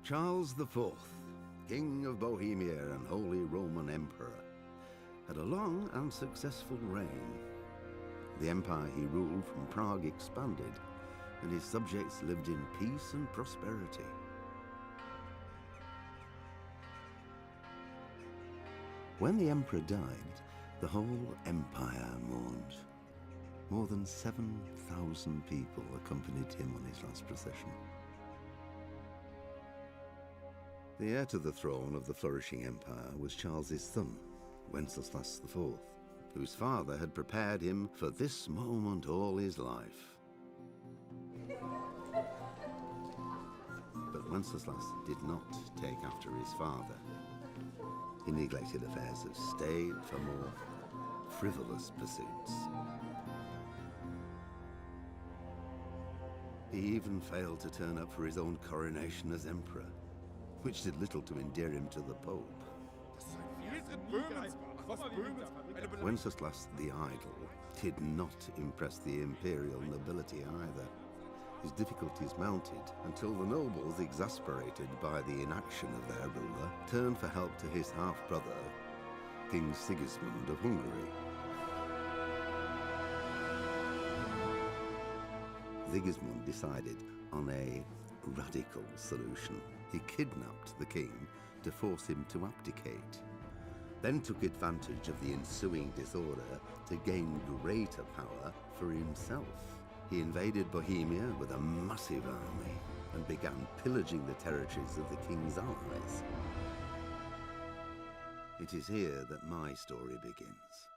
Charles IV, King of Bohemia and Holy Roman Emperor, had a long and successful reign. The empire he ruled from Prague expanded, and his subjects lived in peace and prosperity. When the emperor died, the whole empire mourned. More than 7,000 people accompanied him on his last procession. The heir to the throne of the flourishing empire was Charles's son, Wenceslas IV, whose father had prepared him for this moment all his life. But Wenceslas did not take after his father. He neglected affairs of state for more frivolous pursuits. He even failed to turn up for his own coronation as emperor, which did little to endear him to the Pope. Wenceslas the Idle did not impress the imperial nobility either. His difficulties mounted until the nobles, exasperated by the inaction of their ruler, turned for help to his half-brother, King Sigismund of Hungary. Sigismund decided on a radical solution. He kidnapped the king to force him to abdicate, then took advantage of the ensuing disorder to gain greater power for himself. He invaded Bohemia with a massive army and began pillaging the territories of the king's allies. It is here that my story begins.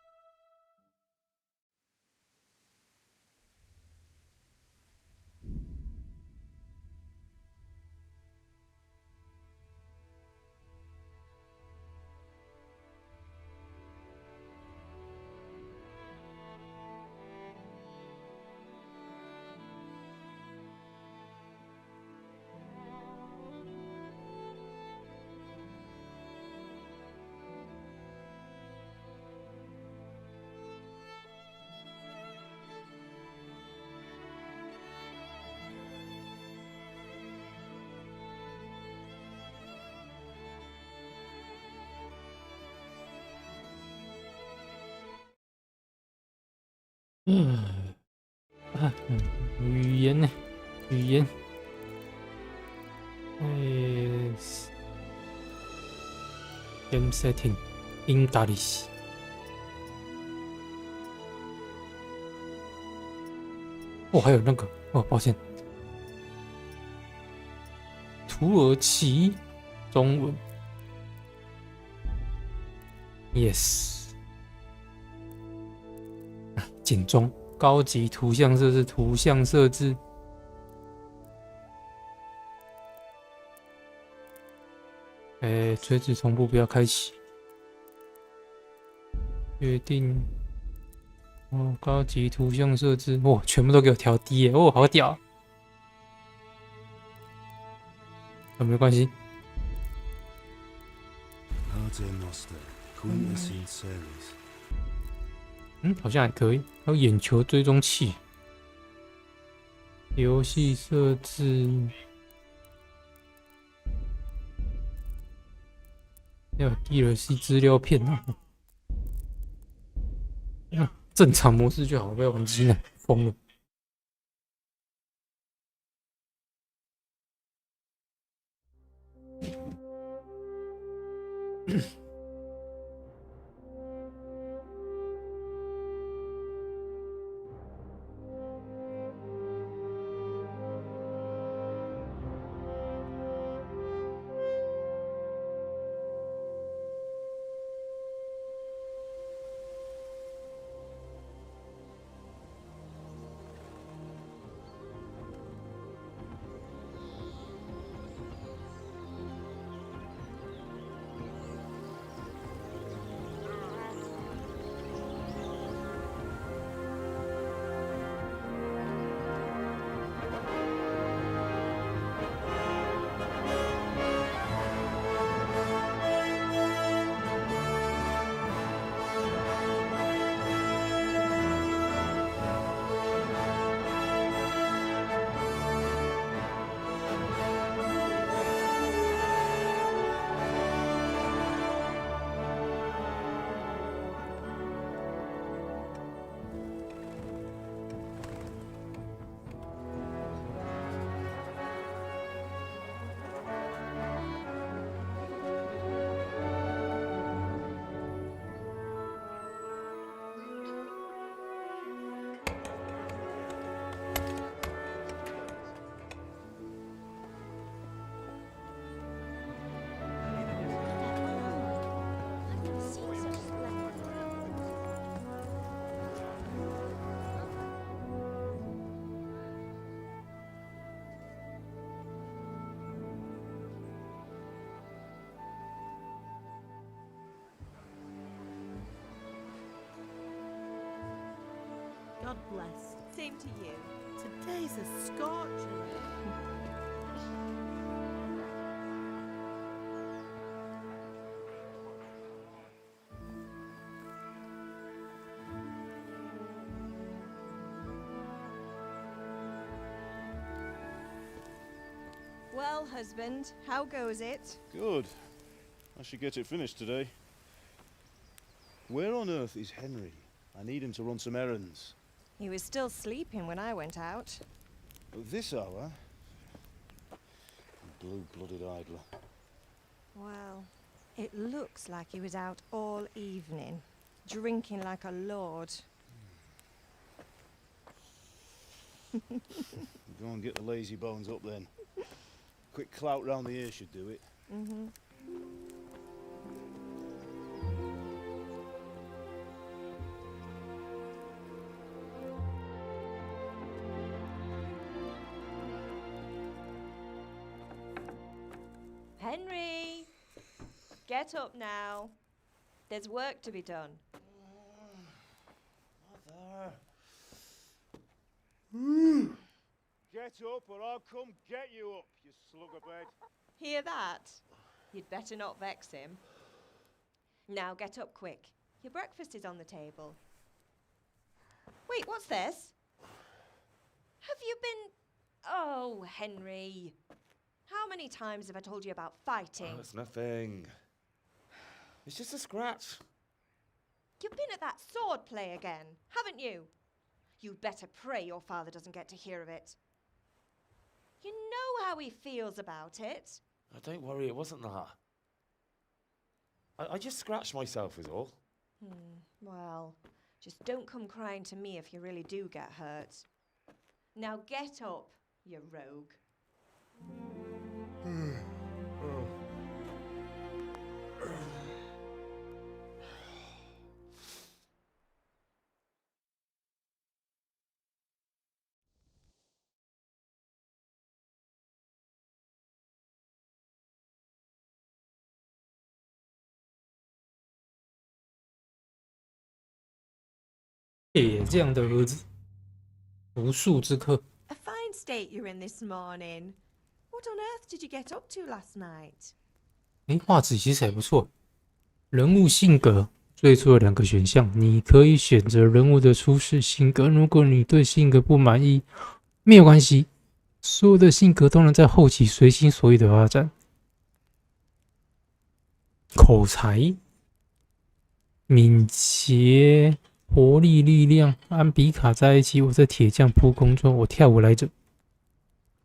语言呢？语言，game setting English。哦，还有那个哦，抱歉，土耳其中文 ，yes。简中高级图像设置，图像设置。垂直同步不要开启。决定。哦，高级图像设置，哇，全部都给我调低耶！哦，好屌。没关系。好像还可以。还有眼球追踪器，游戏设置，要有 DLC 资料片啊。正常模式就好，不要玩机了，疯了。bless. Same to you. Today's a scorcher. Well, husband, how goes it? Good. I should get it finished today. Where on earth is Henry? I need him to run some errands. He was still sleeping when I went out. At this hour? Blue-blooded idler. Well, it looks like he was out all evening, drinking like a lord. Go and get the lazy bones up then. Quick clout round the ear should do it. Henry! Get up now. There's work to be done. Mother! Get up or I'll come get you up, you slugabed. Hear that? You'd better not vex him. Now get up quick. Your breakfast is on the table. Wait, what's this? Have you been... Oh, Henry. How many times have I told you about fighting? Oh, it's nothing. It's just a scratch. You've been at that sword play again, haven't you? You'd better pray your father doesn't get to hear of it. You know how he feels about it. Oh, don't worry, it wasn't that. I just scratched myself is all. Well, just don't come crying to me if you really do get hurt. Now get up, you rogue.铁匠的儿子，无数之客。 A fine state you're in this morning. What on earth did you get up to last night? 画质其实还不错。人物性格最初有2个选项，你可以选择人物的初始性格。如果你对性格不满意，没有关系，所有的性格都能在后期随心所欲的发展。口才、敏捷、活力、力量，和比卡在一起。我在铁匠铺工作，我跳舞来着。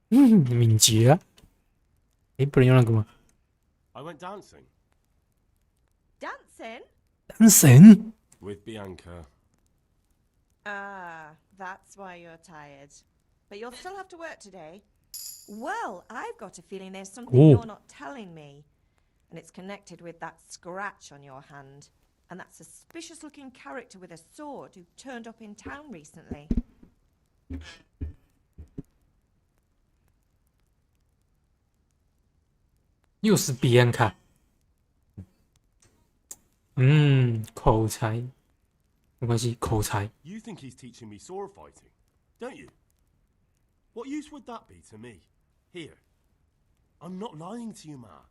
敏捷啊！不能用那个吗？ I went dancing Dancing? 单神。 with Bianca. Ah, that's why you're tired. But you'll still have to work today. Well, I've got a feeling there's something you're not telling me. And it's connected with that scratch on your hand. And that suspicious-looking character with a sword who turned up in town recently. 又是比安卡。口才，没关系，口才。 You think he's teaching me sword fighting, don't you? What use would that be to me? Here. I'm not lying to you, Ma.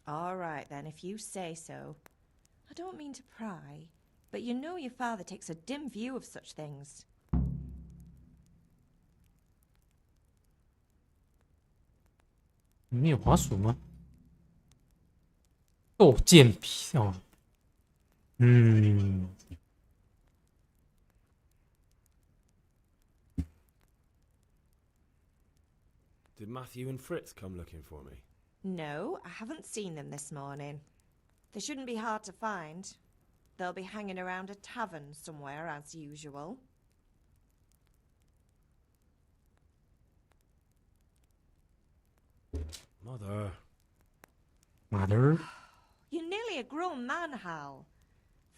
All right, then, if you say so. I don't mean to pry, but you know your father takes a dim view of such things. 里面有滑鼠吗？斗剑皮哦。Did Matthew and Fritz come looking for me? No, I haven't seen them this morning. They shouldn't be hard to find. They'll be hanging around a tavern somewhere as usual. Mother. Mother. You're nearly a grown man, Hal.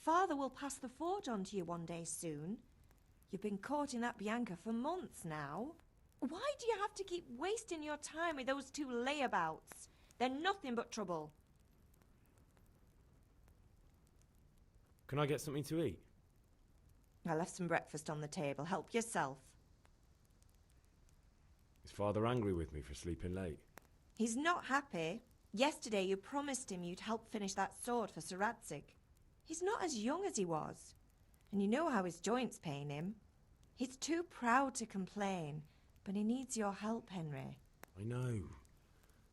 Father will pass the forge on to you one day soon. You've been courting that Bianca for months now. Why do you have to keep wasting your time with those two layabouts? They're nothing but trouble. Can I get something to eat? I left some breakfast on the table. Help yourself. Is Father angry with me for sleeping late? He's not happy. Yesterday you promised him you'd help finish that sword for Sir Radzig. He's not as young as he was. And you know how his joints pain him. He's too proud to complain, but he needs your help, Henry. I know.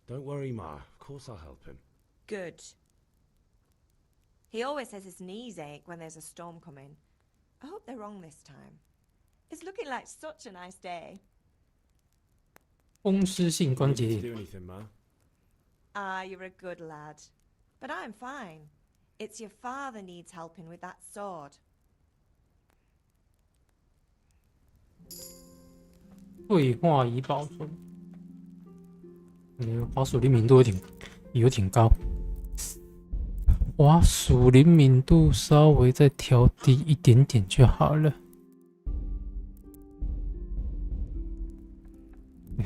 Don't worry, Ma. Of course I'll help him. Good. He always says his knees ache when there's a storm coming. I hope they're wrong this time. It's looking like such a nice day. 风湿性关 You 节 need to 炎 do anything, Ma? Ah, you're a good lad. But I'm fine. It's your father needs helping with that sword. 绘画已保存。滑鼠灵敏度有点高，滑鼠灵敏度稍微再调低一点点就好了。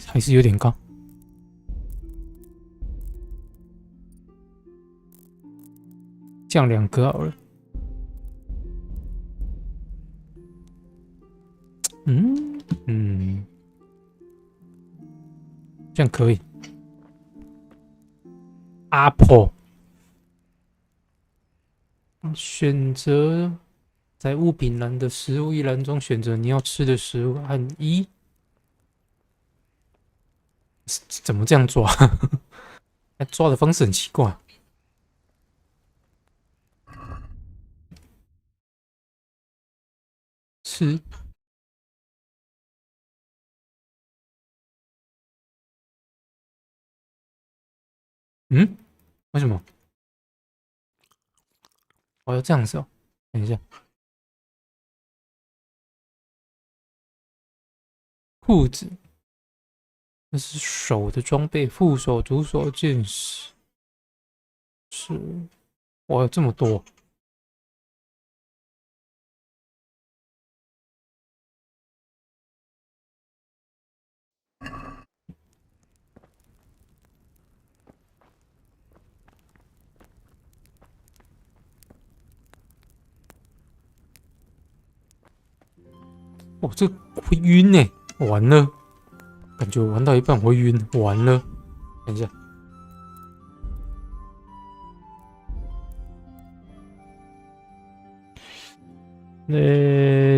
还是有点高。降2颗好了。这样可以。Apple 选择在物品栏的食物一栏中选择你要吃的食物，按1。怎么这样抓？抓的方式很奇怪。吃。为什么？我要这样子哦。等一下，裤子，那是手的装备，副手、主手、剑士。是，哇，有这么多。哦，这会晕呢，完了，感觉玩到一半会晕，完了，等一下，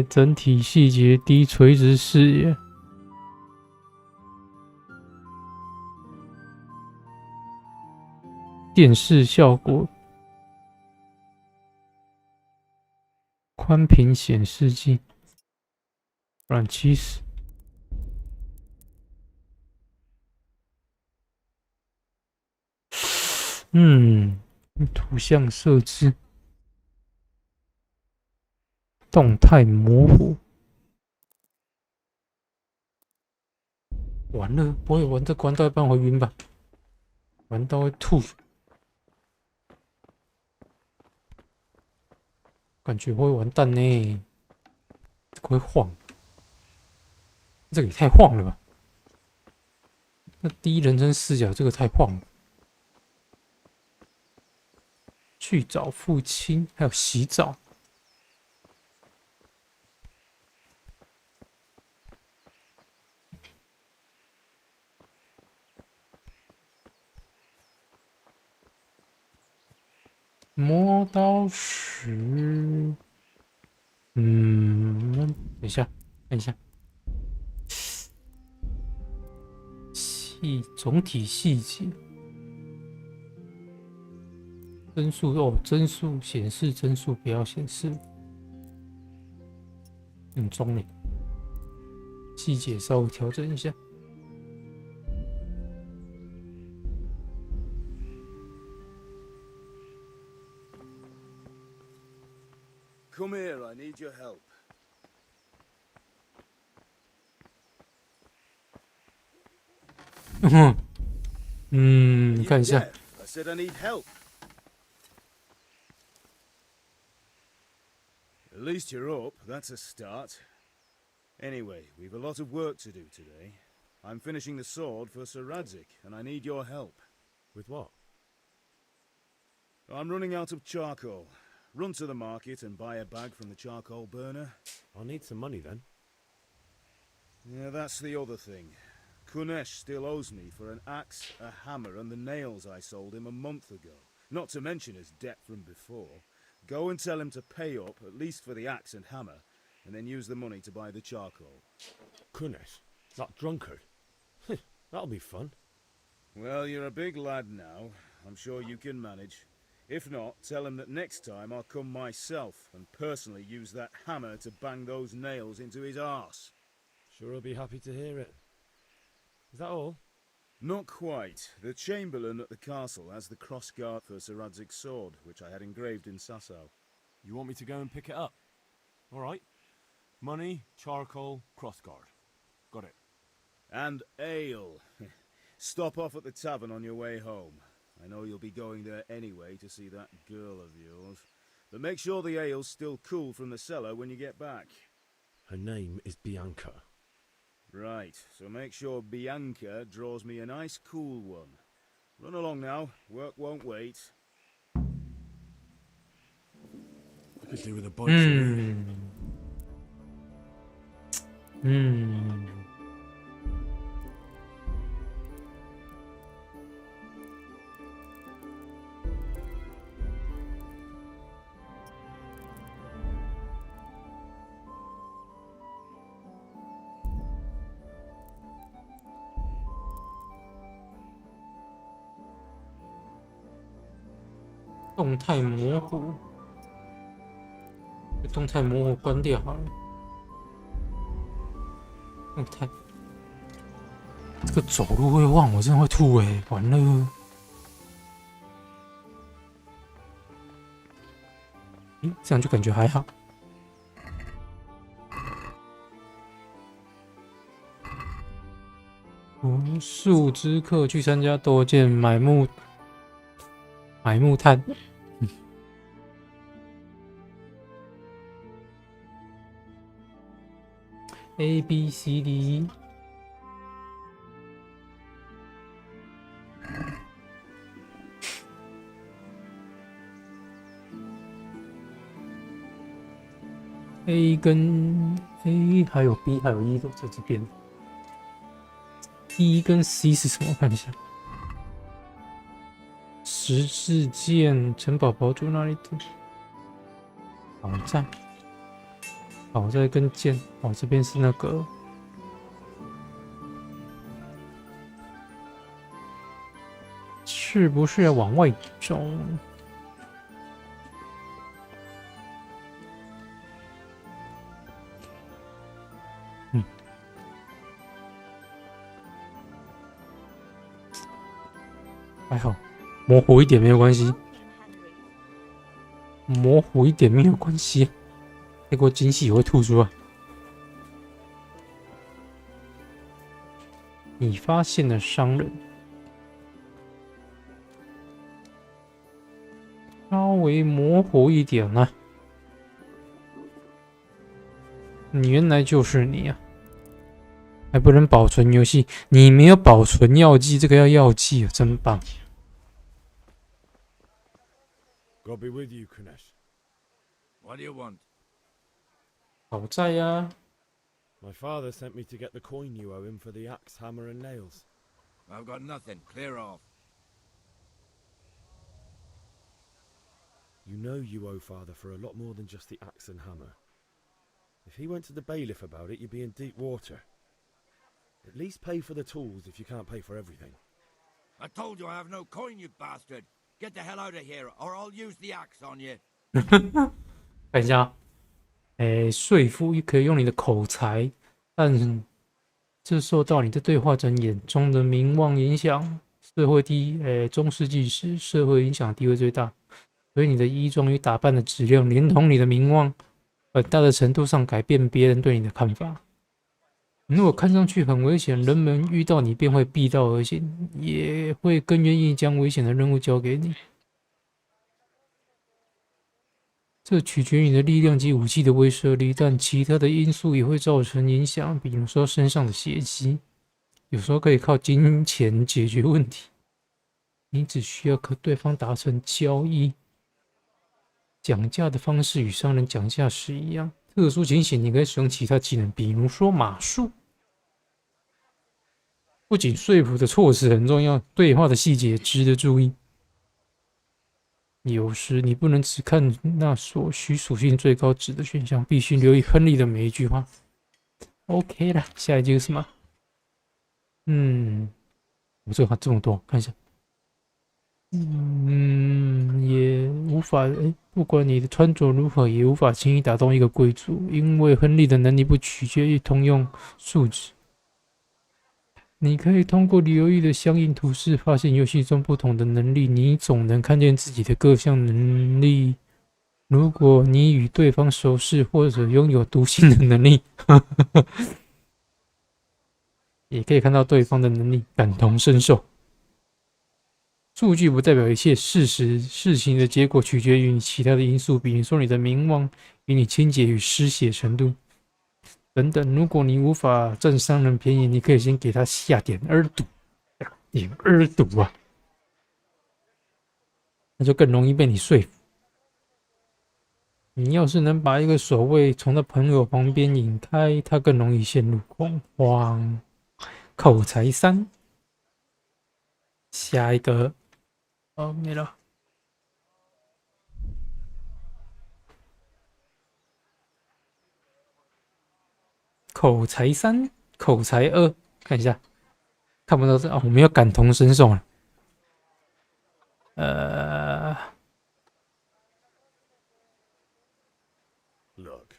整体细节低，垂直视野，电视效果，宽屏显示器。软70，图像设置，动态模糊，完了，不会玩这关到一半会晕吧？玩到会吐，感觉会完蛋呢，会晃。这个也太晃了吧！那第一人称视角，这个太晃了。去找父亲，还有洗澡。磨刀石，等一下，等一下。总体细节，帧数帧数显示，帧数不要显示，很中嘞，细节稍微调整一下。Come here, I need your help. 看一下。I said I need help. At least you're up, that's a start. Anyway, we've a lot of work to do today. I'm finishing the sword for Sir Radzig, and I need your help. With what? I'm running out of charcoal. run to the market and buy a bag from the charcoal burner. I'll need some money then. Yeah, that's the other thing. Kunesh still owes me for an axe, a hammer, and the nails I sold him a month ago. Not to mention his debt from before. Go and tell him to pay up, at least for the axe and hammer, and then use the money to buy the charcoal. Kunesh, that drunkard. That'll be fun. Well, you're a big lad now. I'm sure you can manage. If not, tell him that next time I'll come myself and personally use that hammer to bang those nails into his arse. Sure he'll be happy to hear it. Is that all? Not quite. The Chamberlain at the castle has the crossguard for Sir Radzig's sword, which I had engraved in Sasau. You want me to go and pick it up? All right. Money, charcoal, crossguard. Got it. And ale. Stop off at the tavern on your way home. I know you'll be going there anyway to see that girl of yours. But make sure the ale's still cool from the cellar when you get back. Her name is Bianca. Right, so make sure Bianca draws me a nice cool one. Run along now, work won't wait. I could do with a bunch of it. 动态模糊，动态模糊关掉好了。动态，这个走路会忘，我真的会吐哎、完了。这样就感觉还好。无数之客去参加多见买木炭。A B C D A 跟 A 还有 B 还有 E 都在这边。D 跟 C 是什么？我看一下。十字剑，城堡堡主那里的宝在跟剑，哦，这边是那个是不是要往外走？还好，模糊一点没有关系，模糊一点没有关系。太过惊喜我会吐出来。你发现了商人，稍微模糊一点啊。你原来就是你啊！还不能保存游戏，你没有保存药剂，这个要药剂啊，真棒。God be with you, Kunesh. What do you want? 好在呀。My father sent me to get the coin you owe him for the axe, hammer, and nails. I've got nothing. Clear off. You know you owe father for a lot more than just the axe and hammer. If he went to the bailiff about it, you'd be in deep water. At least pay for the tools if you can't pay for everything. I told you I have no coin, you bastard. Get the hell out of here, or I'll use the axe on you. 看一下，说服可以用你的口才，但这受到你的对话者眼中的名望影响。社会中世纪时，社会影响地位最大，所以你的衣装与打扮的质量，连同你的名望，很大的程度上改变别人对你的看法。如果看上去很危险，人们遇到你便会避道而行，也会更愿意将危险的任务交给你。这取决于你的力量及武器的威慑力，但其他的因素也会造成影响，比如说身上的血迹。有时候可以靠金钱解决问题，你只需要和对方达成交易。讲价的方式与商人讲价时一样，特殊情形你可以使用其他技能，比如说马术。不仅说服的措辞很重要，对话的细节值得注意。有时你不能只看那所需属性最高值的选项，必须留意亨利的每一句话。OK 了，下一句是什么？我这个这么多，看一下。也无法不管你的穿着如何，也无法轻易打动一个贵族，因为亨利的能力不取决于通用数值。你可以通过留意的相应图示，发现游戏中不同的能力，你总能看见自己的各项能力。如果你与对方熟识，或者拥有读心的能力，也可以看到对方的能力，感同身受。数据不代表一切，事情的结果取决于你其他的因素，比如说你的名望与你清洁与失血程度等等。如果你无法占商人便宜，你可以先给他下点耳毒，啊，那就更容易被你说服。你要是能把一个守卫从他朋友旁边引开，他更容易陷入恐慌。口才3，下一个没了。口才3，口才2，看一下，看不到这我们要感同身受了。Look,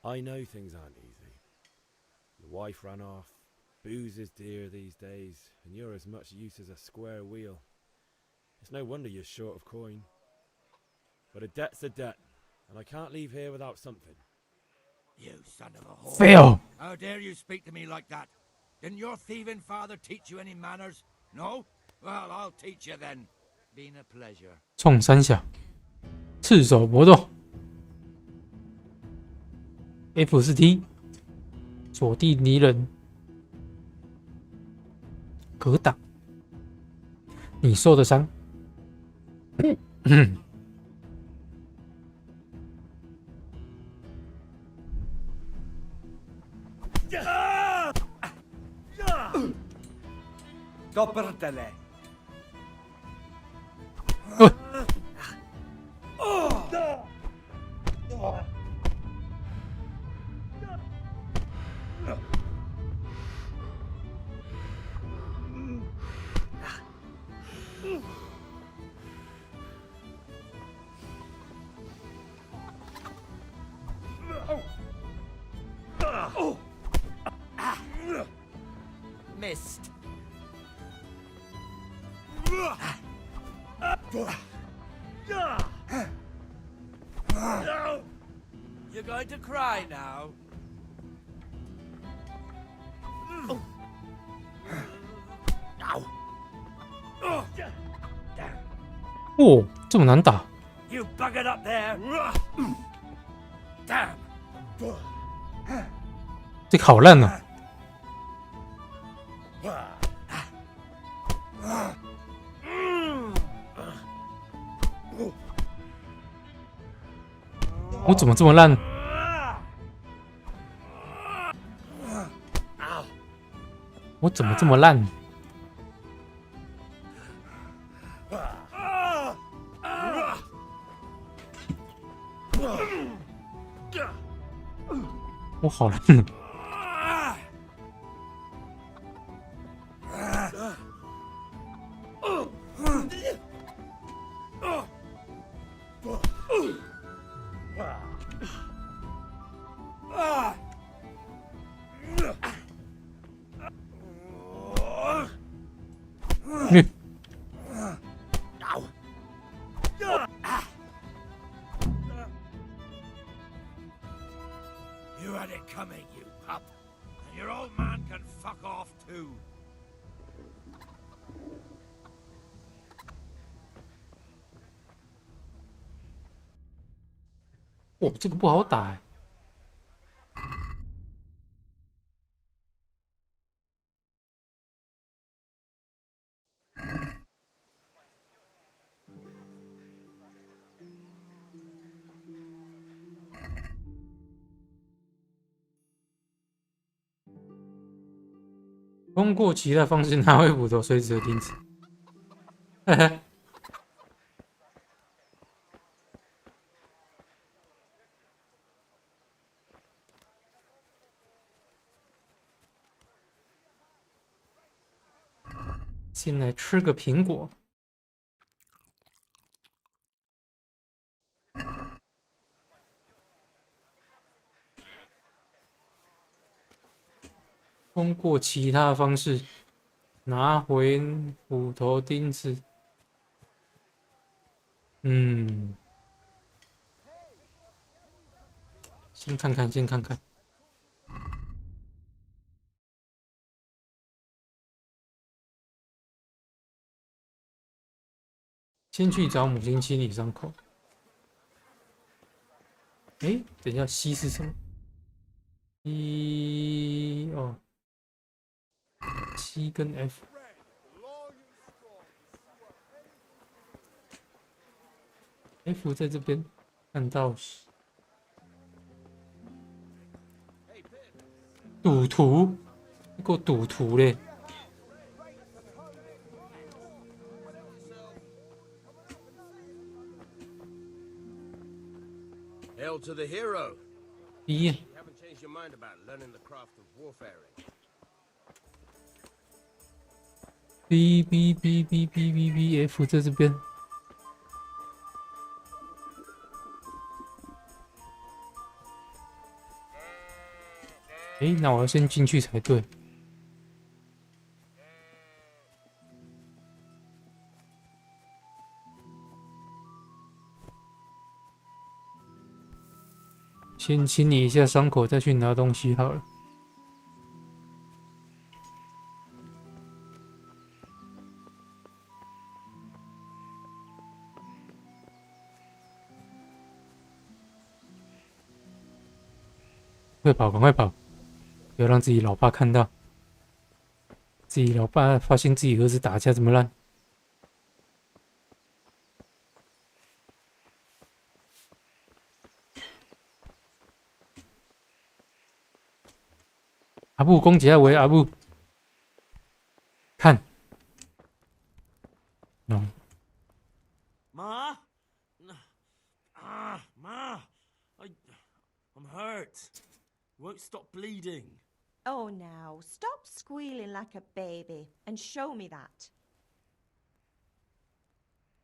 I know things aren't easy. Your wife ran off, booze is dear these days, and you're as much use as a square wheel. It's no wonder you're short of coin. But a debt's a debt, and I can't leave here without something. You son of a whore. Fail. How dare you speak to me like that? Didn't your thieving father teach you any manners? No? Well, I'll teach you then. Been a pleasure. 冲3下，赤手搏斗。F 是 T， 锁定敌人，格挡。你受的伤。Coppertele. Missed. You're going to cry now. 哦，这么难打， You buggered up there. Damn. 这个好烂啊！我怎么这么烂？我怎么这么烂？我好烂啊！You had it coming, you pup. And your old man can fuck off too. 哇，这个不好打哎。通过其他方式拿回斧头、锤子和钉子。嘿嘿。先来吃个苹果。通过其他方式拿回斧头、钉子。先看看，先看看。先去找母亲清理伤口。哎，等一下，C 是什么？C 跟 F 在这边看到赌徒，你给我赌徒嘞！Hail to the hero. B You haven't changed your mind about learning the craft of warfaring. F 在这边。哎，那我要先进去才对。先清理一下伤口，再去拿东西好了。快跑，赶快跑！不要让自己老爸看到，自己老爸发现自己儿子打架这么烂。阿布攻击他为阿布，看，Ma? Ma! I'm hurt. Won't stop bleeding. Oh, now, stop squealing like a baby and show me that.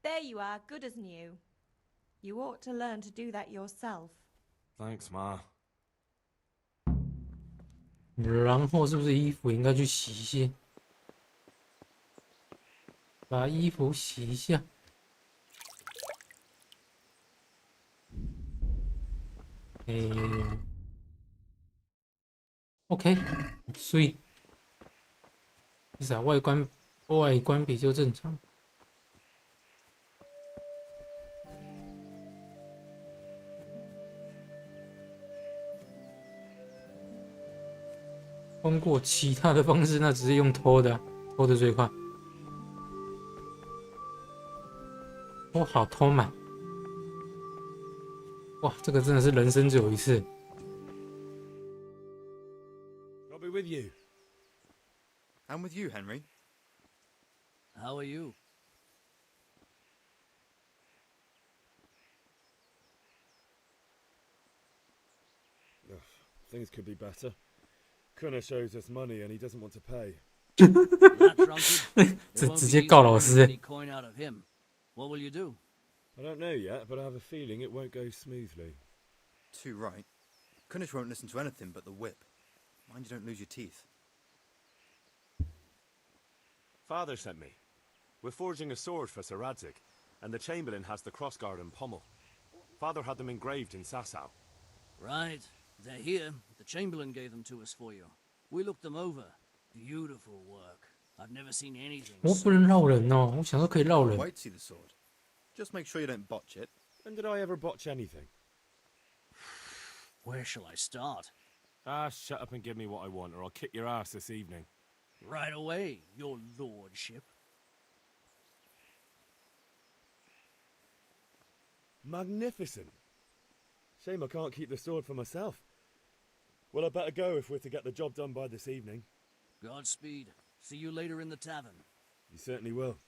There you are, good as new. You ought to learn to do that yourself. Thanks, Ma. 然后是不是衣服应该去洗一下？把衣服洗一下。OK， 所以至少外观比较正常。通过其他的方式，那只是用偷的，偷的最快。偷好偷满，哇，这个真的是人生只有一次。I'll be with you. I'm with you, Henry. How are you? Things could be better. Kunna shows us money and he doesn't want to pay. That drunkard? 这直接告老师。 Any coin out of him. What will you do? I don't know yet, but I have a feeling it won't go smoothly. Too right. Kunnish won't listen to anything but the whip. Mind you don't lose your teeth. Father sent me. We're forging a sword for Sir Radzig, and the Chamberlain has the crossguard and pommel. Father had them engraved in Sasau. Right. They're here. The Chamberlain gave them to us for you. We looked them over. Beautiful work. I've never seen anything 我 so 不能绕人哦，我想说可以绕人。 Wait to see the sword. Just make sure you don't botch it. When did I ever botch anything? Where shall I start? Ah, shut up and give me what I want, or I'll kick your ass this evening. Right away, your lordship. Magnificent. Shame I can't keep the sword for myself. Well, I better go if we're to get the job done by this evening. Godspeed. See you later in the tavern. You certainly will.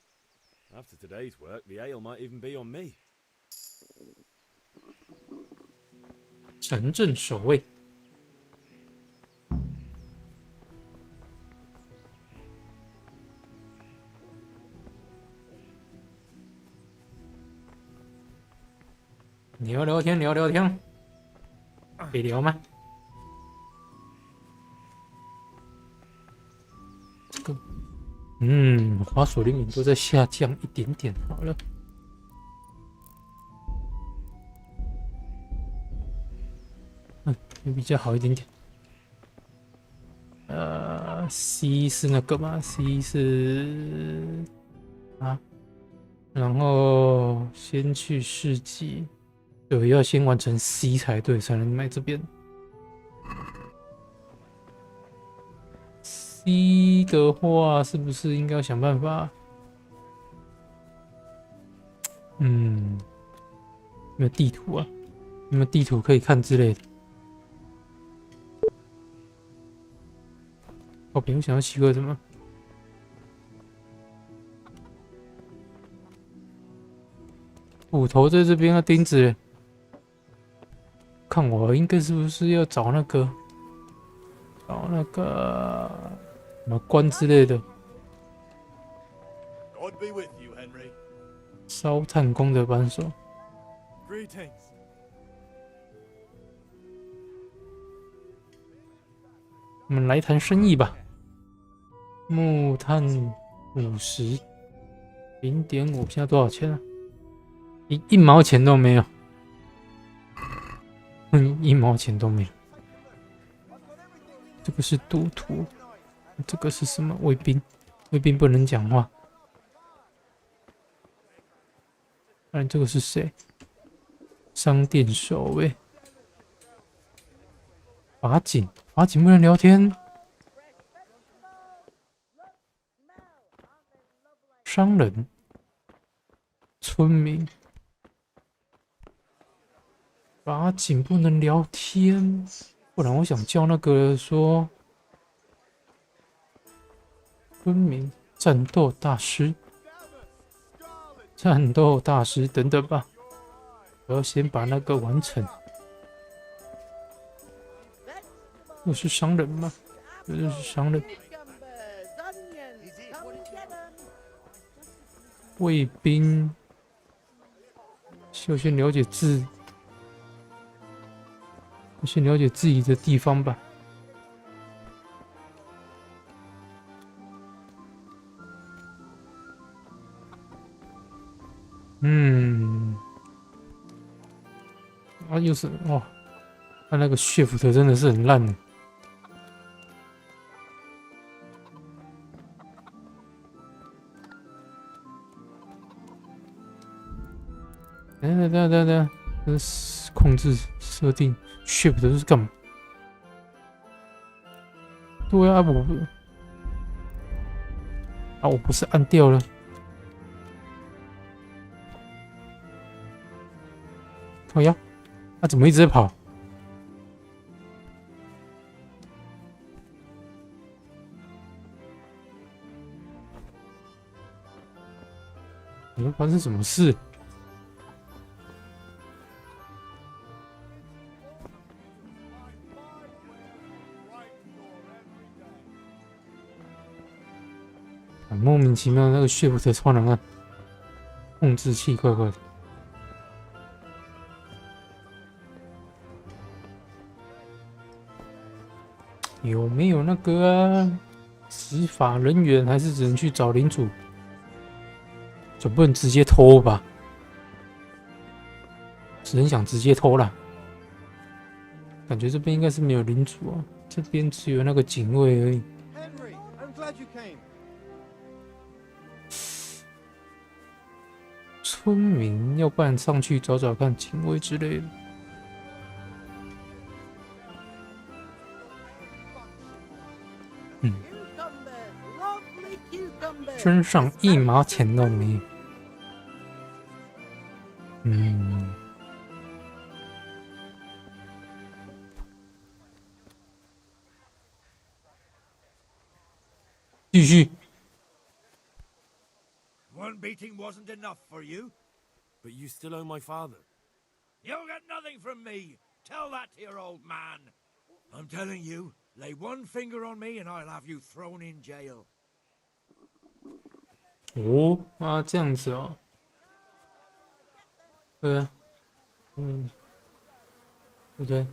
After today's work, the ale might even be on me. 城镇守卫。聊聊天，聊聊天，可以聊吗？这个，滑索灵敏度再下降一点点好了。也比较好一点点。C 是那个嘛 ？C 是啊，然后先去市集，对，要先完成 C 才对，才能买这边。C 的话，是不是应该要想办法？有没有地图啊？有没有地图可以看之类的？我平想要奇怪什么？斧头在这边啊，钉子。看我应该是不是要找那个什么关之类的？ God be with you, Henry. 烧炭工的扳手。Greetings. 我们来谈生意吧。木炭50，0.5，现在多少钱啊？一毛钱都没有。一毛钱都没有。这个是赌徒，这个是什么？卫兵，卫兵不能讲话。这个是谁？商店守卫。法警，法警不能聊天。商人，村民，法警不能聊天，不然我想叫那个说，村民，战斗大师，战斗大师等等吧，我要先把那个完成。我是商人吗？这是商人。卫兵，先了解先了解自己的地方吧。又是哇，他那个shift真的是很烂的。等，控制设定 shift 是干嘛？对啊，我不是按掉了？靠腰，他怎么一直在跑？发生什么事？莫名其妙，那个 shift 超难按，控制器怪怪的。有没有那个啊？执法人员还是只能去找领主？总不能直接偷吧？只能想直接偷啦。感觉这边应该是没有领主啊，这边只有那个警卫而已。Henry, I'm glad you came. 村民，要不然上去找找看警卫之类的。身上一毛钱都没有。继续。 One beating wasn't enough for you? But you still owe my father. You'll get nothing from me. Tell that to your old man. I'm telling you, lay one finger on me and I'll have you thrown in jail. 哦啊，这样子哦。对啊，嗯，对不对？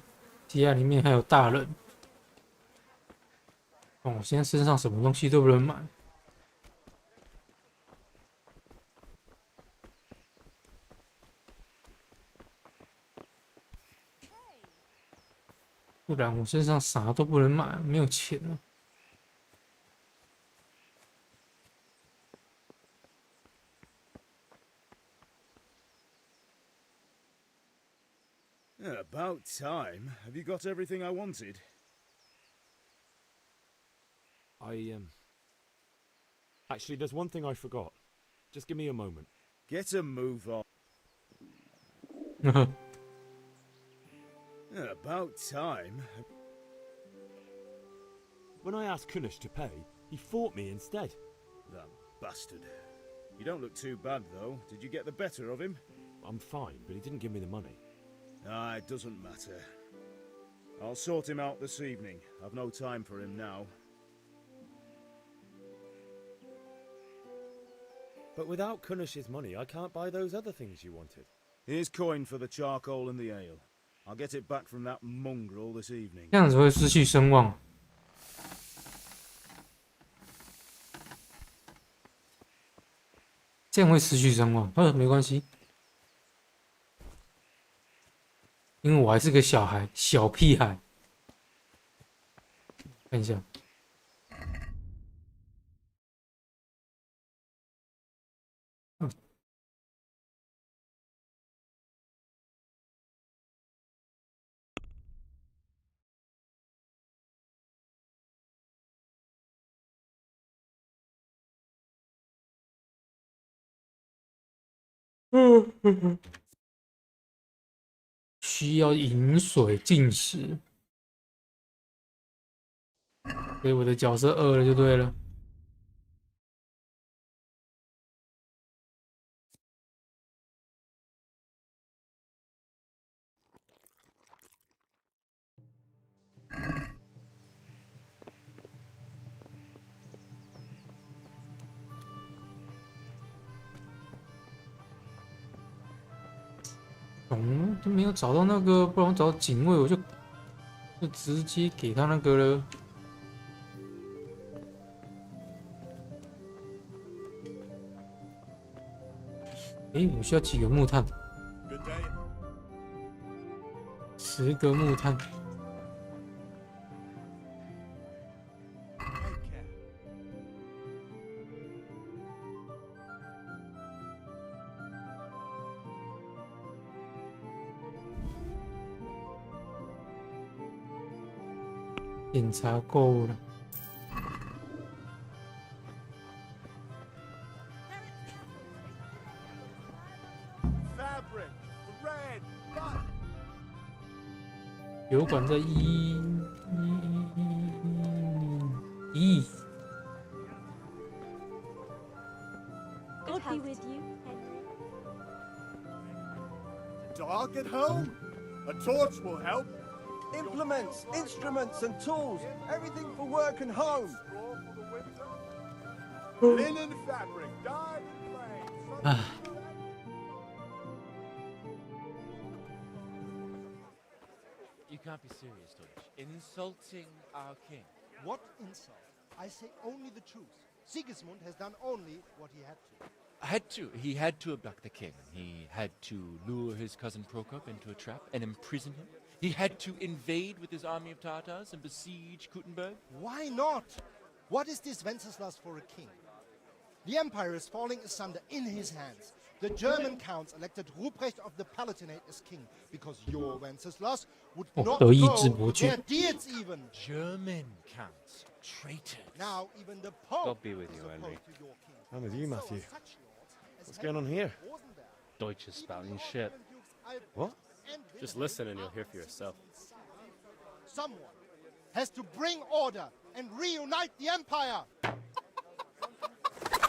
机甲里面还有大人。哦，我现在身上什么东西都不能买。 不然我身上啥都不能买，没有钱了。About time. Have you got everything I wanted? Actually, there's one thing I forgot. Just give me a moment. Get a move on. About time. When I asked Kunish to pay, he fought me instead. That bastard. You don't look too bad, though. Did you get the better of him? I'm fine, but he didn't give me the money. Ah, it doesn't matter. I'll sort him out this evening. I've no time for him now. But without Kunish's money, I can't buy those other things you wanted. Here's coin for the charcoal and the ale. I'll get it back from that mongrel this evening. 这样子会失去声望。这样会失去声望，没关系，因为我还是个小孩，小屁孩。看一下，需要饮水进食，所以我的角色饿了就对了。就没有找到那个，不然我找警卫，我就直接给他那个了。诶，我需要几个木炭？10个木炭。检查够了。油管在1。God be with you, Henry. Dark at home? A torch will help. Implements, instruments and tools. Everything for work and home. Linen fabric, dyed in flame. You can't be serious, Deutsch. Insulting our king. What insult? I say only the truth. Sigismund has done only what he had to. He had to abduct the king. He had to lure his cousin Prokop into a trap and imprison him. He had to invade with his army of Tatars and besiege Kuttenberg. Why not? What is this Wenceslas for a king? The empire is falling asunder in his hands. The German counts elected Ruprecht of the Palatinate as king because your Wenceslas would not go to their deeds even. German counts, traitors. Now even the Pope God be with you, Henry. I'm with you, Matthew. What's going on here? Deutsch is spouting shit. What? Just listen and you'll hear for yourself. Someone has to bring order and reunite the empire.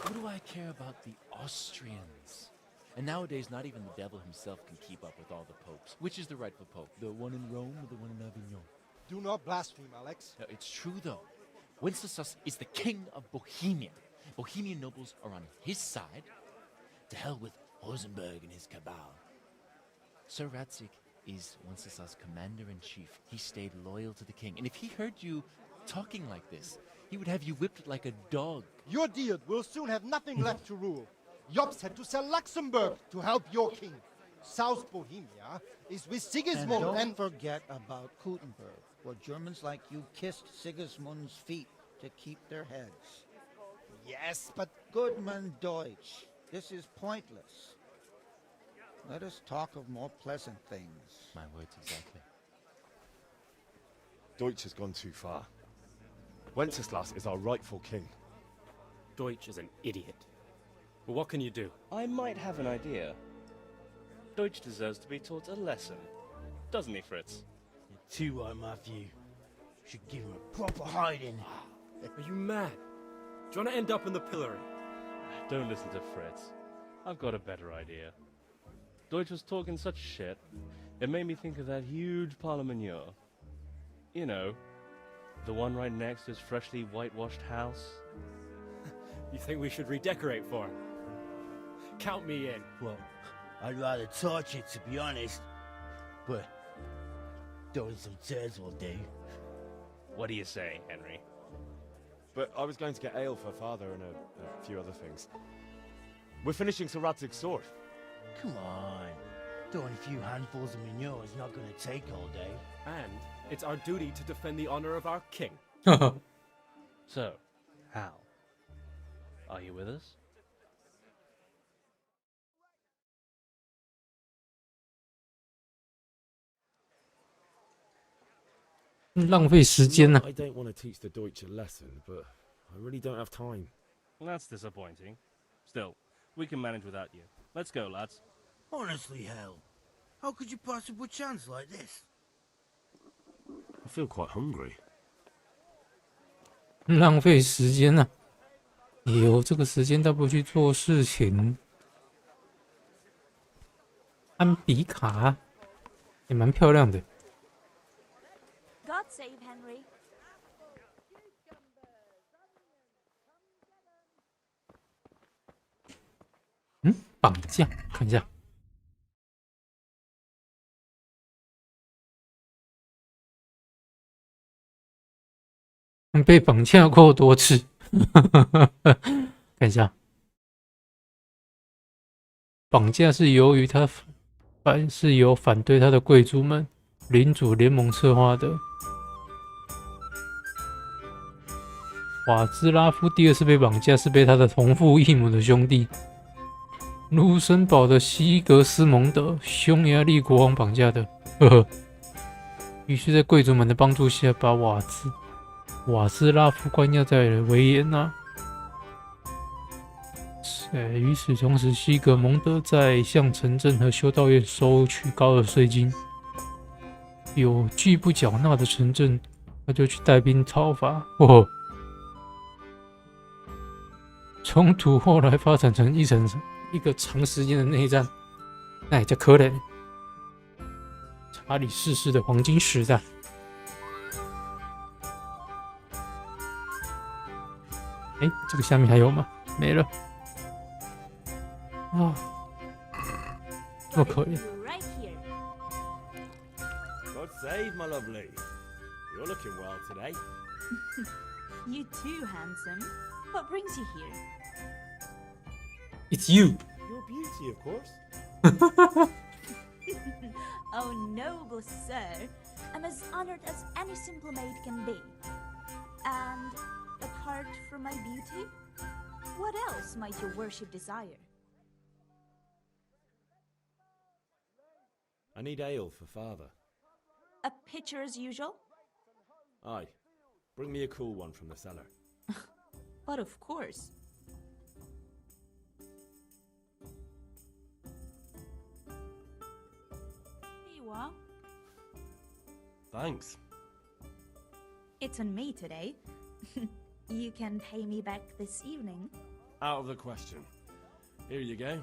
What do I care about the Austrians? And nowadays, not even the devil himself can keep up with all the popes. Which is the rightful pope? The one in Rome or the one in Avignon? Do not blaspheme, Alex. No, it's true, though. Wenceslas is the king of Bohemia. Bohemian nobles are on his side. To hell with Rosenberg and his cabal. Sir Radzik is Wenceslas' commander-in-chief. He stayed loyal to the king. And if he heard you talking like this, he would have you whipped like a dog. Your dear will soon have nothing left to rule. Jobst had to sell Luxembourg to help your king. South Bohemia is with Sigismund and don't forget about Gutenberg, where Germans like you kissed Sigismund's feet to keep their heads. Yes, but... Goodman Deutsch, this is pointless. Let us talk of more pleasant things. My words exactly. Deutsch has gone too far. Wenceslas is our rightful king. Deutsch is an idiot. But what can you do? I might have an idea. Deutsch deserves to be taught a lesson. Doesn't he, Fritz? You're too right, Matthew. Should give him a proper hiding. Are you mad? Do you want to end up in the pillory? Don't listen to Fritz. I've got a better idea. Deutsch was talking such shit, it made me think of that huge parliament. You know, the one right next to his freshly whitewashed house. You think we should redecorate for him? Count me in. Well, I'd rather torch it, to be honest. But throwing some tears will do. What do you say, Henry? But I was going to get ale for father and a few other things. We're finishing Sir Radzig's sword. Come on. Throwing a few handfuls of manure is not going to take all day. And it's our duty to defend the honor of our king. So, Hal, are you with us?浪费时间呢、I don't want to teach the Deutsch a lesson, but I really don't have time. That's disappointing. Still, we can manage without you. Let's go, lads. Honestly, Hal, how could you pass up a chance like this? I feel quite hungry. 浪费时间呢、有这个时间倒不去做事情。安比卡也蛮漂亮的。 God save Henry. 绑架，看一下。被绑架过多次，看一下。绑架是由于他是由反对他的贵族们领主联盟策划的。瓦兹拉夫第二次被绑架是被他的同父异母的兄弟卢森堡的西格斯蒙德匈牙利国王绑架的，呵呵。于是，在贵族们的帮助下，把瓦兹拉夫关押在了维也纳。与此同时，西格蒙德在向城镇和修道院收取高额税金，有拒不缴纳的城镇，他就去带兵讨伐。冲突后来发展成一个长时间的内战，那也叫可怜。查理四世的黄金时代。这个下面还有吗？没了。啊，这么可怜。 Right here. God save, my lovely. You're looking well today. You too, handsome. What brings you here? It's you. Your beauty, of course. Oh, noble sir. I'm as honored as any simple maid can be. And apart from my beauty, what else might your worship desire? I need ale for father. A pitcher as usual? Aye. Bring me a cool one from the cellar. But of course. Here you are. Thanks. It's on me today. You can pay me back this evening. Out of the question. Here you go.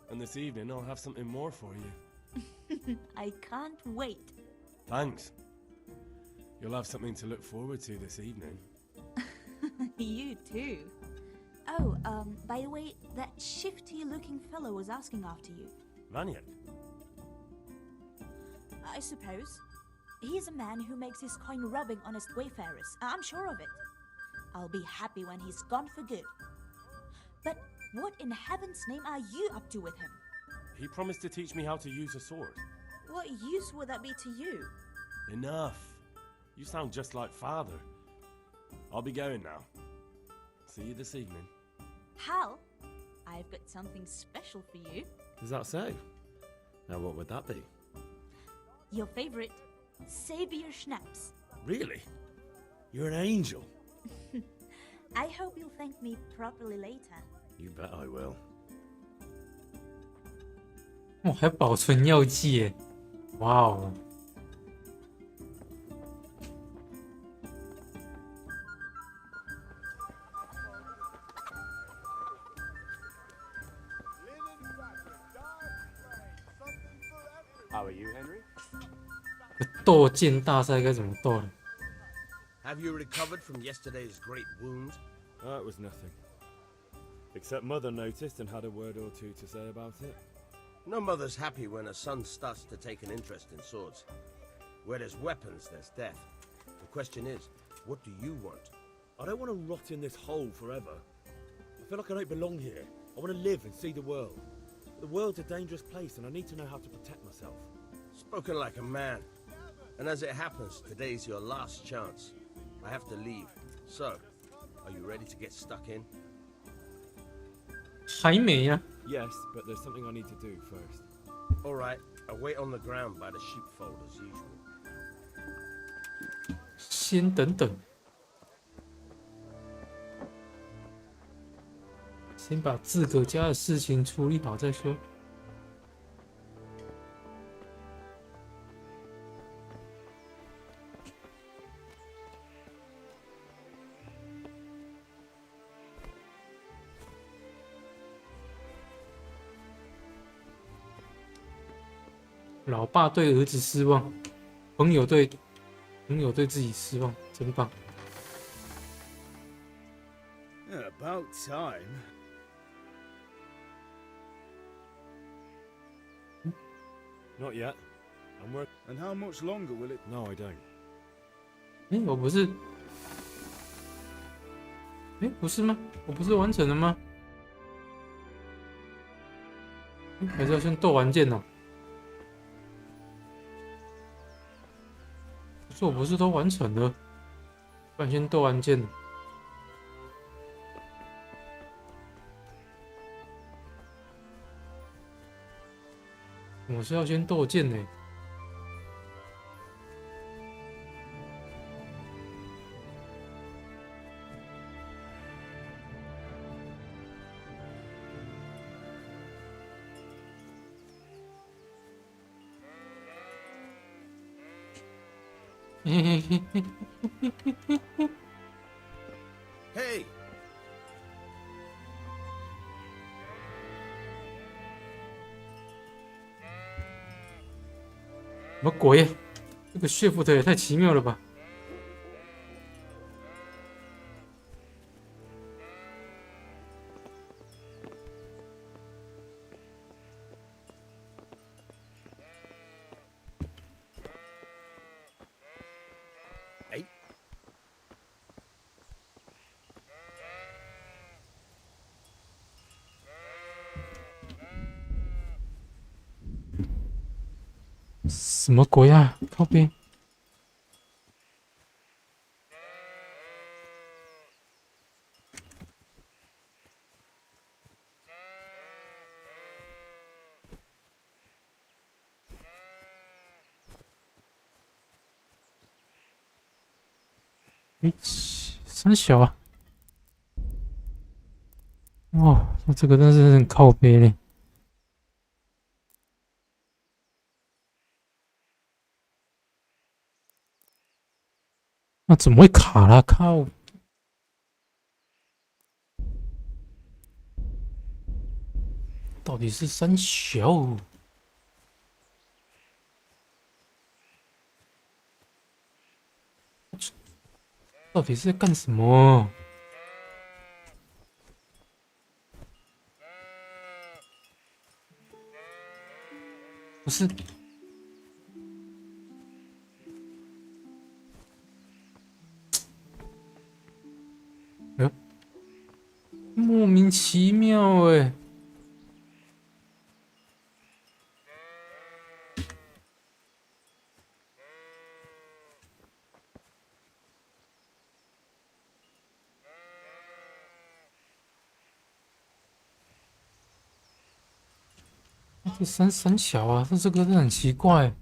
And this evening I'll have something more for you. I can't wait. Thanks. You'll have something to look forward to this evening. You too. Oh, by the way, that shifty-looking fellow was asking after you. Vanyek? I suppose. He's a man who makes his coin robbing honest wayfarers. I'm sure of it. I'll be happy when he's gone for good. But what in heaven's name are you up to with him? He promised to teach me how to use a sword. What use would that be to you? Enough. You sound just like father. I'll be going now. See you this evening. Hal, I've got something special for you. Is that so? Now what would that be? Your favorite, Savior Schnapps. Really? You're an angel. I hope you'll thank me properly later. You bet I will. 哦，还保存药剂耶！哇哦！斗剑大赛该怎么斗呢？ Have you recovered from yesterday's great wound? It was nothing. Except Mother noticed and had a word or two to say about it. No mother's happy when a son starts to take an interest in swords. Where there's weapons, there's death. The question is, what do you want? I don't want to rot in this hole forever. I feel like I don't belong here. I want to live and see the world. The world's a dangerous place and I need to know how to protect myself. Spoken like a man. And as it happens, today's your last chance. I have to leave. So, are you ready to get stuck in? 还没呀。 Yes, but there's something I need to do first. All right, I'll wait on the ground by the sheepfold as usual. 先等等，先把自个家的事情处理好再说。老爸对儿子失望，朋友对自己失望，真棒。 Yeah, about time. Not yet. I'm working. And how much longer will it? No, I don't. 哎，我不是，哎，不是吗？我不是完成了吗？还是要先斗完剑哦。可是我不是都完成了，不然先斗完剑。 我是要先斗剑呢。Hey! 什么鬼？这个血斧头也太奇妙了吧！哎，什么鬼啊？靠边！三小啊！哇，那这个真是很靠背嘞。 那怎么会卡啦？靠！到底是三小？到底是在干什么？不是。莫名其妙哎！这三小啊，这个很奇怪。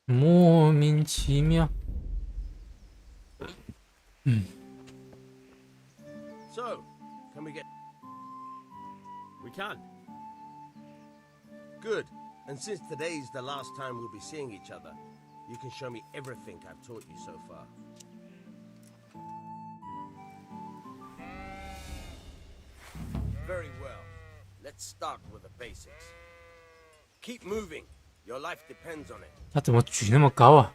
莫名其妙。So, can we get... We can. Good. And since today's the last time we'll be seeing each other, you can show me everything I've taught you so far. Very well. Let's start with the basics. Keep moving. Your life depends on it. 他怎么举那么高啊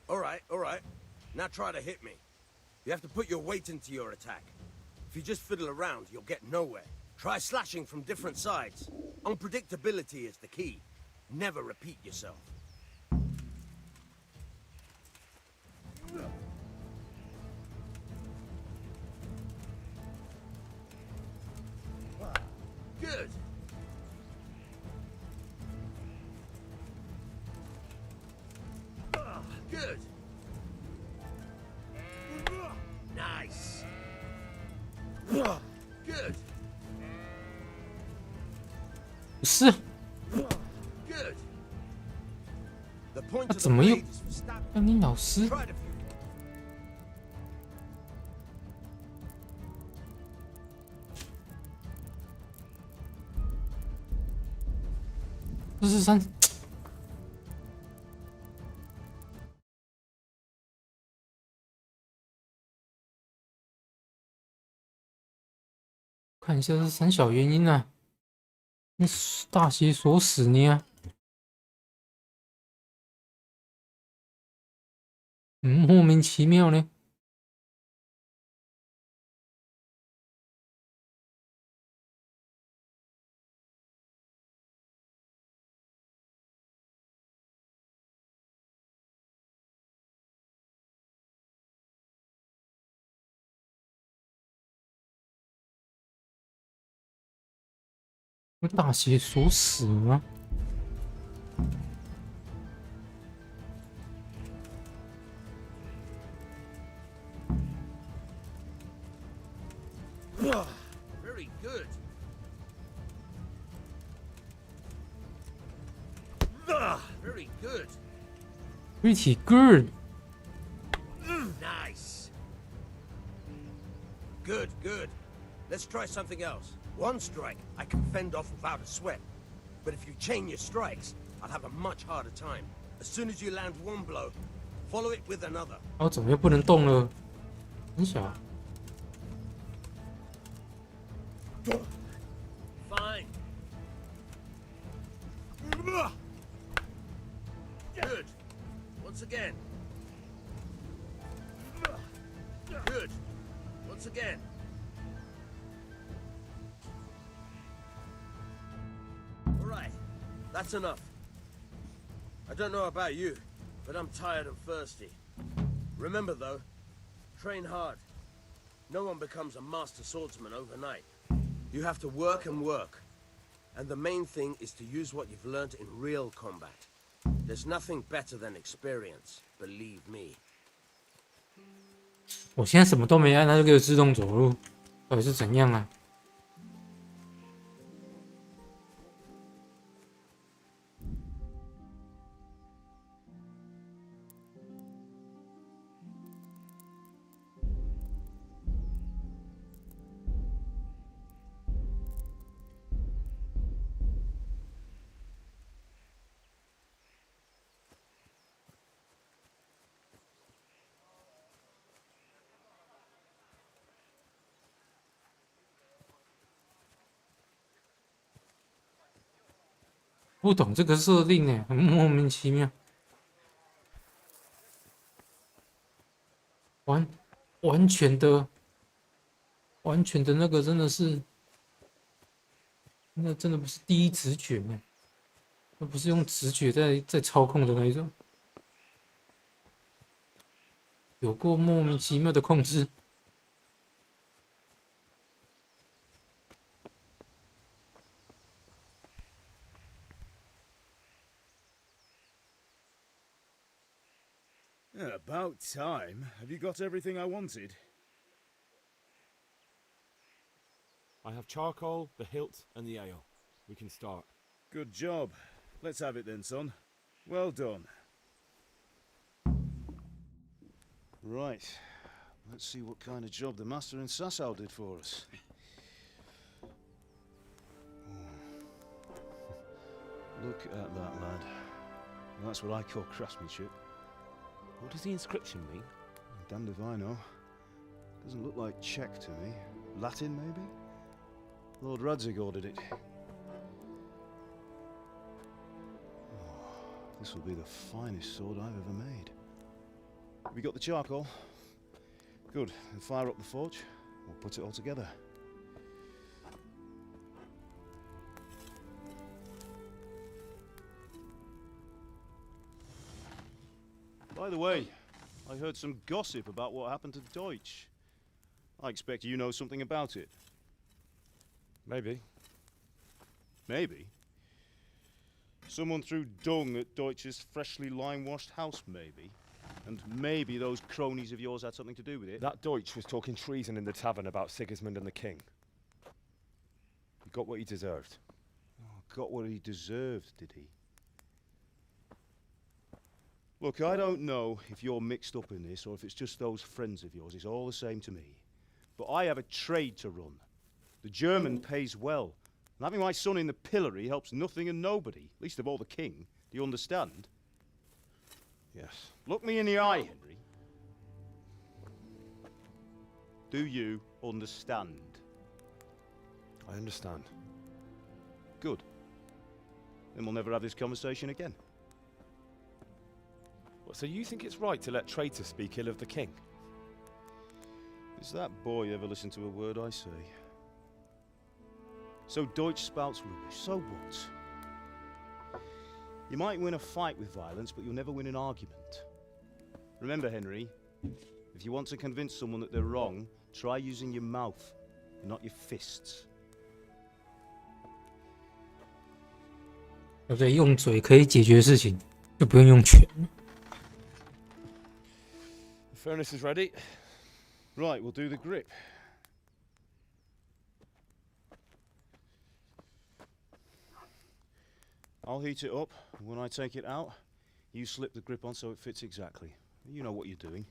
？All right. Now try to hit me. You have to put your weight into your attack. If you just fiddle around, you'll get nowhere. Try slashing from different sides. Unpredictability is the key. Never repeat yourself. Good. Good. Nice. Good. 不是， Good. The point 他 of the 怎么又 blade is for stabbing. 让你老师？ Try to 这是三。看一下这三小原因啊，那大邪锁死你啊！莫名其妙呢。被大邪锁死吗？Very good. Very good. Pretty good. Nice. Good, good. Let's try something else. One strike, I can fend off without a sweat. But if you chain your strikes, I'll have a much harder time. As soon as you land one blow, follow it with another. 哦，怎么又不能动了？很小。 Fine. Good. Once again. Good. Once again. All right. That's enough. I don't know about you, but I'm tired and thirsty. Remember though, train hard. No one becomes a master swordsman overnight. You have to work and work. And the main thing is to use what you've learned in real combat. There's nothing better than experience, believe me. 我现在什么都没按，它就给我自动走路，到底是怎样啊？不懂这个设定哎，很莫名其妙。完全的那个真的是，那真的不是第一直觉哎，那不是用直觉在操控的那一种，有过莫名其妙的控制。About time. Have you got everything I wanted? I have charcoal, the hilt, and the ale. We can start. Good job. Let's have it then, son. Well done. Right. Let's see what kind of job the master in Sasau did for us. Look at that, lad. That's what I call craftsmanship. What does the inscription mean? Damned if I know. Doesn't look like Czech to me. Latin, maybe? Lord Radzig ordered it. Oh, this will be the finest sword I've ever made. Have you got the charcoal? Good. Then fire up the forge. We'll put it all together. By the way, I heard some gossip about what happened to Deutsch. I expect you know something about it. Maybe. Maybe? Someone threw dung at Deutsch's freshly lime-washed house, maybe? And maybe those cronies of yours had something to do with it? That Deutsch was talking treason in the tavern about Sigismund and the king. He got what he deserved. Oh, got what he deserved, did he? Look, I don't know if you're mixed up in this or if it's just those friends of yours. It's all the same to me. But I have a trade to run. The German pays well. And having my son in the pillory helps nothing and nobody, least of all the king. Do you understand? Yes. Look me in the eye, Henry. Do you understand? I understand. Good. Then we'll never have this conversation again. So you think it's right to let traitors speak ill of the king? Does that boy ever listen to a word I say? So Deutsch spouts rubbish, so what? You might win a fight with violence, but you'll never win an argument. Remember, Henry, if you want to convince someone that they're wrong, try using your mouth, not your fists. 对不对？用嘴可以解决事情，就不用用拳。The furnace is ready. Right, we'll do the grip. I'll heat it up, and when I take it out, you slip the grip on so it fits exactly. You know what you're doing.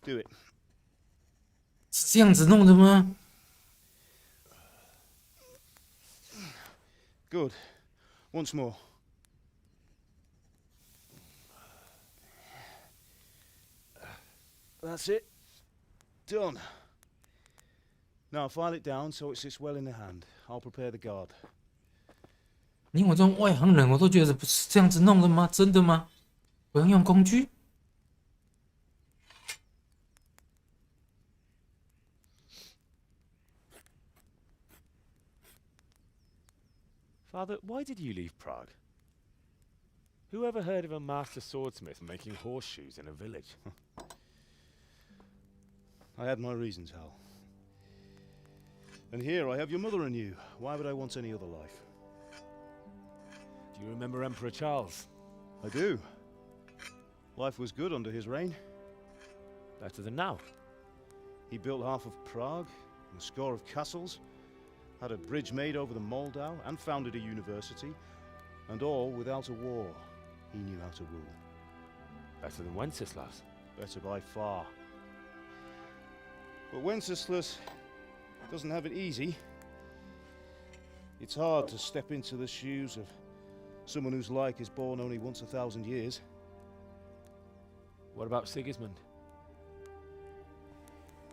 Do it. 是这样子弄的吗？ Good. Once more. That's it. Done. Now file it down so it sits well in the hand. I'll prepare the guard. 连我这种外行人，我都觉得不是这样子弄的吗？真的吗？不用用工具？ Father, why did you leave Prague? Who ever heard of a master swordsmith making horseshoes in a village? I had my reasons, Hal. And here I have your mother and you. Why would I want any other life? Do you remember Emperor Charles? I do. Life was good under his reign. Better than now. He built half of Prague, and a score of castles, had a bridge made over the Moldau, and founded a university, and all without a war. He knew how to rule. Better than Wenceslas. Better by far. But Wenceslas doesn't have it easy. It's hard to step into the shoes of someone whose like is born only once 1,000 years. What about Sigismund?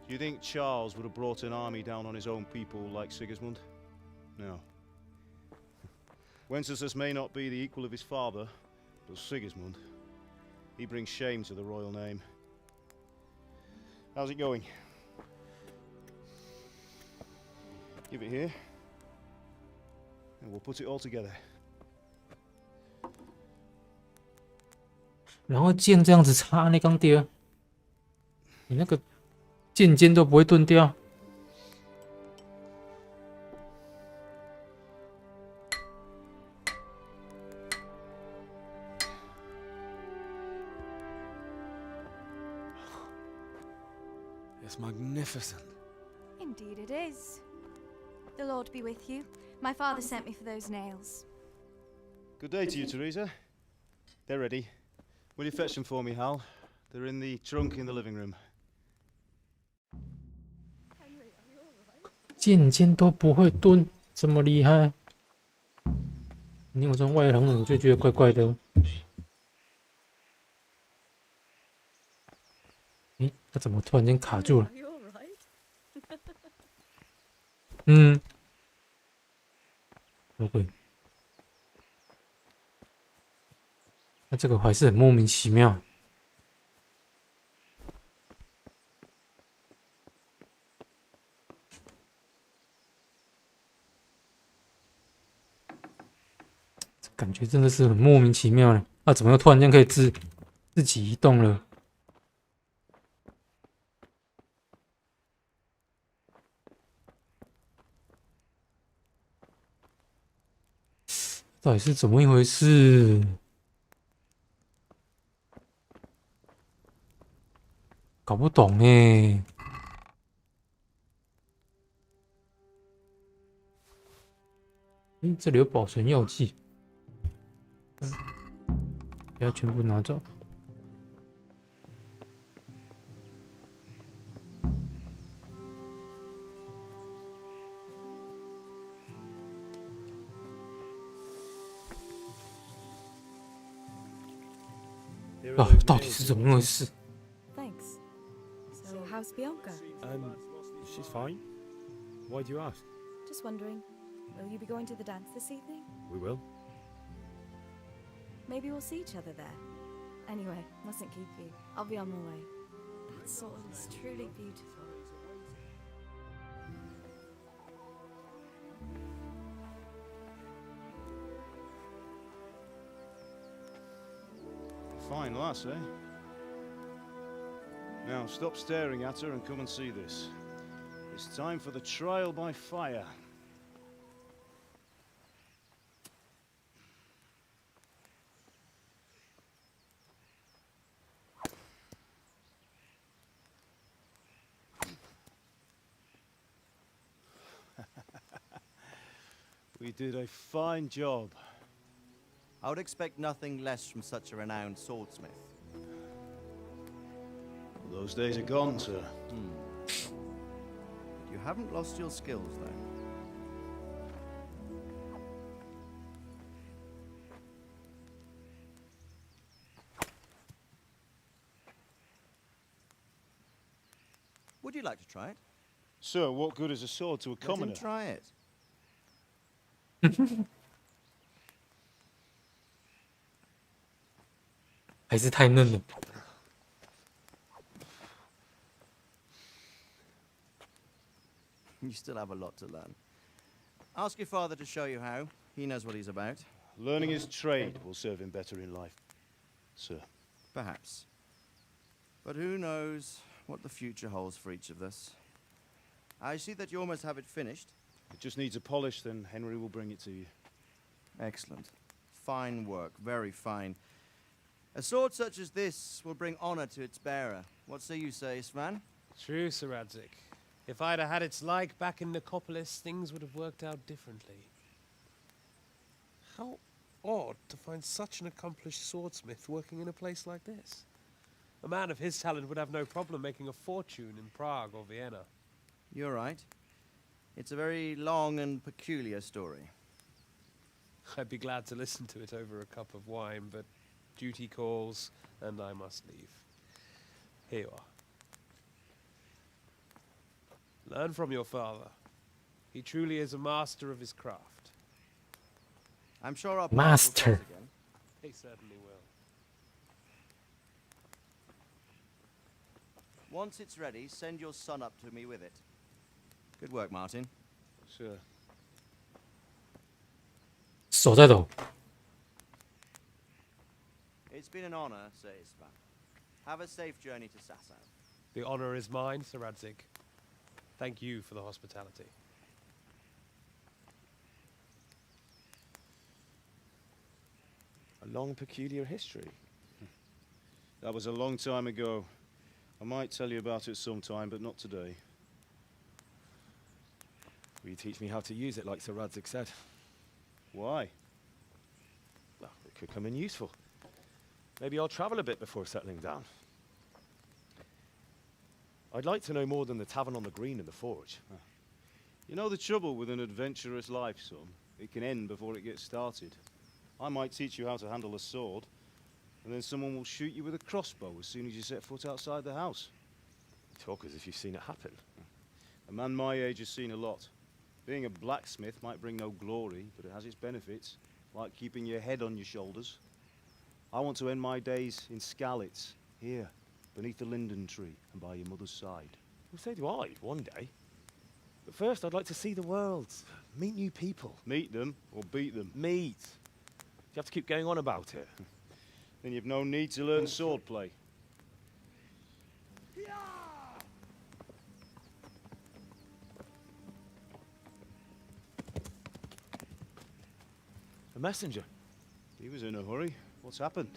Do you think Charles would have brought an army down on his own people like Sigismund? No. Wenceslas may not be the equal of his father, but Sigismund, he brings shame to the royal name. How's it going? Give it here, and we'll put it all together. 然后剑这样子插那钢钉，你那个剑尖都不会钝掉。It's magnificent. Indeed it is. The Lord be with you. My father sent me for those nails. Good day to you, Teresa. They're ready. Will you fetch them for me, Hal? They're in the trunk in the living room. 剑尖都不会钝，这么厉害？你有这种外行人，我就觉得怪怪的。诶，他怎么突然间卡住了？嗯，不会。那这个还是很莫名其妙。感觉真的是很莫名其妙呢。啊，怎么又突然间可以自己移动了？到底是怎么一回事？搞不懂哎。这里有保存药剂。不要全部拿走。啊，到底是怎么回事？ Thanks. So, how's Bianca? She's fine. Why do you ask? Just wondering, will you be going to the dance this evening? We will. Maybe we'll see each other there. Anyway, mustn't keep you. I'll be on my way. That sword is truly beautiful. Fine lass, eh? Now stop staring at her and come and see this. It's time for the trial by fire. We did a fine job. I would expect nothing less from such a renowned swordsmith. Well, those days are gone, sir. You haven't lost your skills, though. Would you like to try it? Sir, what good is a sword to a commoner? Let him try it.还是太嫩了。You still have a lot to learn. Ask your father to show you how. He knows what he's about. Learning his trade will serve him better in life, sir. Perhaps. But who knows what the future holds for each of us. I see that you almost have it finished. It just needs a polish, then Henry will bring it to you. Excellent. Fine work, very fine. A sword such as this will bring honor to its bearer. What say you, Svan? True, Sir Radzik. If I'd have had its like back in Nicopolis, things would have worked out differently. How odd to find such an accomplished swordsmith working in a place like this. A man of his talent would have no problem making a fortune in Prague or Vienna. You're right. It's a very long and peculiar story. I'd be glad to listen to it over a cup of wine, but duty calls, and I must leave. Here you are. Learn from your father. He truly is a master of his craft. I'm sure our Master. Will cross again. He certainly will. Once it's ready, send your son up to me with it. Good work, Martin. Sure. 手在抖。 It's been an honor, Sir Isvan. Have a safe journey to Sasau. The honor is mine, Sir Radzik. Thank you for the hospitality. A long, peculiar history. That was a long time ago. I might tell you about it sometime, but not today. Will you teach me how to use it like Sir Radzik said? Why? Well, it could come in useful. Maybe I'll travel a bit before settling down. I'd like to know more than the tavern on the green and the forge. You know the trouble with an adventurous life, son? It can end before it gets started. I might teach you how to handle a sword, and then someone will shoot you with a crossbow as soon as you set foot outside the house. You talk as if you've seen it happen. A man my age has seen a lot. Being a blacksmith might bring no glory, but it has its benefits, like keeping your head on your shoulders. I want to end my days in Skalitz, here, beneath the linden tree and by your mother's side. Well, so do I, one day. But first, I'd like to see the world, meet new people. Meet them or beat them? Meet. You have to keep going on about it. Then you've no need to learn swordplay. A messenger. He was in a hurry. What's happened?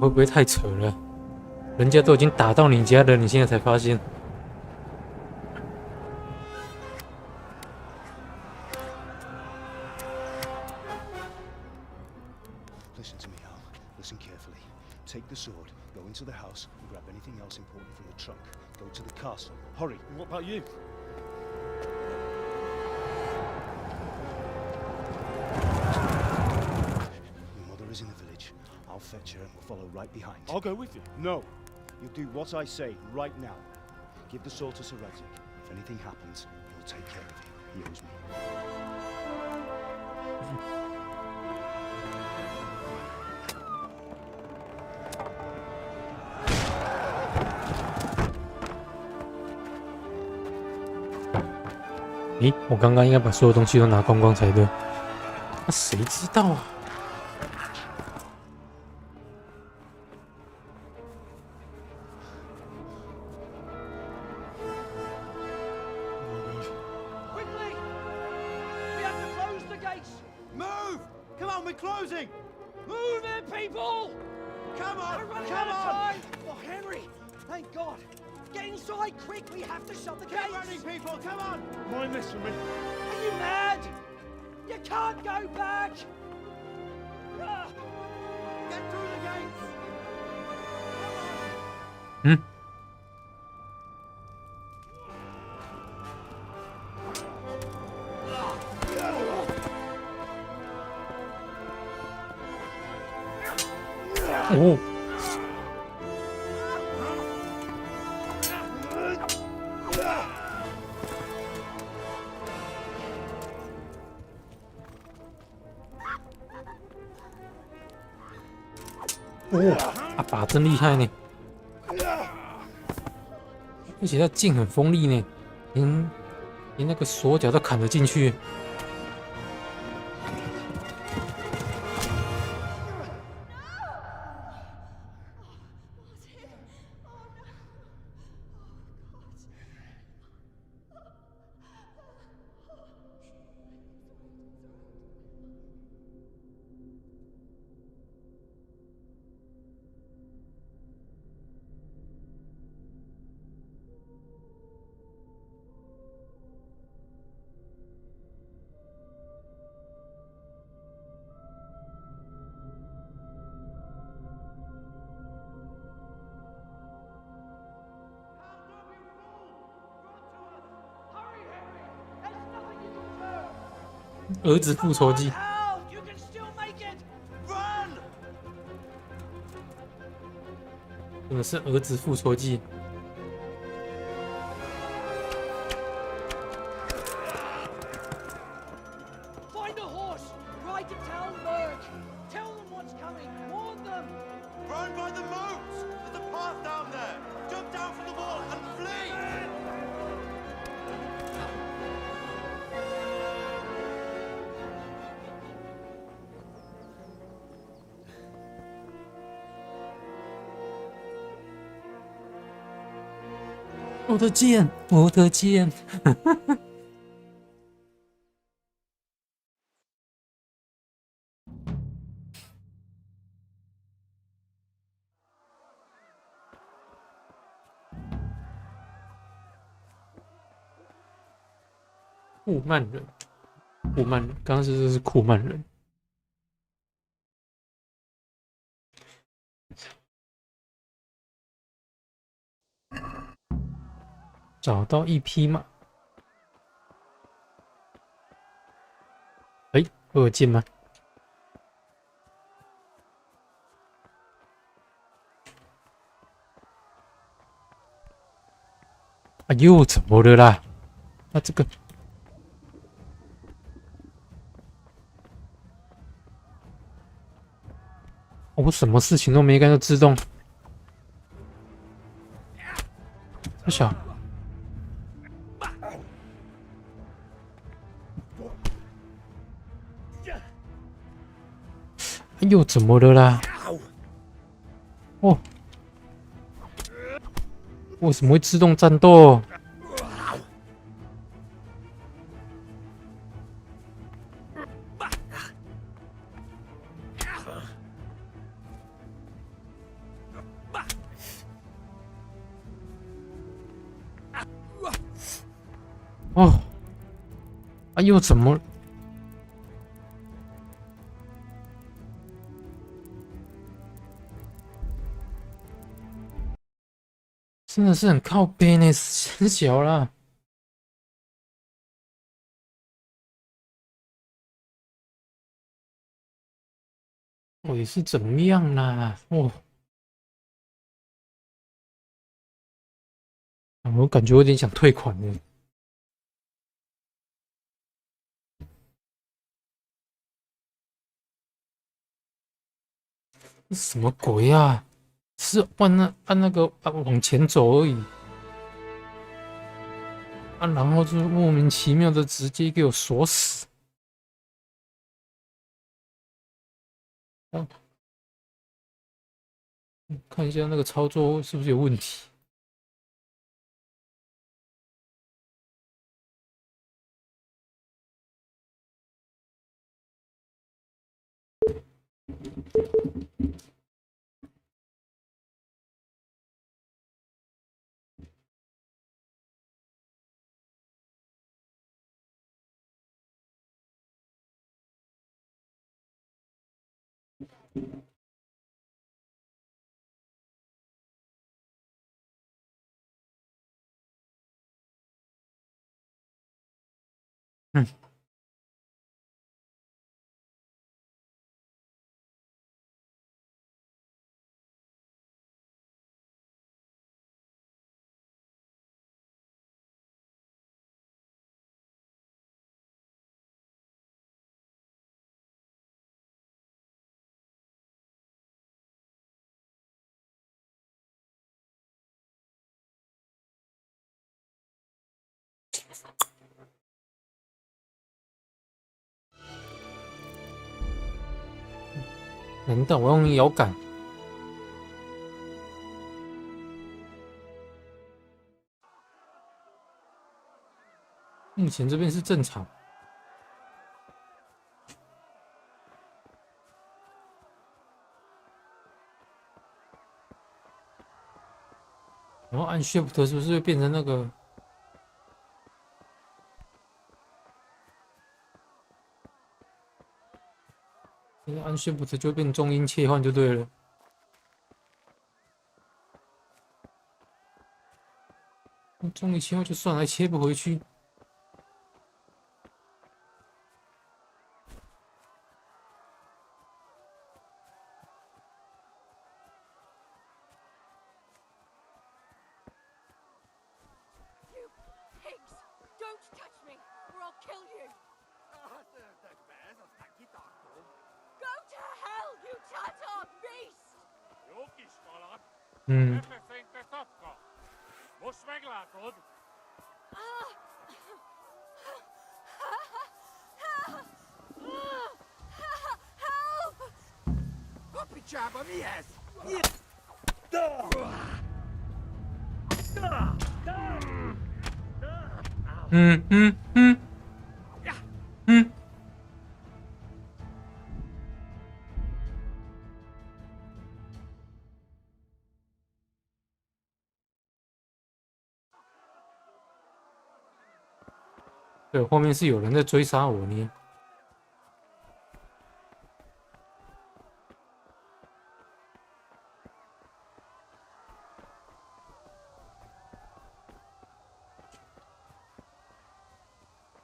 会不会太扯了？人家都已经打到你家了，你现在才发现？ Listen to me, Al. Listen carefully. Take the sword, go into the house, and grab anything else important from the trunk. Go to the castle. Hurry. And what about you? Your mother is in the village. I'll fetch her and we'll follow right behind. I'll go with you. No. You'll do what I say right now. Give the sword to Sir Radzik. If anything happens, he'll take care of you. He owes me.咦，我刚刚应该把所有东西都拿光光才对。那谁知道啊？ Quickly! We have to close the gates! Move! Come on, we're closing! Move it, people! Come on! We're running Come out of on! time! Oh, Henry! Thank God! Get inside quick! We have to shut the gates! Get running, people! Come on! Mind this for me. Are you mad? You can't go back! Ah! Get through the gates! 嗯。哦，阿爸真厉害呢，而且他剑很锋利呢，连那个锁脚都砍得进去。儿子复仇记，真的是儿子复仇记。Find a horse! Ride to Talmberg! Tell them what's coming! Warn them! Run by the moat! There's a path down there! Jump down from the wall and flee! “我的剑，我的剑。”库曼人，库曼人，刚刚这是库曼人。找到一匹马。哎，会有剑吗？哎呦，怎么了啦？那这个。我什么事情都没干就自动。太小。哎呦，怎么了啦？哦，为什么会自动战斗？哦，哎呦，怎么？真的是很靠边呢，很小啦。到底是怎么样啦？哦，我感觉有点想退款了。什么鬼啊？是按那个往前走而已。然后就莫名其妙的直接给我锁死。看一下那个操作是不是有问题。嗯。难道我要用摇杆？目前这边是正常。然后按 Shift 是不是会变成那个？现在按 Shift 就变中音切换就对了。中音切换就算了，还切不回去。Pigs! Don't touch me, or I'll kill you! Go to hell, you Tatar beast! 嗯， Puppy jab on the ass! 嗯嗯嗯嗯。对，后面是有人在追杀我呢。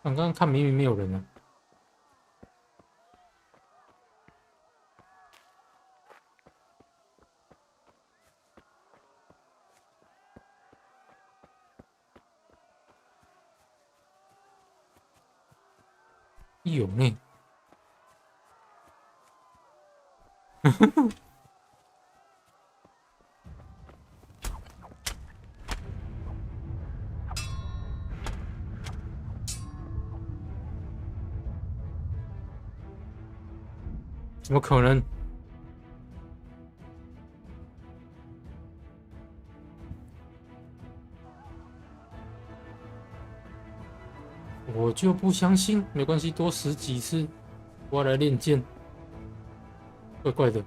刚刚看明明没有人啊。有呢。怎么可能？我就不相信，没关系，多死几次，我要来练剑。怪怪的。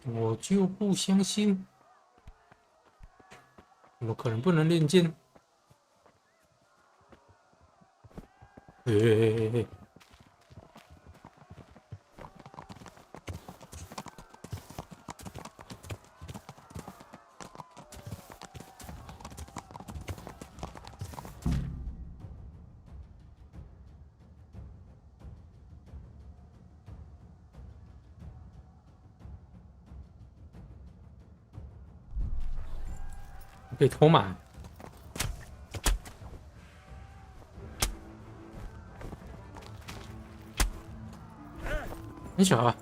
我就不相信，怎么可能不能练剑？嘿，被拖满。很小啊。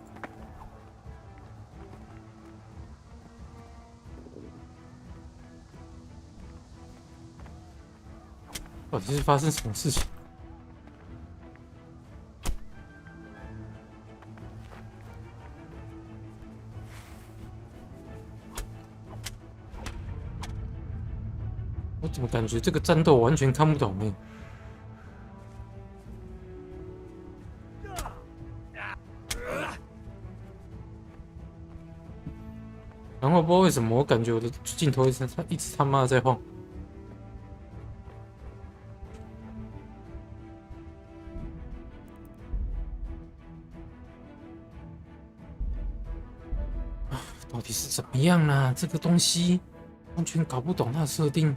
到底是发生什么事情？我怎么感觉这个战斗完全看不懂呢？然后不知道为什么，我感觉我的镜头一直他妈的在晃。到底是怎么样啦？这个东西完全搞不懂它的设定。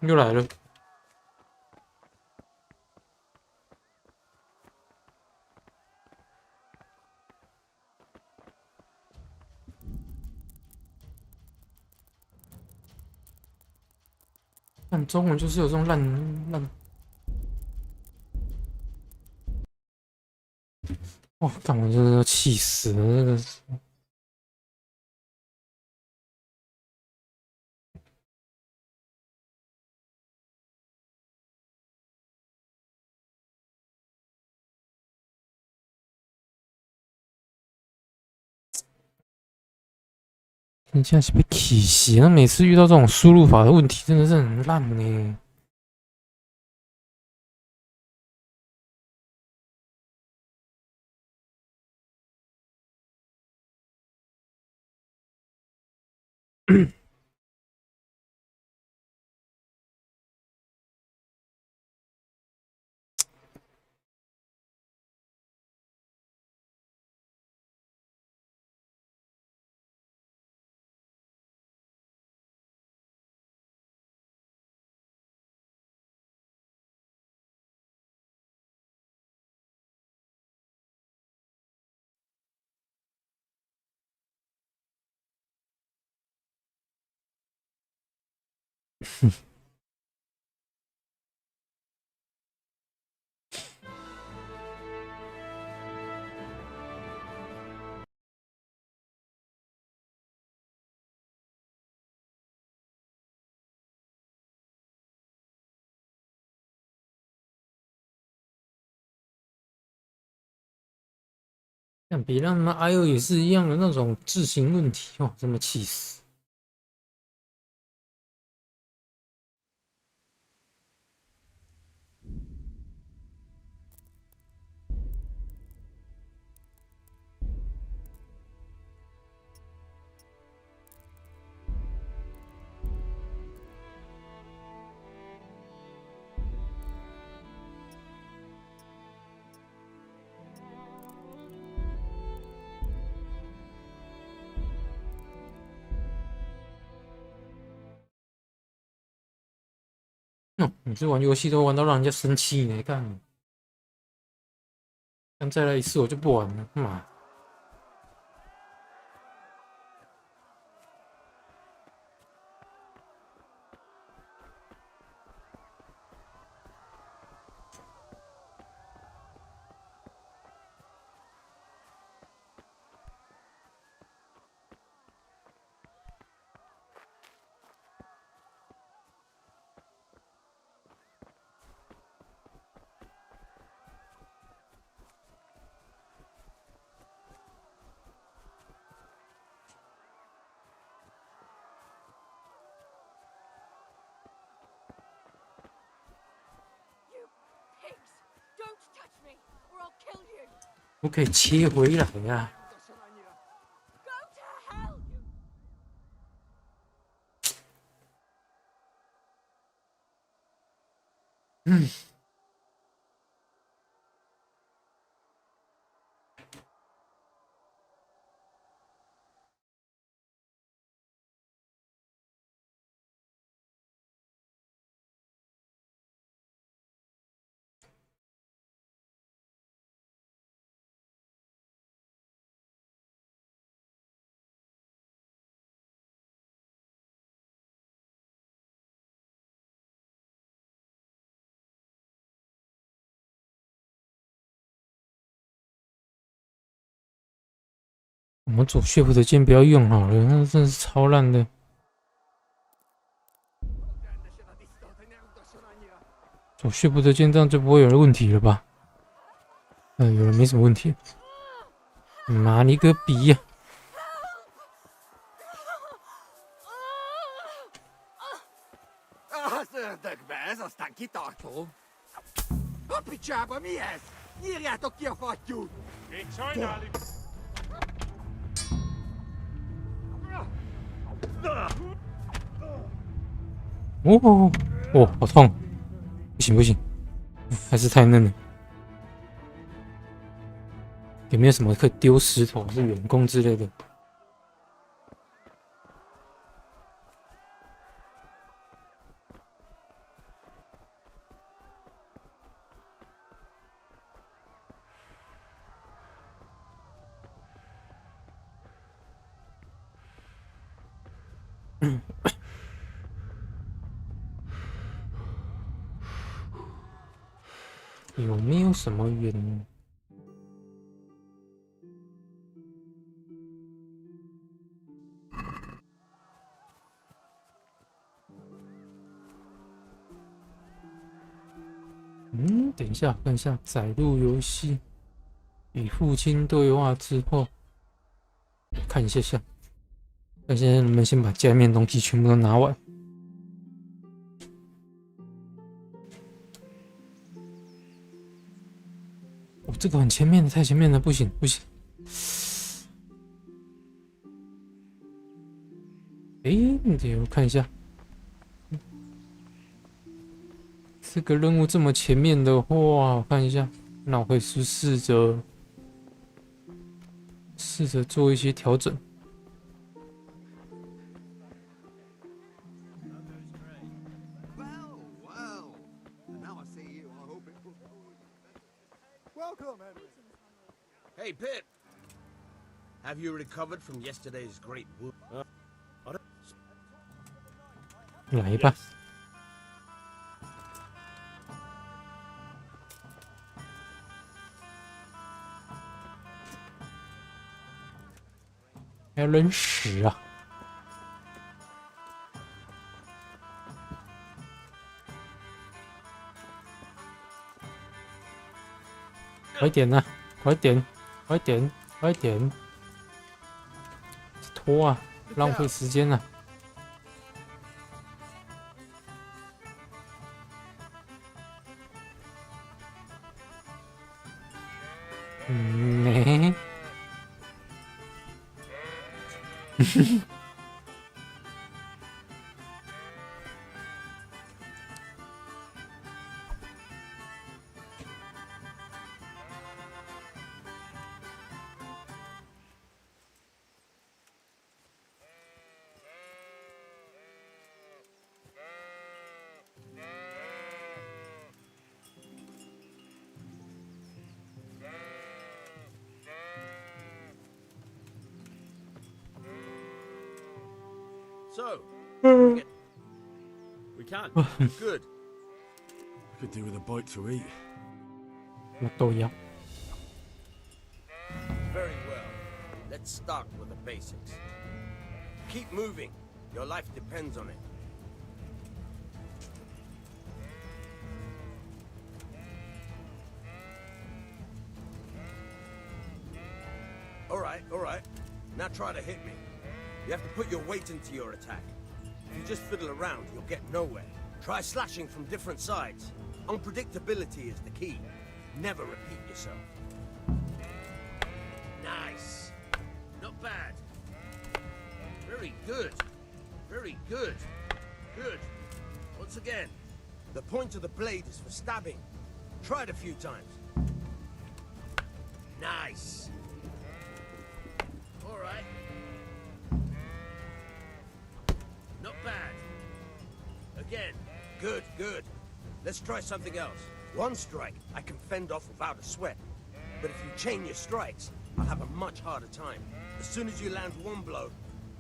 又来了。但中文就是有这种烂，哇！干我真的要气死了，那个。你现在是被气死了！每次遇到这种输入法的问题，真的是很烂呢。但别让他们 IO 也是一样的那种字形问题哦，真的气死！你这玩游戏都玩到让人家生气呢，干！但再来一次我就不玩了，妈！我可以切回来呀！我们走血斧的剑不要用好了，那真是超烂的。走血斧的剑这样就不会有问题了吧？有人没什么问题。妈你个逼呀！Ez aztán kitartó. A picsába mi ez? Nyírjátok ki a fattyút! Én sajnálom! 好痛！不行不行，还是太嫩了。有没有什么可以丢石头、是远攻之类的？有没有什么原因？等一下，看一下载入游戏，与父亲对话之后，看一下下。那现在能不能先把家里面东西全部都拿完？哦，这个很前面的，太前面了，不行不行。你得我看一下。这个任务这么前面的话，我看一下，那我可以试着做一些调整。Welcome, Henry. Hey, Pitt. Have you recovered from yesterday's great wound? 来吧。还要扔屎啊！快点啊！快点！快点！快点！拖啊！浪费时间啊！没。So, we can. Good. Could do with a bite to eat. 我都要。 Very well. Let's start with the basics. Keep moving. Your life depends on it. All right. Now try to hit me. You have to put your weight into your attack. If you just fiddle around, you'll get nowhere. Try slashing from different sides. Unpredictability is the key. Never repeat yourself. Nice. Not bad. Very good. Very good. Good. Once again, the point of the blade is for stabbing. Try it a few times. Nice. All right. Not bad. Again. Good, good. Let's try something else. One strike I can fend off without a sweat. But if you chain your strikes, I'll have a much harder time. As soon as you land one blow,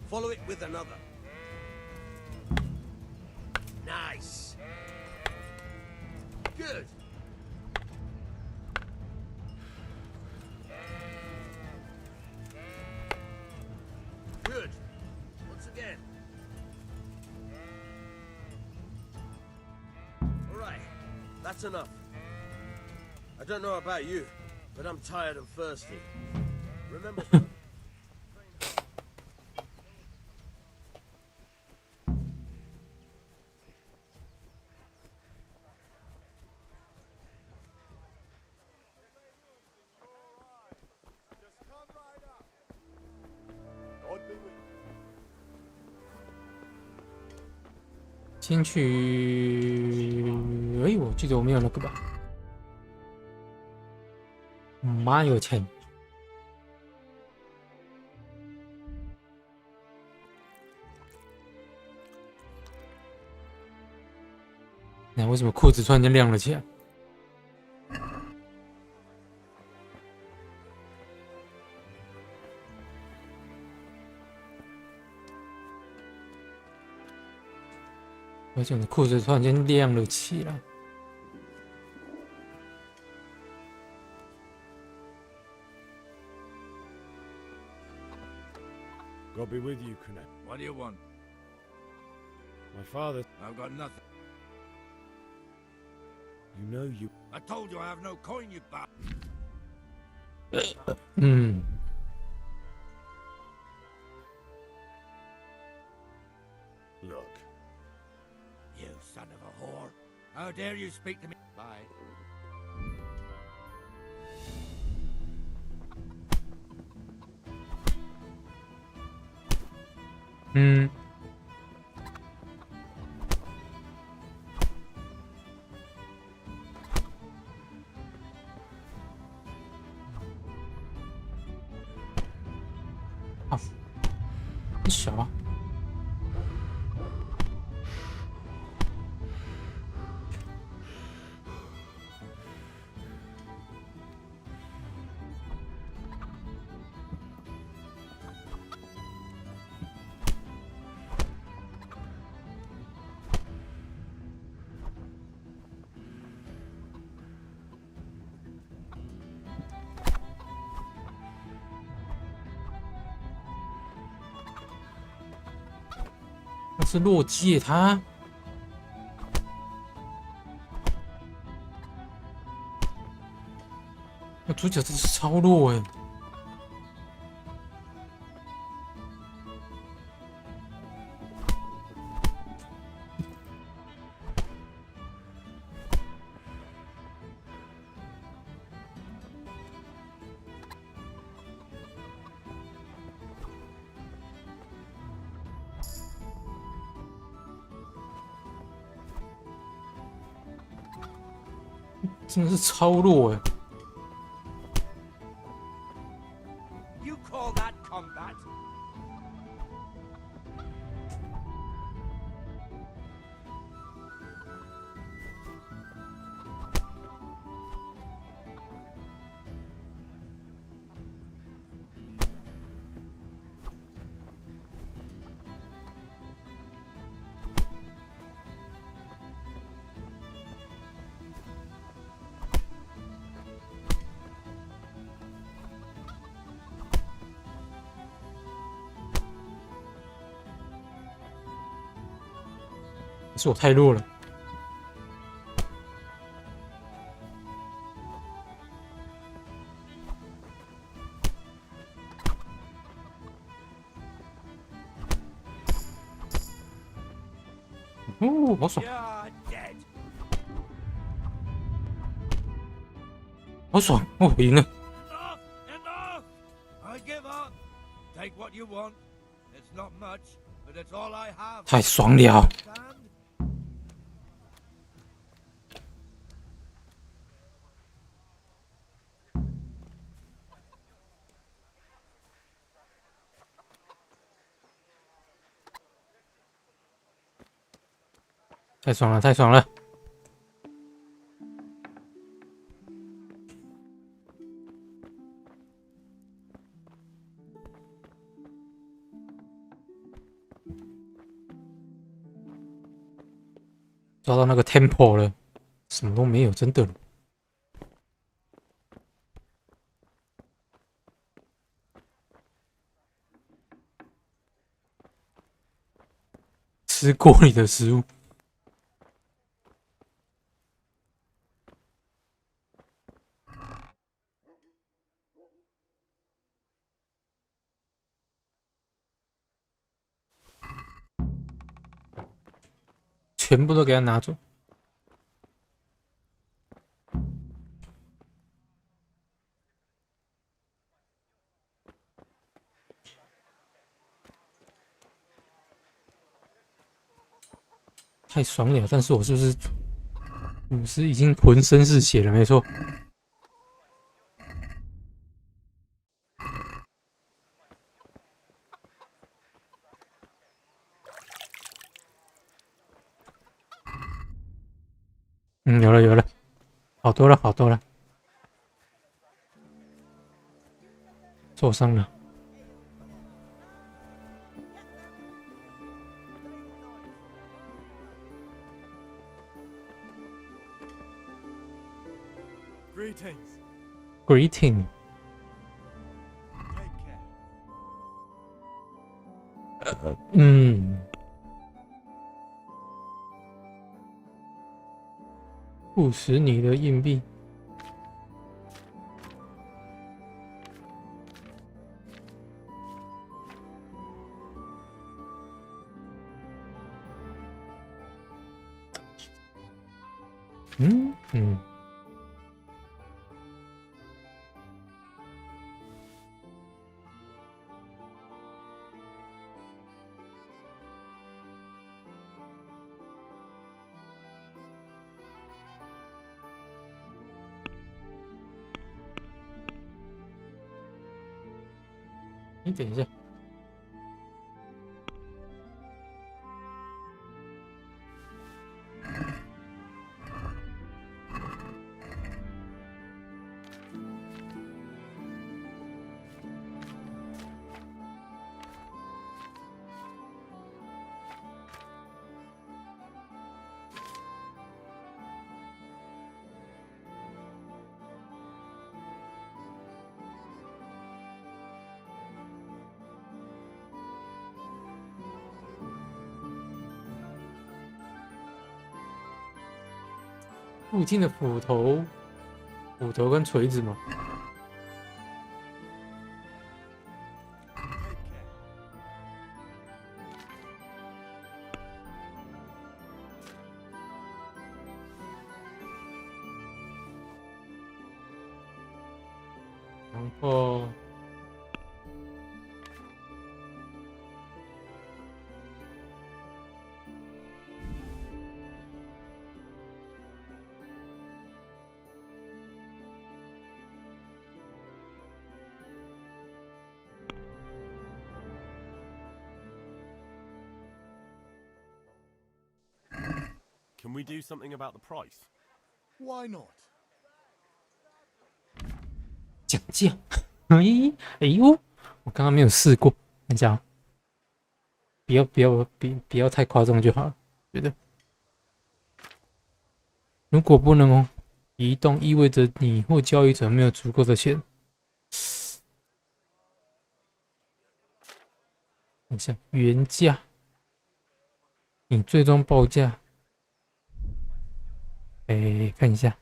follow it with another. Nice. Good. Good. Once again. All right. That's enough. I don't know about you, but I'm tired and thirsty. Remember... God be with you. 先去，我记得我没有那个吧？妈有钱！那为什么裤子突然间亮了起来？而且你的裤子突然间亮了起来。God be with you, Kunet. What do you want? My father. I've got nothing. You know you. I told you I have no coin, you bastard. Look. You son of a whore. How dare you speak to me? Bye. Hmm. 啊，很小啊。那是洛基耶，他那主角真是超弱哎！真的是超弱哎！ You call that combat?是我太弱了。哦，好爽！好爽！哦，赢了。 I give up. Take what you want. It's not much, but it's all I have. 太爽了！太爽了！太爽了！抓到那个 tempo 了，什么都没有，真的。吃锅里的食物。 全部都给他拿走。太爽了！但是我是不是武士已经浑身是血了？没错。嗯，有了有了，好多了好多了，受伤了。Greetings. Greeting。不使你的硬币。你等一下。附近的斧头跟锤子吗？然后Can we do something about the price? Why not? 讲价。哎呦，我刚刚没有试过，看一下，不要太夸张就好了，觉得。如果不能移动，意味着你或交易者没有足够的钱。看一下原价，你最终报价。看一下。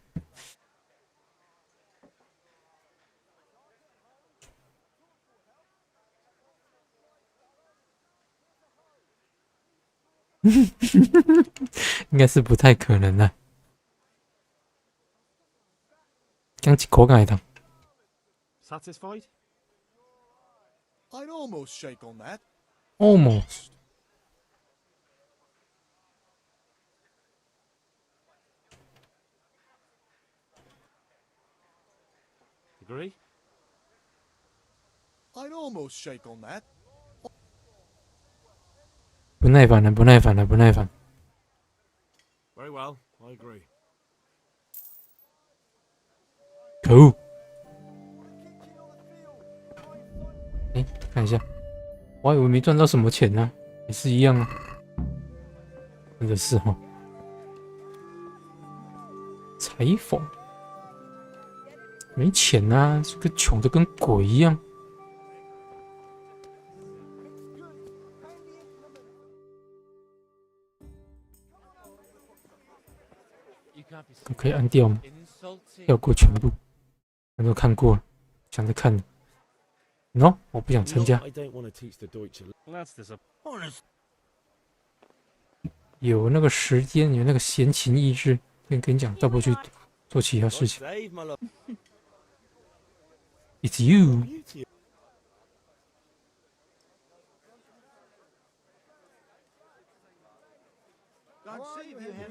应该是不太可能的。讲一口感的。Satisfied? I'd almost shake on that. Almost. Agree? I'd almost shake on that. 不耐烦了，不耐烦了，不耐烦。Very well, I agree. 可恶！看一下，我还以为没赚到什么钱呢，也是一样啊。真的是哈。裁缝没钱啊，这个穷的跟鬼一样。可以按掉吗？跳过全部，我都看过了，想着看。No， 我不想参加。有那个时间，有那个闲情逸致，跟你讲，倒不去做其他事情。It's you.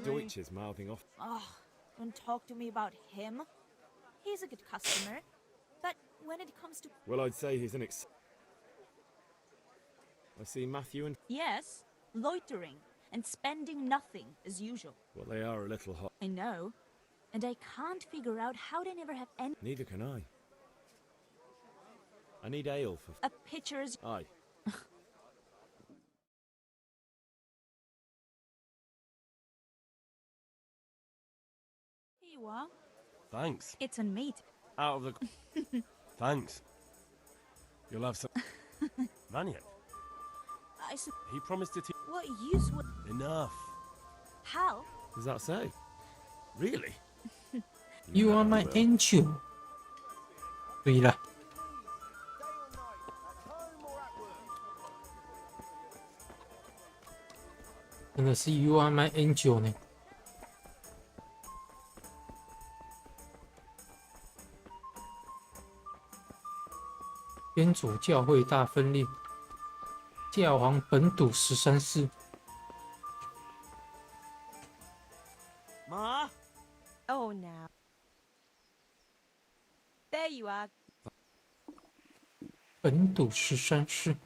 Deutsch is mouthing off. Oh, don't talk to me about him. He's a good customer. But when it comes to... Well, I'd say he's I see Matthew and... Yes, loitering and spending nothing as usual. Well, they are a little hot. I know. And I can't figure out how they never have any... Neither can I. I need ale for... A pitcher's... Aye. Here you are. Thanks. It's on me. Out of the... Thanks. You'll have some... Vanya, he promised to teach... What use would... Enough. How? Is that so? Really? You are my angel。对了，真的是 You are my angel 呢。天主教会大分裂，教皇本笃13世。Ma? Oh, now. There you are. 本笃13世。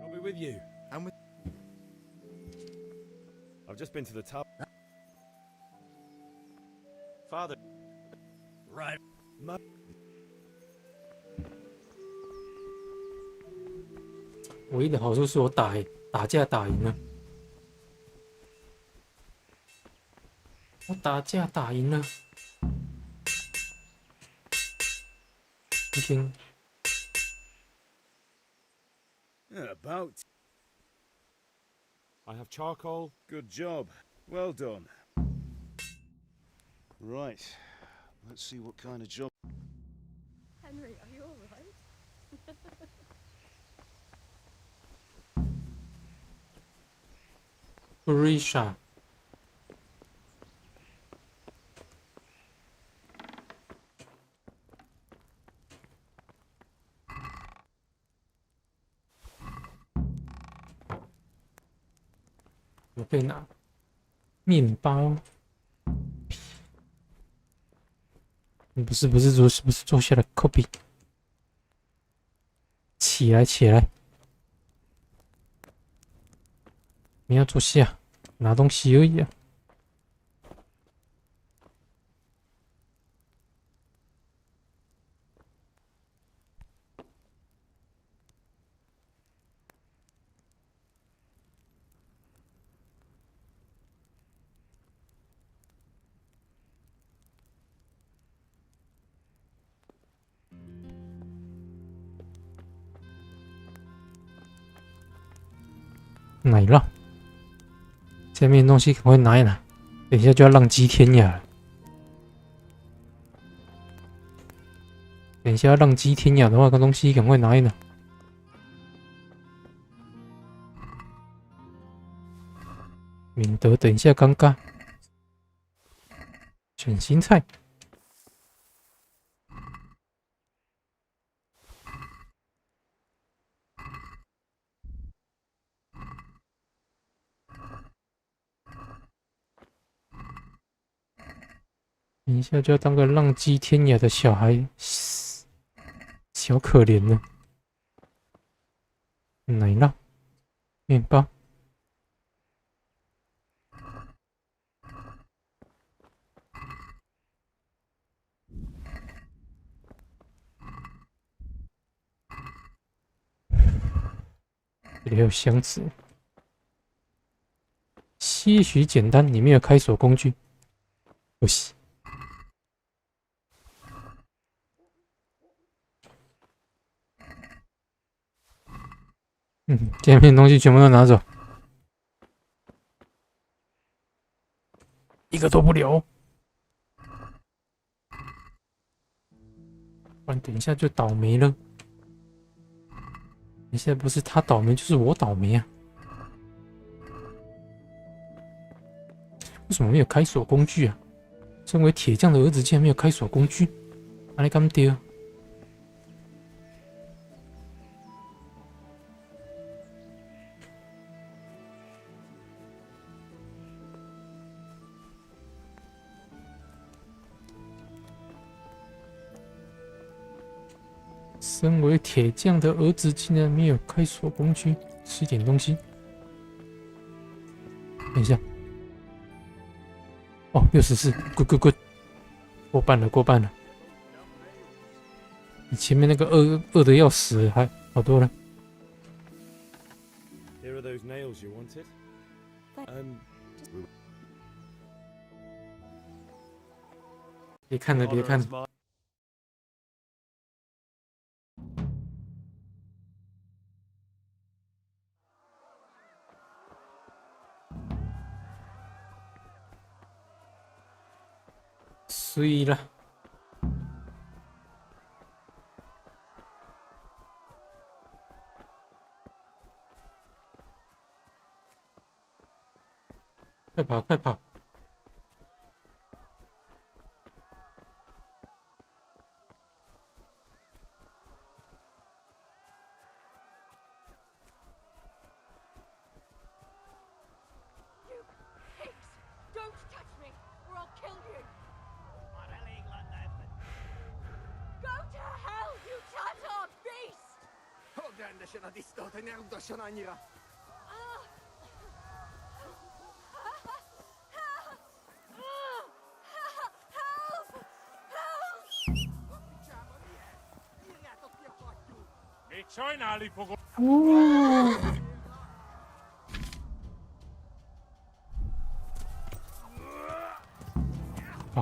I'll be with you. I'm with. I've just been to the top. Father. Right. 唯一的好处是我打架打赢了，我打架打赢了。一听 About. I have charcoal. Good job. Well done. Right. Let's see what kind of job. Henry, are you alright? Risha， 我被拿面包。不是坐下来 copy， 起来，你要坐下拿东西而已啊。奶酪，下面的东西赶快拿一拿，等一下就要浪迹天涯了。等一下要浪迹天涯的话，东西赶快拿一拿，免得等一下尴尬。选新菜。等一下就要当个浪迹天涯的小孩，小可怜了。奶酪、面包，这里还有箱子，些许简单，里面有开锁工具。不行。前面的东西全部都拿走，一个都不留，不然等一下就倒霉了。现在不是他倒霉，就是我倒霉啊！为什么没有开锁工具啊？身为铁匠的儿子竟然没有开锁工具，哪里敢丢？身为铁匠的儿子竟然没有开锁工具，吃点东西。等一下，哦，64，good， 过半了。比前面那个饿的要死还好多了。 Here are those nails you wanted. We 别看了，别看了。碎了。快跑，快跑！ Don't touch me, or I'll kill you! Go to hell, you tatar beast! Oh.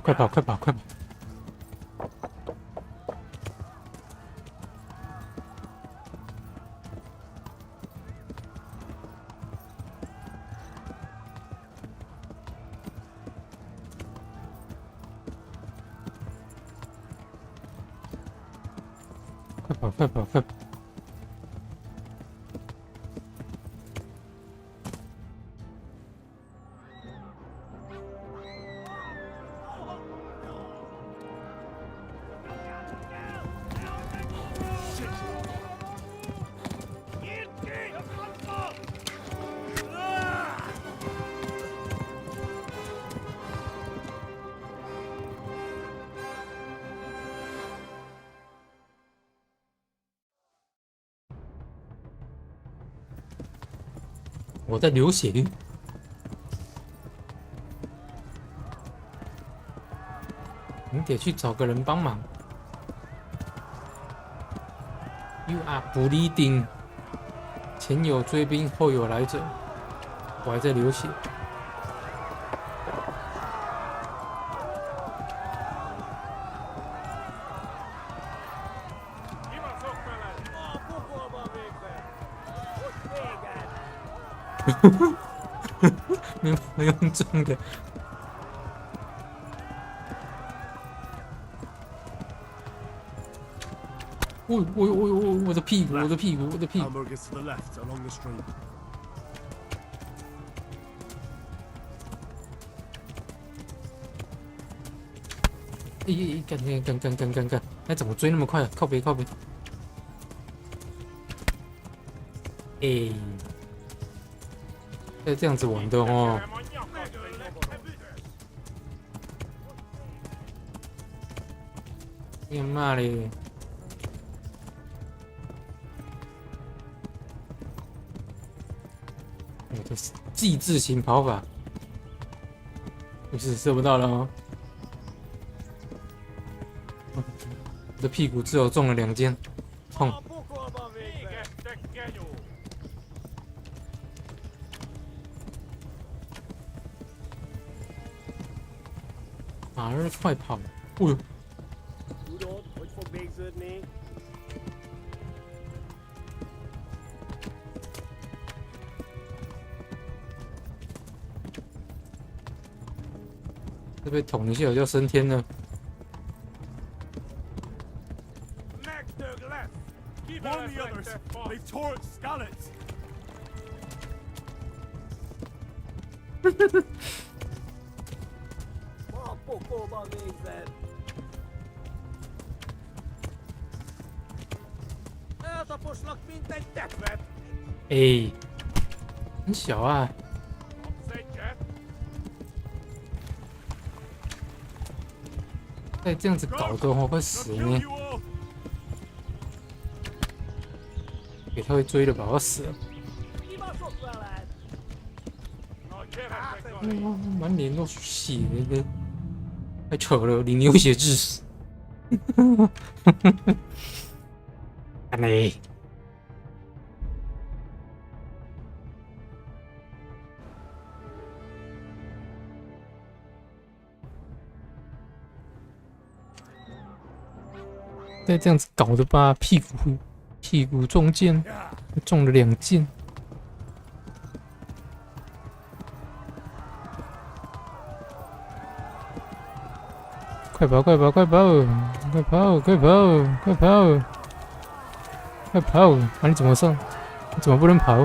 快跑，快跑，快跑！快跑，快跑，快跑！ 我在流血，你得去找个人帮忙。You are bleeding， 前有追兵，后有来者，我还在流血。没有用中的。我的屁股，我的屁股，我的屁股。 Hamburgers to the left along the street. 干！哎，怎么追那么快啊？靠边，靠边！哎，要这样子玩的哦。你妈嘞！我的记字型跑法，不是射不到了哦。 我的屁股只有中了2箭，痛。马儿快跑！哦呦！这被捅一下我就升天了。 Warn the others. They've tore its scallops. 哎，很小啊。再这样子搞的话会死呢。 给他会追的吧，我死了。满脸都是血的，太扯了，领流血致死。看嘞，再这样子搞的吧，屁股中箭，中了2箭。快跑！快跑！快跑！快跑！快跑！快跑！快跑！啊，你怎么上？你怎么不能跑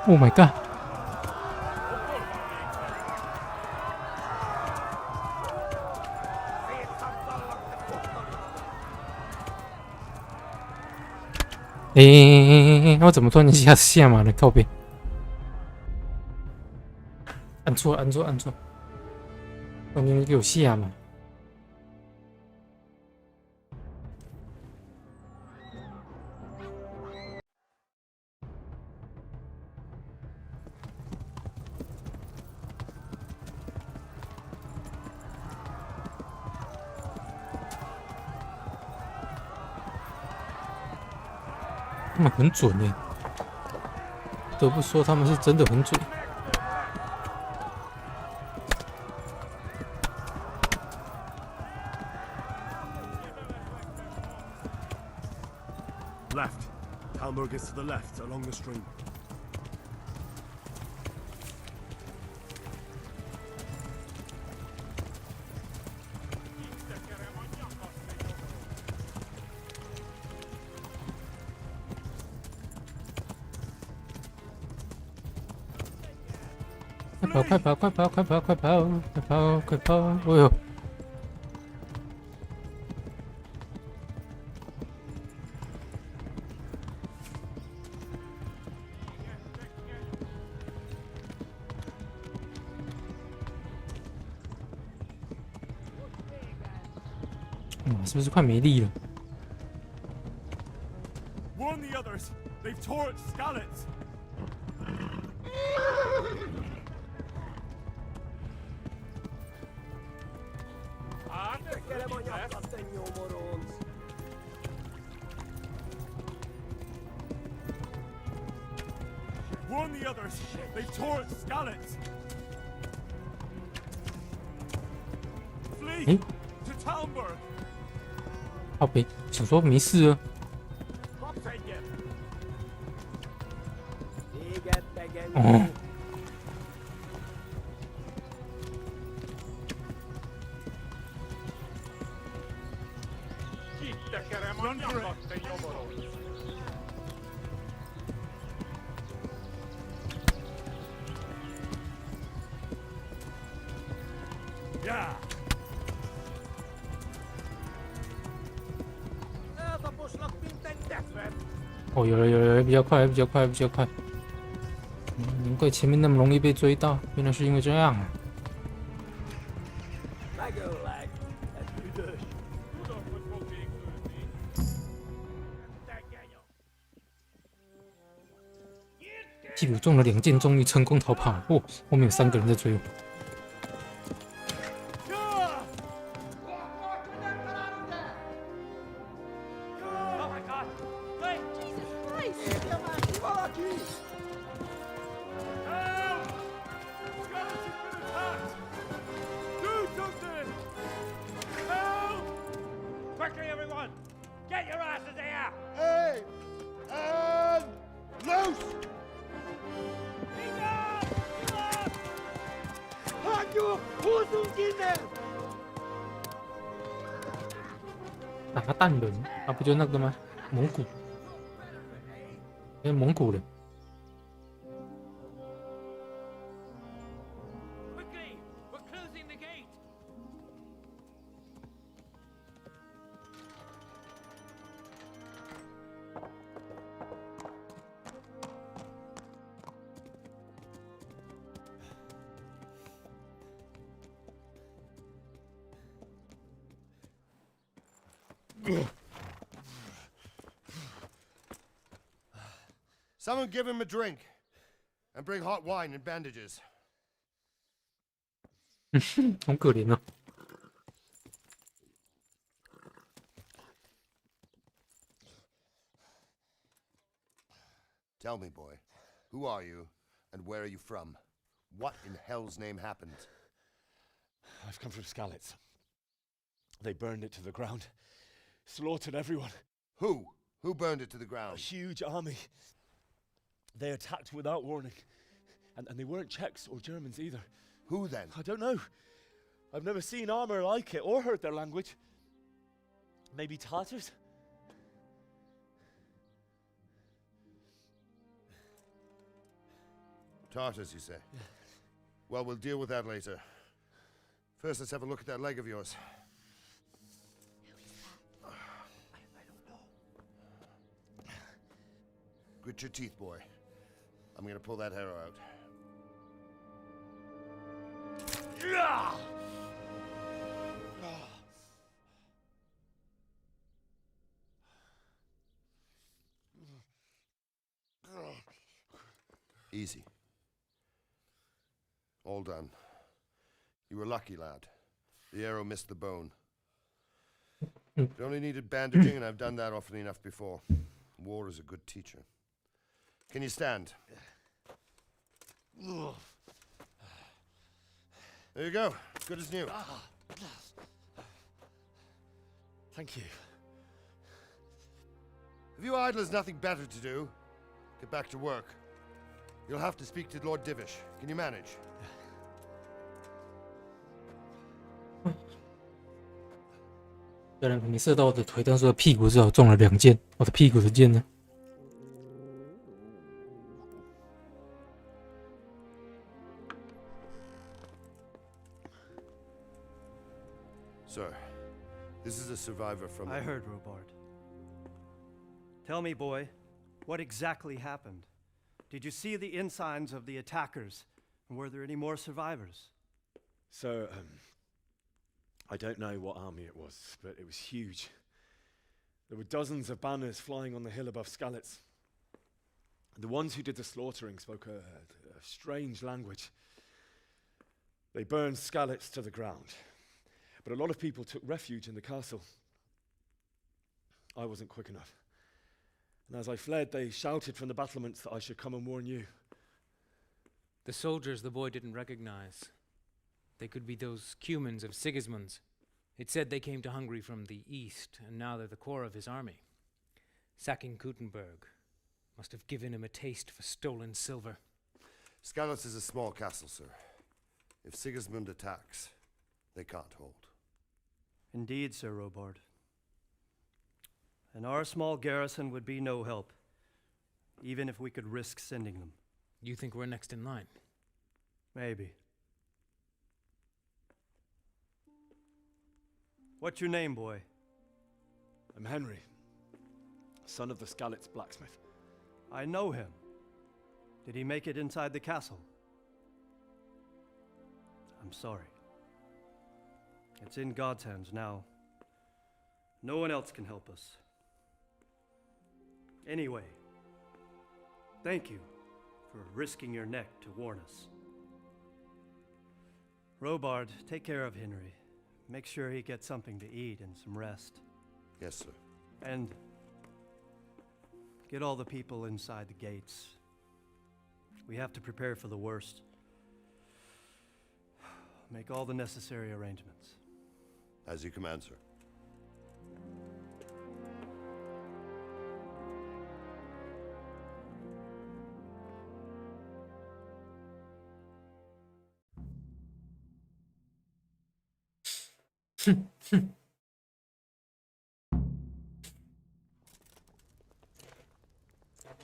？Oh my god！ 我怎么突然间下马了？靠背，按错！你给我下马！他们很准耶，不得不说他们是真的很准。Left. Talmberg is to the left, along the stream. 快跑！快跑！快跑！快跑！快跑！快跑！哎呦！是不是快没力了？ Warn the others. They've torched Skalitz. Warn the others. They've torched Skalitz. Flee to Talmberg. 靠北，想说没事啊。哦。 哦，有了，比较快，比较快。难怪前面那么容易被追到，原来是因为这样啊。替补中了2箭，终于成功逃跑。哦，后面有3个人在追我。 打个蛋人啊，不就那个吗？蒙古，蒙古人。 Someone give him a drink, and bring hot wine and bandages. 好可怜哦。Tell me, boy, who are you, and where are you from? What in hell's name happened? I've come from Skalitz. They burned it to the ground. Slaughtered everyone. Who? Who burned it to the ground? A huge army. They attacked without warning. And they weren't Czechs or Germans either. Who then? I don't know. I've never seen armor like it or heard their language. Maybe Tatars? Tartars, you say? Yeah. Well, we'll deal with that later. First, let's have a look at that leg of yours. Grit your teeth, boy. I'm gonna pull that arrow out. Easy. All done. You were lucky, lad. The arrow missed the bone. It only needed bandaging, and I've done that often enough before. War is a good teacher. Can you stand? There you go. Good as new. Thank you. Have you idlers nothing better to do? Get back to work. You'll have to speak to Lord Divish. Can you manage? 虽然没射到我的腿，但是我的屁股至少中了2箭。我的屁股的箭呢？ Sir, this is a survivor from... I heard, Robard. Tell me, boy, what exactly happened? Did you see the ensigns of the attackers? And were there any more survivors? So, I don't know what army it was, but it was huge. There were dozens of banners flying on the hill above Skalitz. The ones who did the slaughtering spoke a strange language. They burned Skalitz to the ground. But a lot of people took refuge in the castle. I wasn't quick enough. And as I fled, they shouted from the battlements that I should come and warn you. The soldiers the boy didn't recognize. They could be those Cumans of Sigismund's. It said they came to Hungary from the east, and now they're the core of his army. Sacking Kuttenberg must have given him a taste for stolen silver. Skalitz is a small castle, sir. If Sigismund attacks, they can't hold. Indeed, Sir Robard. And our small garrison would be no help, even if we could risk sending them. You think we're next in line? Maybe. What's your name, boy? I'm Henry, son of the Skalitz blacksmith. I know him. Did he make it inside the castle? I'm sorry. It's in God's hands now. No one else can help us. Anyway, thank you for risking your neck to warn us. Robard, take care of Henry. Make sure he gets something to eat and some rest. Yes, sir. And get all the people inside the gates. We have to prepare for the worst. Make all the necessary arrangements. As you command, sir.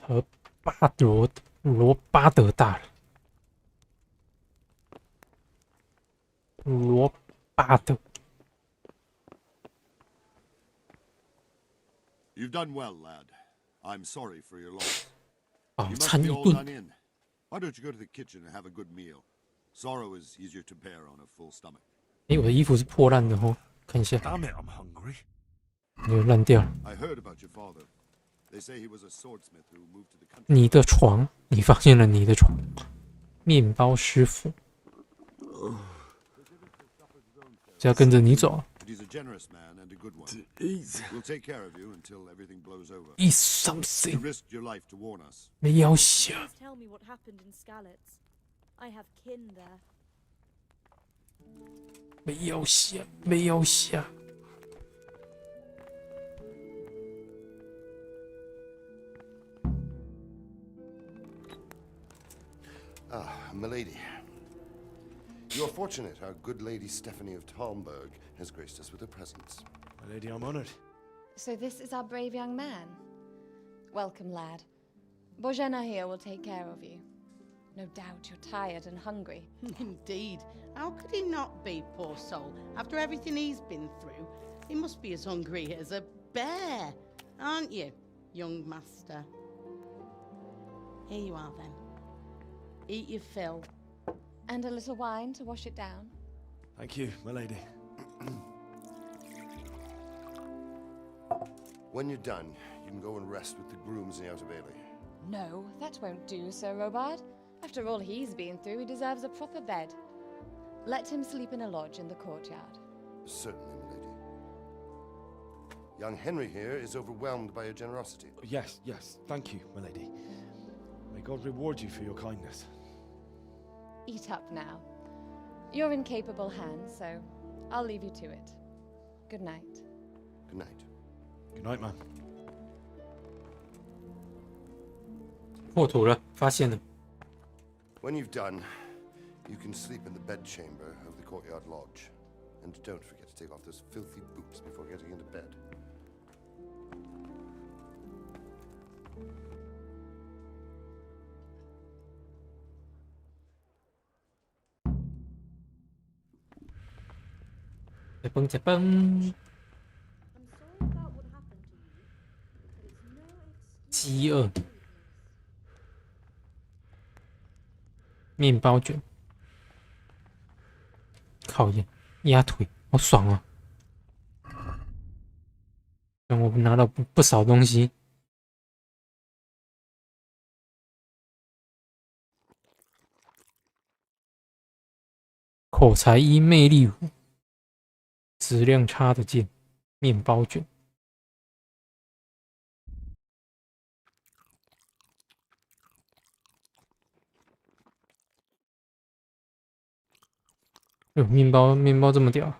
和罗巴德大人，罗巴德。 You've done well, lad. I'm sorry for your loss. Oh, You must be all done in. Why don't you go to the kitchen and have a good meal? Sorrow is easier to bear on a full stomach. 哎，我的衣服是破烂的哦，看一下。 Damn it, I'm hungry. 有烂掉了。 I heard about your father. They say he was a swordsmith who moved to the country. 你的床，你发现了你的床，面包师傅。就要跟着你走。But he's a generous man and a good one. Eat. We'll take care of you until everything blows over. Eat something. You risked your life to warn us. 没要想， Please tell me what happened in Skalitz. I have kin there. 没要想，没要想。 Ah, milady. You're fortunate our good lady Stephanie of Talmberg has graced us with her presence. My lady, I'm honored. So this is our brave young man. Welcome, lad. Bojena here will take care of you. No doubt you're tired and hungry. Indeed. How could he not be, poor soul? After everything he's been through, he must be as hungry as a bear, aren't you, young master? Here you are, then. Eat your fill. And a little wine to wash it down. Thank you, my lady. When you're done, you can go and rest with the grooms in the Outer Bailey. No, that won't do, Sir Robard. After all he's been through, he deserves a proper bed. Let him sleep in a lodge in the courtyard. Certainly, milady. Young Henry here is overwhelmed by your generosity. Yes, thank you, my lady. May God reward you for your kindness. Eat up now. You're in capable hands, so I'll leave you to it. Good night. Good night. Good night, man. 破土了，发现了。 When you've done, you can sleep in the bedchamber of the courtyard lodge. And don't forget to take off those filthy boots before getting into bed. Jabang. 饥饿。面包卷。考验鸭腿，好爽啊！让我们拿到不少东西。口才一魅力五，质量差的剑，面包卷。面包这么屌。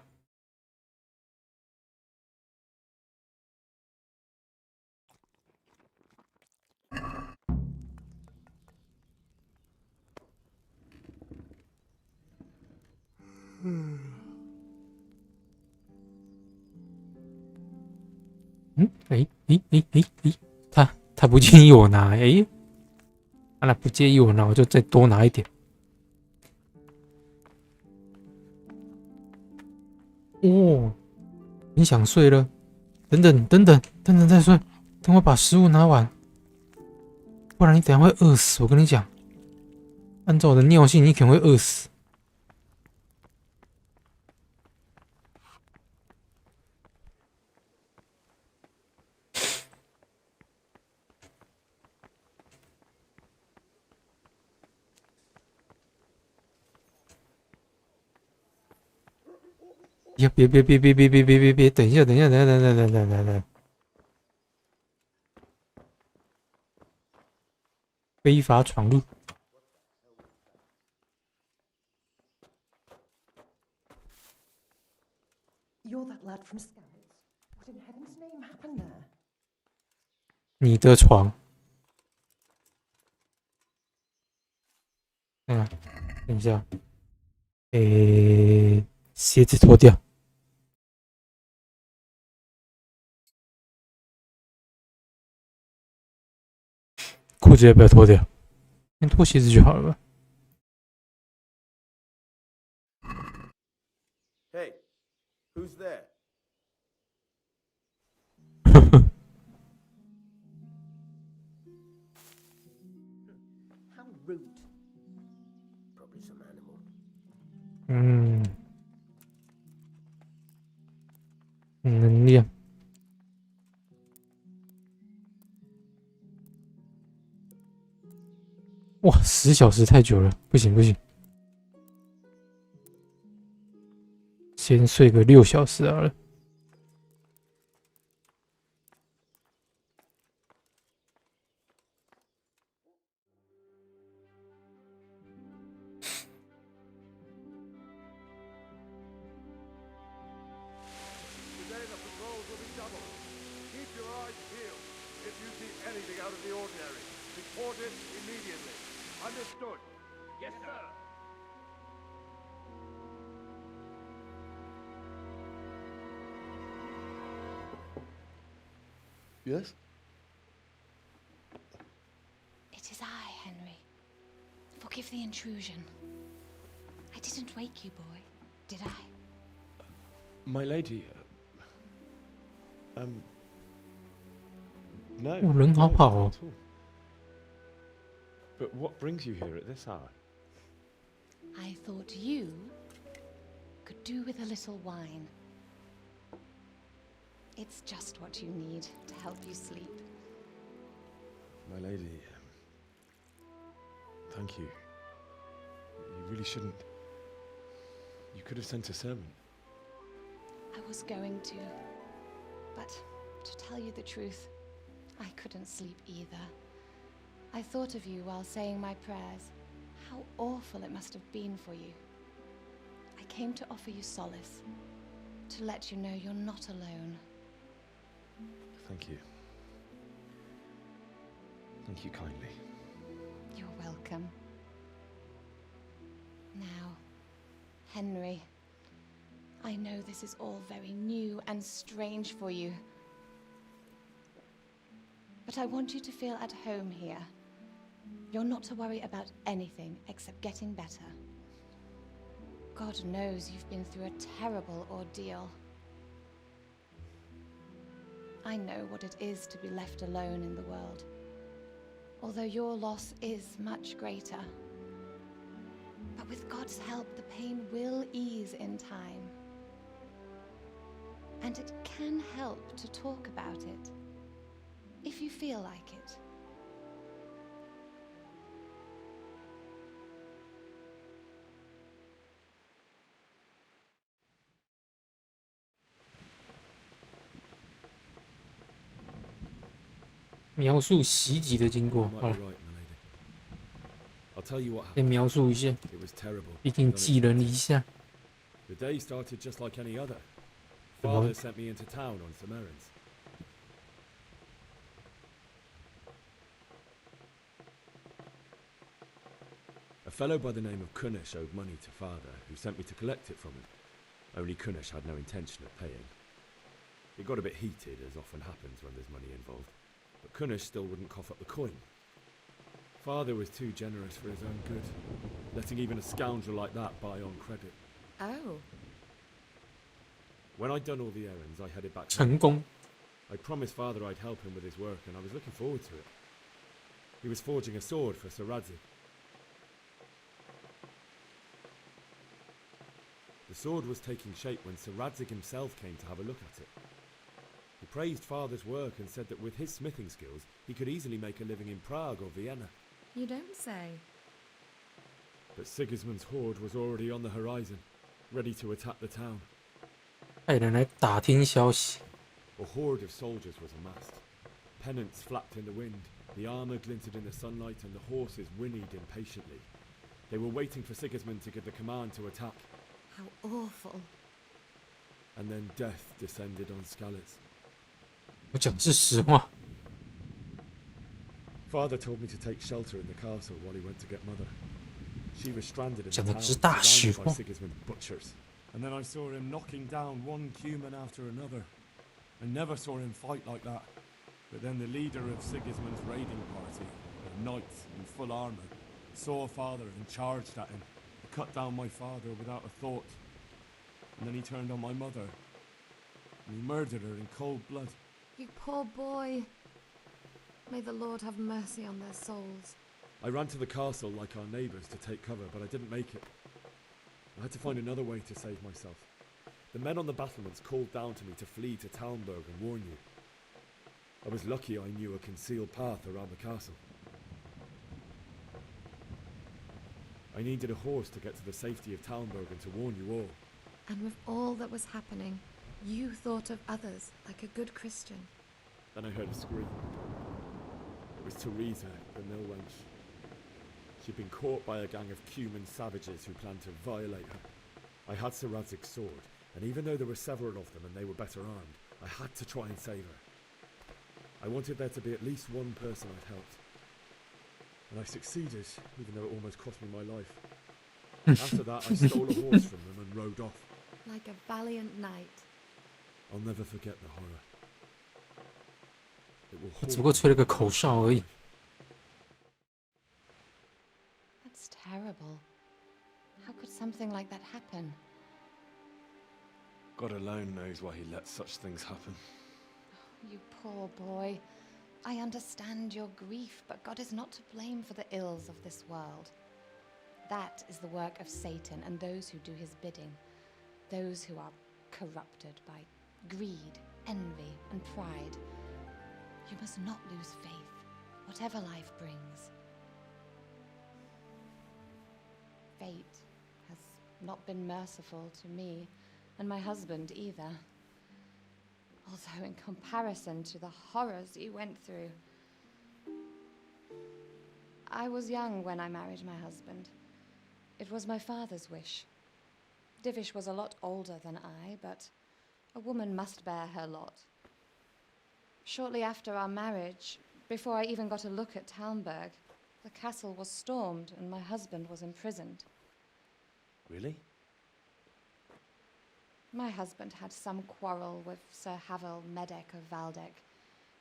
他不介意我拿，他不介意我拿，我就再多拿一点。哦，你想睡了？等等再睡，等我把食物拿完，不然你等下会饿死。我跟你讲，按照我的尿性，你可能会饿死。呀！别！等一下！非法闯入。You're that lad from Skalitz. What in heaven's name happened there? 你的床。等一下。鞋子脱掉。裤子要不要脱掉？先脱鞋子就好了吧。Hey, who's there? How rude. Probably some animal. 能量。哇，10小时太久了，不行。先睡个6小时好了。Today the patrols will be doubled. Keep your eyes peeled. If you see anything out of the ordinary, report it immediately. Understood? Yes, sir. Yes? It is I, Henry. Forgive the intrusion. I didn't wake you, boy, did I? My lady, no. 哦，人好好哦。 not at all. But what brings you here at this hour? I thought you could do with a little wine. It's just what you need to help you sleep. My lady, thank you. You really shouldn't. You could have sent a servant. I was going to, but to tell you the truth, I couldn't sleep either. I thought of you while saying my prayers. How awful it must have been for you. I came to offer you solace, to let you know you're not alone. Thank you. Thank you kindly. You're welcome. Now, Henry, I know this is all very new and strange for you, but I want you to feel at home here. You're not to worry about anything except getting better. God knows you've been through a terrible ordeal. I know what it is to be left alone in the world, although your loss is much greater. But with God's help, the pain will ease in time. And it can help to talk about it, if you feel like it.描述袭击的经过，好了， I'll tell you what 先 happened. 描述一下， It was terrible. 毕竟寄人篱下。 The day started just like any other. Come on. Father sent me into town on some errands. A fellow by the name of Kunnish owed money to father, who sent me to collect it from him. Only Kunnish had no intention of paying. It got a bit heated, as often happens when there's money involved, but Kunnish still wouldn't cough up the coin. Father was too generous for his own good, letting even a scoundrel like that buy on credit. Oh. When I'd done all the errands, I headed back 成功。 I promised father I'd help him with his work, and I was looking forward to it. He was forging a sword for Sir Radzig. The sword was taking shape when Sir Radzig himself came to have a look at it. He praised father's work and said that with his smithing skills, he could easily make a living in Prague or Vienna. You don't say. But Sigismund's horde was already on the horizon, ready to attack the town. 派人来打听消息。 A horde of soldiers was amassed. Pennants flapped in the wind, the armour glinted in the sunlight, and the horses whinnied impatiently. They were waiting for Sigismund to give the command to attack. How awful. And then death descended on Skalitz. 我讲的是实话。 Father told me to take shelter in the castle while he went to get mother. She was stranded in the 讲的 town, 直大实 surrounded 话 by Sigismund's butchers. And then I saw him knocking down one Cuman after another. I never saw him fight like that. But then the leader of Sigismund's raiding party, a knight in full armour, saw father and charged at him. He cut down my father without a thought. And then he turned on my mother. And he murdered her in cold blood. You poor boy. May the Lord have mercy on their souls. I ran to the castle like our neighbours to take cover, but I didn't make it. I had to find another way to save myself. The men on the battlements called down to me to flee to Talmberg and warn you. I was lucky I knew a concealed path around the castle. I needed a horse to get to the safety of Talmberg and to warn you all. And with all that was happening, you thought of others like a good Christian. Then I heard a scream. It was Teresa, the mill wench. She'd been caught by a gang of Cuman savages who planned to violate her. I had Sir Radzig's sword, and even though there were several of them and they were better armed, I had to try and save her. I wanted there to be at least one person I'd helped. And I succeeded, even though it almost cost me my life. After that, I stole a horse from them and rode off. Like a valiant knight. I'll never forget the horror. It will 只不过吹了个口哨而已。 That's terrible. How could something like that happen? God alone knows why he lets such things happen. You poor boy. I understand your grief, but God is not to blame for the ills of this world. That is the work of Satan and those who do his bidding. Those who are corrupted by greed, envy, and pride. You must not lose faith, whatever life brings. Fate has not been merciful to me, and my husband either. Although in comparison to the horrors you went through. I was young when I married my husband. It was my father's wish. Divish was a lot older than I, but a woman must bear her lot. Shortly after our marriage, before I even got a look at Talmberg, the castle was stormed and my husband was imprisoned. Really? My husband had some quarrel with Sir Havel Medek of Valdek,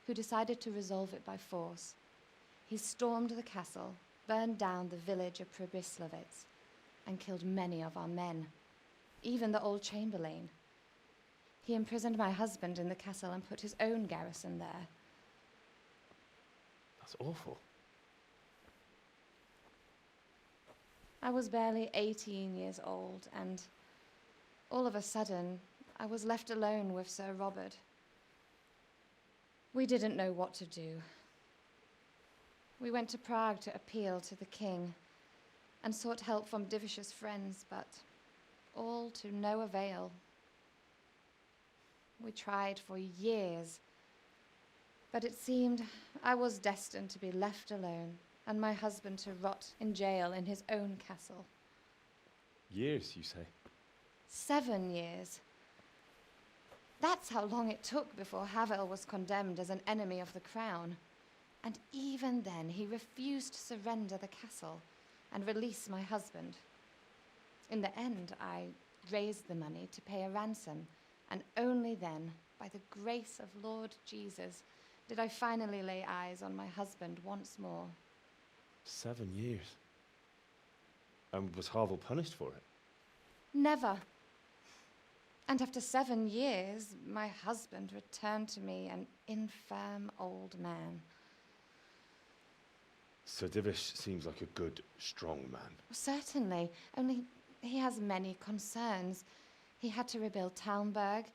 who decided to resolve it by force. He stormed the castle, burned down the village of Pribyslavitz, and killed many of our men, even the old chamberlain. He imprisoned my husband in the castle and put his own garrison there. That's awful. I was barely 18 years old, and all of a sudden, I was left alone with Sir Robert. We didn't know what to do. We went to Prague to appeal to the king and sought help from Divish's friends, but all to no avail. We tried for years, but it seemed I was destined to be left alone and my husband to rot in jail in his own castle. Years, you say? 7 years. That's how long it took before Havel was condemned as an enemy of the crown. And even then, he refused to surrender the castle and release my husband. In the end, I raised the money to pay a ransom, and only then, by the grace of Lord Jesus, did I finally lay eyes on my husband once more. 7 years. And was Havel punished for it? Never. And after 7 years, my husband returned to me an infirm old man. Sir Divish seems like a good, strong man. Certainly, only he has many concerns. He had to rebuild Talmberg.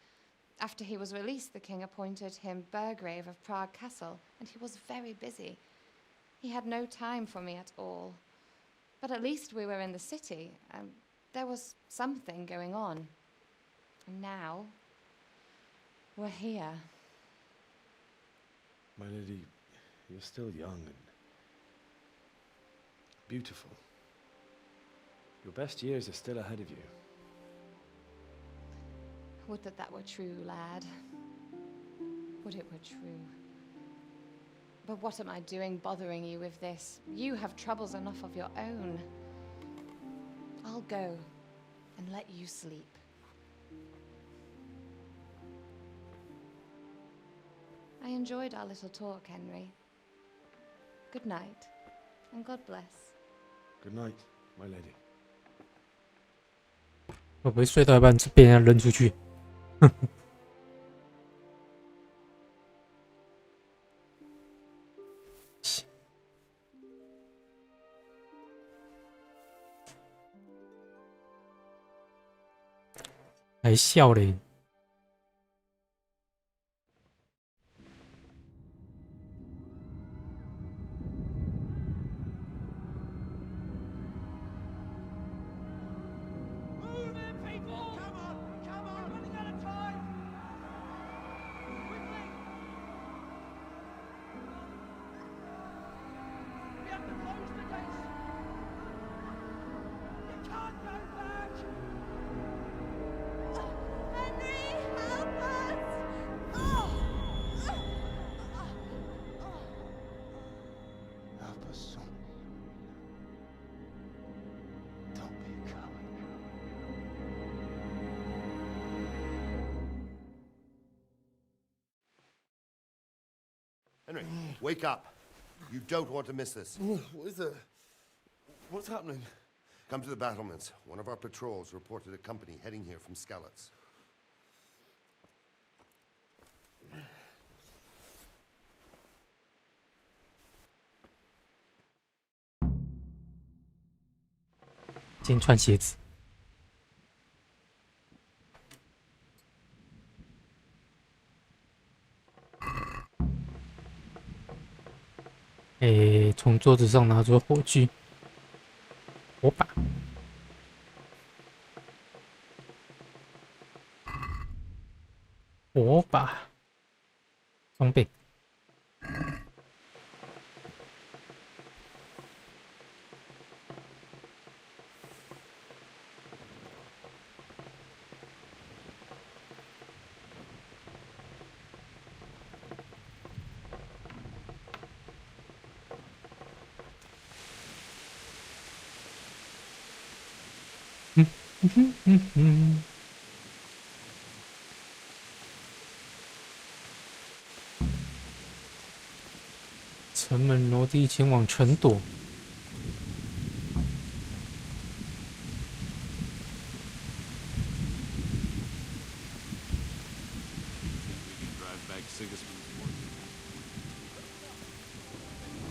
After he was released, the king appointed him Burgrave of Prague Castle, and he was very busy. He had no time for me at all. But at least we were in the city, and there was something going on. And now, we're here. My lady, you're still young and beautiful. Your best years are still ahead of you. Would that that were true, lad. Would it were true. But what am I doing bothering you with this? You have troubles enough of your own. I'll go and let you sleep. I enjoyed our little talk, Henry. Good night, and God bless. Good night, my lady. 会不会睡到一半被人家扔出去？还笑嘞！ Move it, people! Come on! Henry, wake up. You don't want to miss this. What is it? What's happening? Come to the battlements. One of our patrols reported a company heading here from Skalitz.先穿鞋子。从桌子上拿出火炬、火把、装备。城门挪地前往城垛。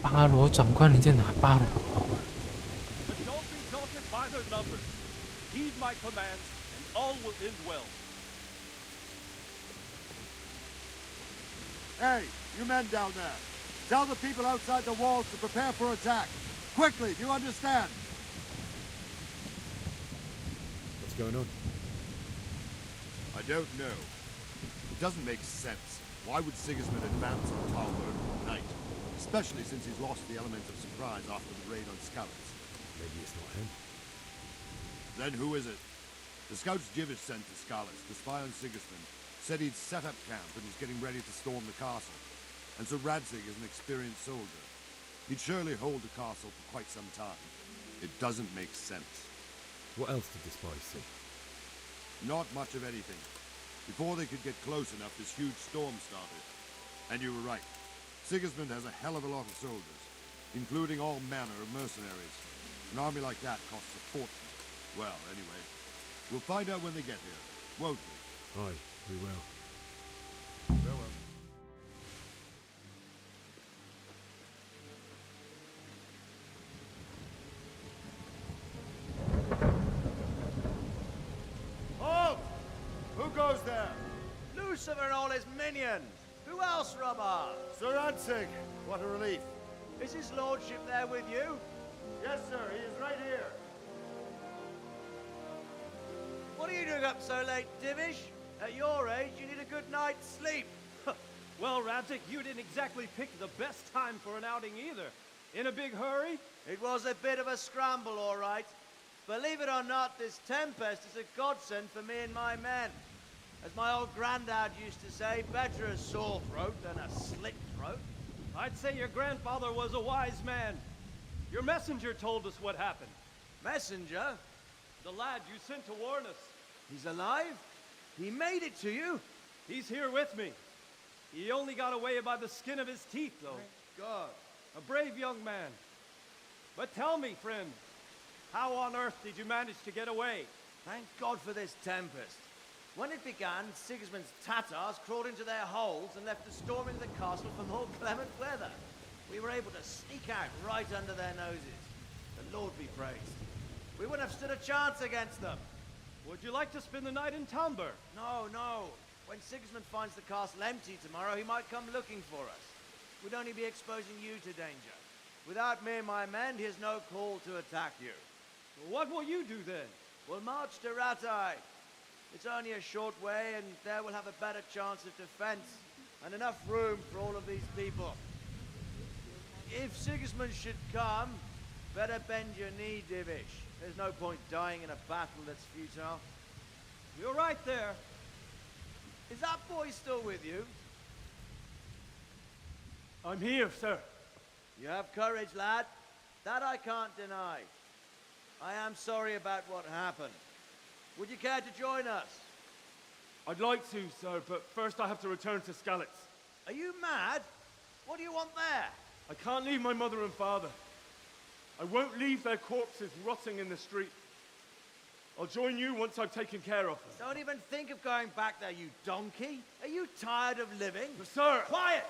巴罗长官，你在哪？巴罗。Heed my commands, and all will end well. Hey, you men down there. Tell the people outside the walls to prepare for attack. Quickly, do you understand? What's going on? I don't know. It doesn't make sense. Why would Sigismund advance on Talberg tonight? Especially since he's lost the element of surprise after the raid on Skalitz. Maybe it's not him. Then who is it? The scouts Jivish sent to Skalitz to spy on Sigismund said he'd set up camp and was getting ready to storm the castle. And so Radzig is an experienced soldier. He'd surely hold the castle for quite some time. It doesn't make sense. What else did the spies see? Not much of anything. Before they could get close enough, this huge storm started. And you were right. Sigismund has a hell of a lot of soldiers, including all manner of mercenaries. An army like that costs a fortune. Well, anyway, we'll find out when they get here, won't we? Aye, we will. Farewell. Halt! Who goes there? Lucifer and all his minions. Who else, Robber? Sir Radzig. What a relief. Is his lordship there with you? Yes, sir. He is right here. What are you doing up so late, Divish? At your age, you need a good night's sleep. Well, Radzig, you didn't exactly pick the best time for an outing either. In a big hurry? It was a bit of a scramble, all right. Believe it or not, this tempest is a godsend for me and my men. As my old granddad used to say, better a sore throat than a slit throat. I'd say your grandfather was a wise man. Your messenger told us what happened. Messenger? The lad you sent to warn us. He's alive? He made it to you? He's here with me. He only got away by the skin of his teeth, though. Thank God. A brave young man. But tell me, friend, how on earth did you manage to get away? Thank God for this tempest. When it began, Sigismund's Tatars crawled into their holes and left us storming the castle for more clement weather. We were able to sneak out right under their noses. The Lord be praised. We wouldn't have stood a chance against them. Would you like to spend the night in Talberg? No, no. When Sigismund finds the castle empty tomorrow, he might come looking for us. We'd only be exposing you to danger. Without me and my men, he has no call to attack you. What will you do then? We'll march to Ratai. It's only a short way, and there we'll have a better chance of defense and enough room for all of these people. If Sigismund should come, better bend your knee, Divish. There's no point dying in a battle that's futile. You're right there. Is that boy still with you? I'm here, sir. You have courage, lad. That I can't deny. I am sorry about what happened. Would you care to join us? I'd like to, sir, but first I have to return to Skalitz. Are you mad? What do you want there? I can't leave my mother and father. I won't leave their corpses rotting in the street. I'll join you once I've taken care of them. Don't even think of going back there, you donkey. Are you tired of living? Sir! Quiet!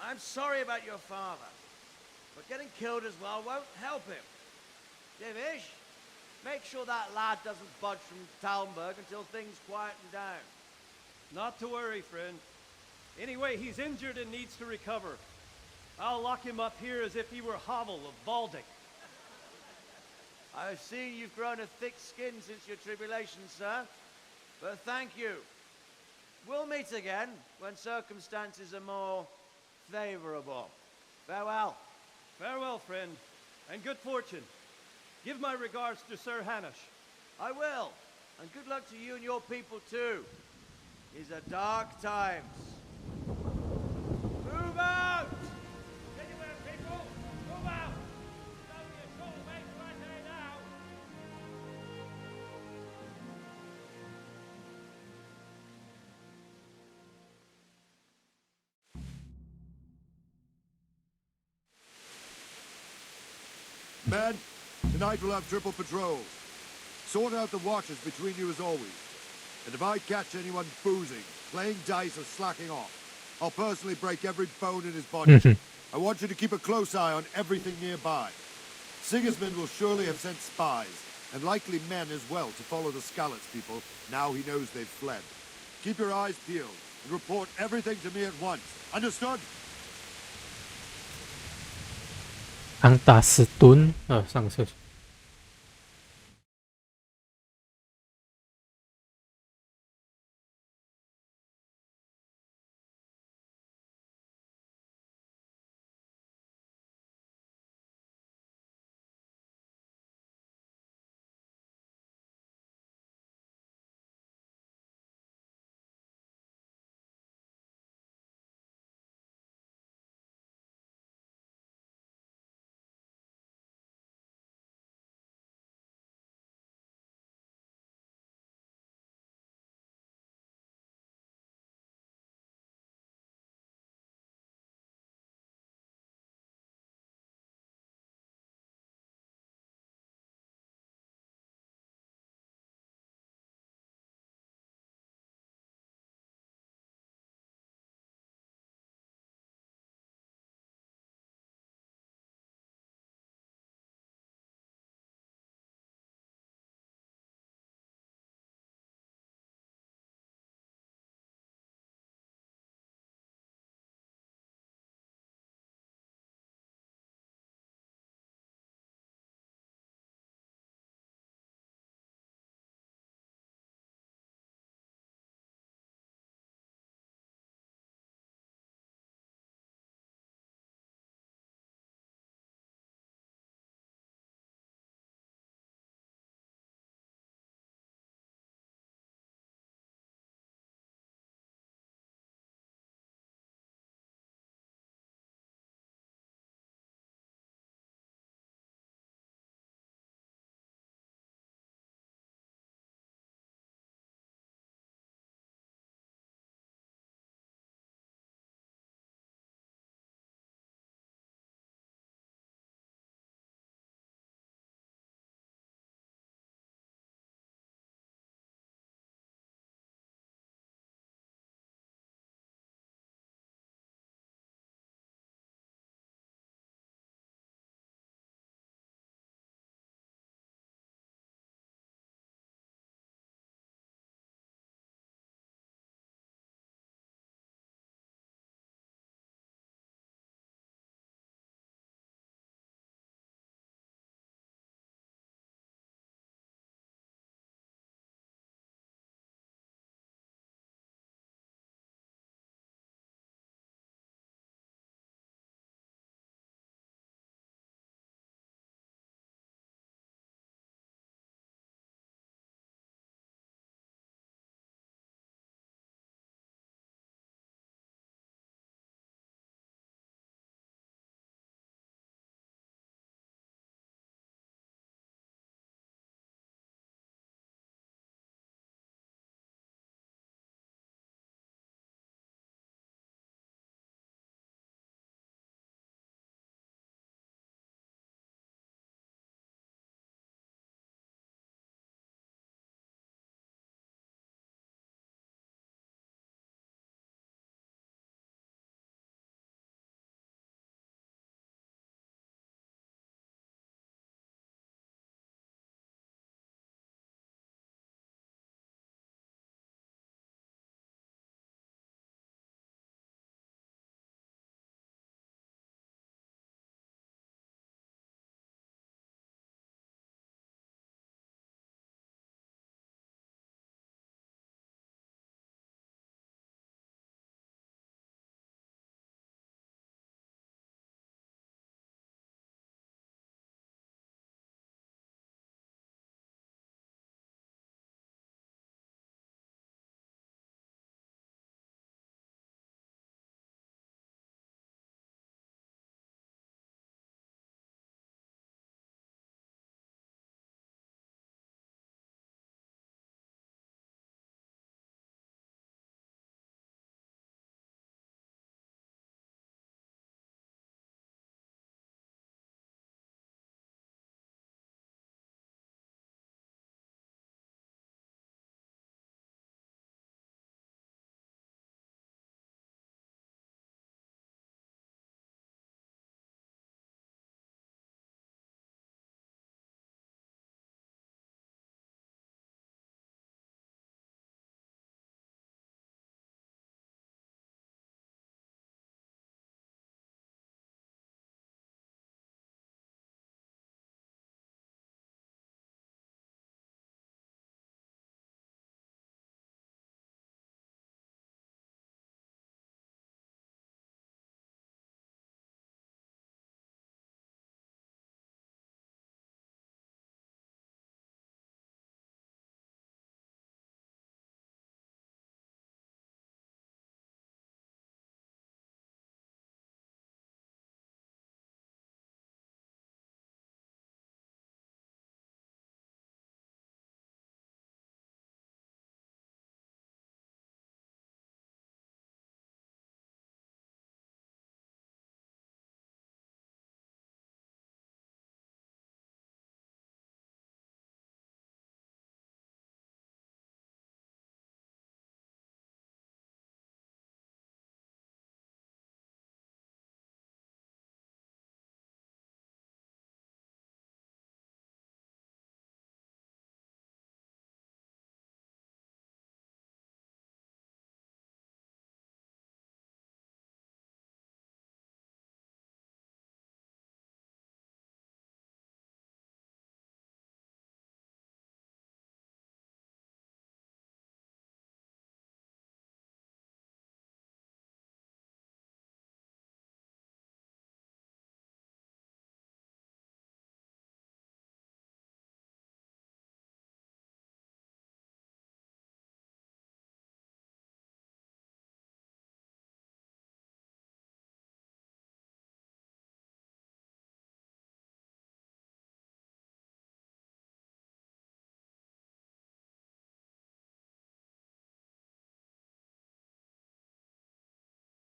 I'm sorry about your father, but getting killed as well won't help him. Divish, make sure that lad doesn't budge from Talmberg until things quieten down. Not to worry, friend. Anyway, he's injured and needs to recover. I'll lock him up here as if he were Havel of Baldic. I've seen you've grown a thick skin since your tribulation, sir. But thank you. We'll meet again when circumstances are more favorable. Farewell. Farewell, friend, and good fortune. Give my regards to Sir Hanush. I will. And good luck to you and your people too. These are dark times. Move out! Anywhere, people! Move out! It's only a short way to Athe now! Men, tonight we'll have triple patrols. Sort out the watches between you as always. And if I catch anyone boozing, playing dice or slacking off, I'll personally break every bone in his body. I want you to keep a close eye on everything nearby. Sigismund will surely have sent spies, and likely men as well, to follow the Skalitz people, now he knows they've fled. Keep your eyes peeled, and report everything to me at once. Understood? 昂达斯敦，上个厕所。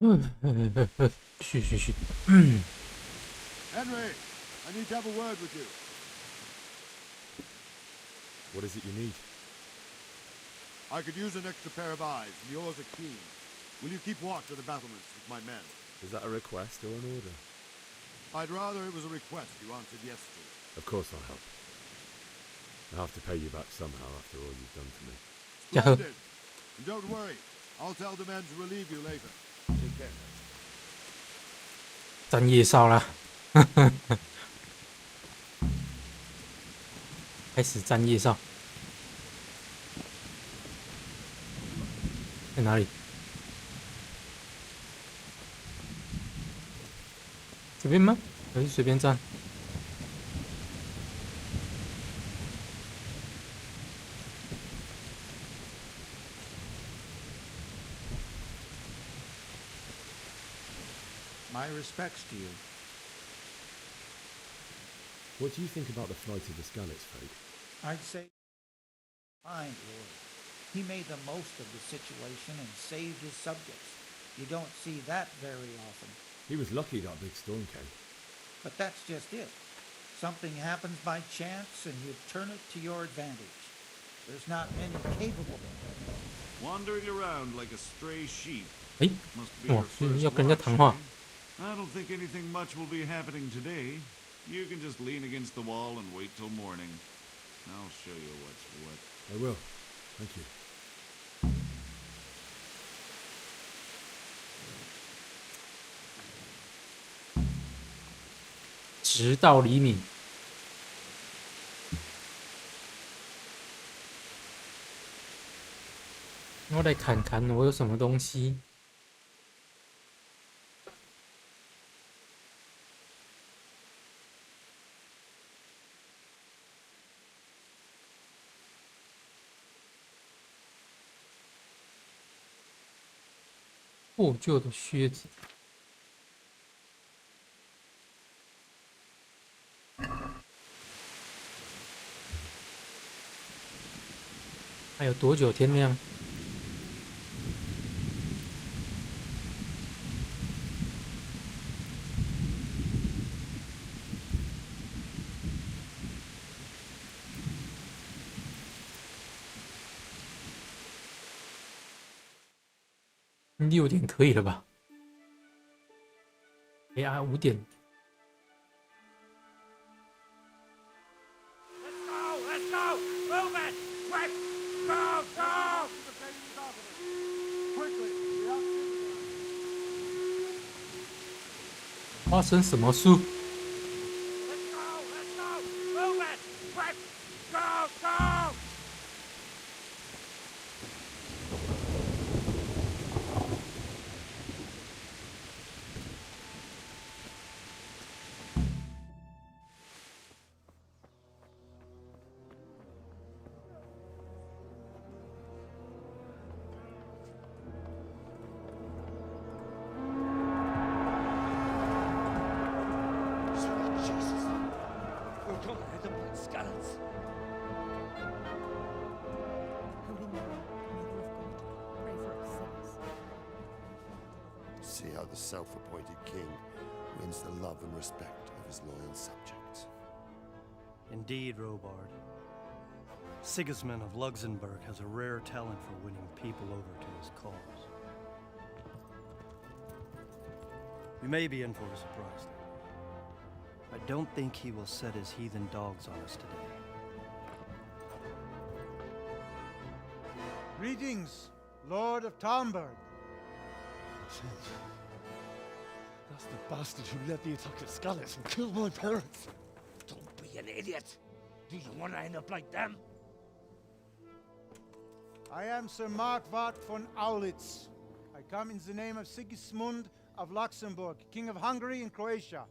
嘘。Henry, I need to have a word with you. What is it you need? I could use an extra pair of eyes, and yours are keen. Will you keep watch of the battlements with my men? Is that a request or an order? I'd rather it was a request you answered yes to. Of course I'll help. I'll have to pay you back somehow after all you've done for me. Splendid. And don't worry, I'll tell the men to relieve you later. Take care. 战夜哨啦，开始战夜哨，在哪里？这边吗？还是随便站？ My respects to you. What do you think about the flight of the Skalitz folk? I'd say fine, Lord. He made the most of the situation and saved his subjects. You don't see that very often. He was lucky that big storm came. But that's just it. Something happens by chance and you turn it to your advantage. There's not many capable. Wandering around like a stray sheep. 哎， Must be 哇 your， 是 first 要跟人家 watch, 谈话。 I don't think anything much will be happening today. You can just lean against the wall and wait till morning. I'll show you what's what. I will. Thank you. 直到黎明。我来看看我有什么东西。破旧的靴子。 还有多久天亮？6点可以了吧？哎呀，5点。 Let's go! Move it! Quick! Go! Go! Quickly! 发生什么事？ Let's go! Let's go! Move it! Quick! Go! Go! See how the self-appointed king wins the love and respect of his loyal subjects. Indeed, Robard. Sigismund of Luxembourg has a rare talent for winning people over to his cause. You may be in for a surprise, though. I don't think he will set his heathen dogs on us today. Greetings, Lord of Talmberg. That's the bastard who led the attack at Skalitz and killed my parents. Don't be an idiot. Do you want to end up like them? I am Sir Markwart von Aulitz. I come in the name of Sigismund of Luxembourg, King of Hungary and Croatia,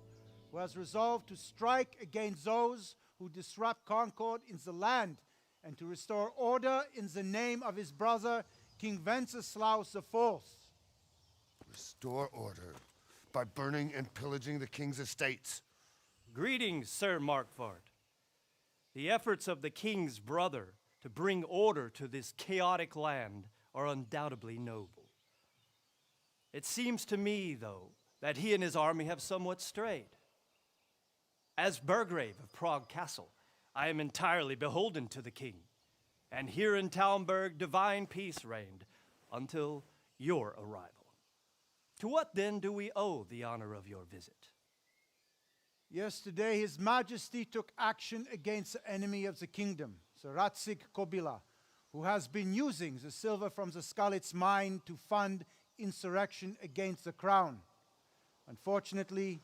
who has resolved to strike against those who disrupt concord in the land and to restore order in the name of his brother, King Wenceslaus IV. Restore order by burning and pillaging the king's estates. Greetings, Sir Markwart. The efforts of the king's brother to bring order to this chaotic land are undoubtedly noble. It seems to me, though, that he and his army have somewhat strayed. As Burgrave of Prague Castle, I am entirely beholden to the king. And here in Talmberg, divine peace reigned until your arrival. To what then do we owe the honor of your visit? Yesterday, His Majesty took action against the enemy of the kingdom, the Ratsig Kobila, who has been using the silver from the Skalitz mine to fund insurrection against the crown. Unfortunately,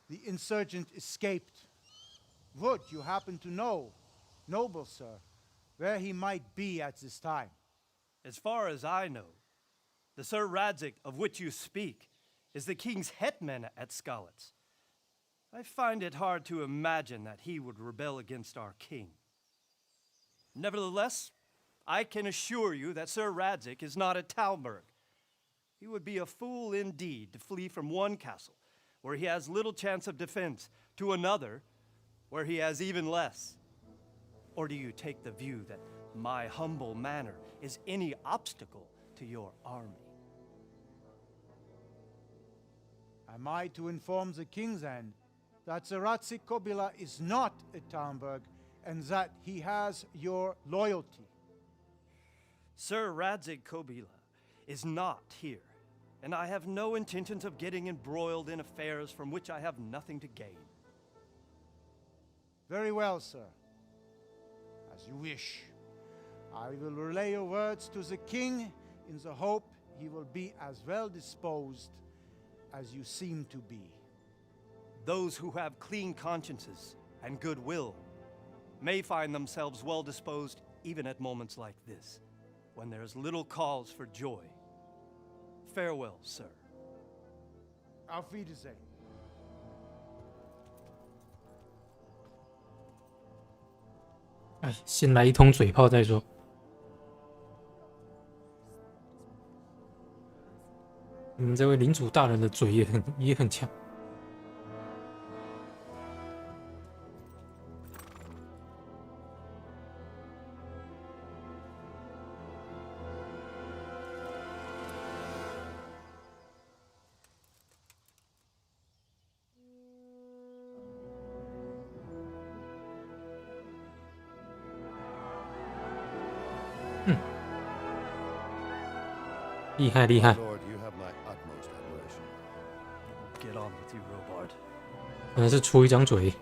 the insurgent escaped. Would you happen to know, noble sir, where he might be at this time? As far as I know, the Sir Radzik of which you speak is the king's hetman at Skalitz. I find it hard to imagine that he would rebel against our king. Nevertheless, I can assure you that Sir Radzik is not at Talmberg. He would be a fool indeed to flee from one castle, where he has little chance of defense, to another, where he has even less. Or do you take the view that my humble manner is any obstacle to your army? Am I to inform the king then that the Ratsik Kobila is not at Talmberg and that he has your loyalty? Sir Radzik Kobila is not here, and I have no intentions of getting embroiled in affairs from which I have nothing to gain. Very well, sir. As you wish. I will relay your words to the king in the hope he will be as well disposed as you seem to be. Those who have clean consciences and goodwill may find themselves well disposed even at moments like this, when there is little cause for joy. Farewell, sir. Auf Wiedersehen. 哎，先来一通嘴炮再说。你们这位领主大人的嘴也很强。厉害厉害！ Lord, you have my utmost admiration. Get on with you, Robard. 可能是出一张嘴。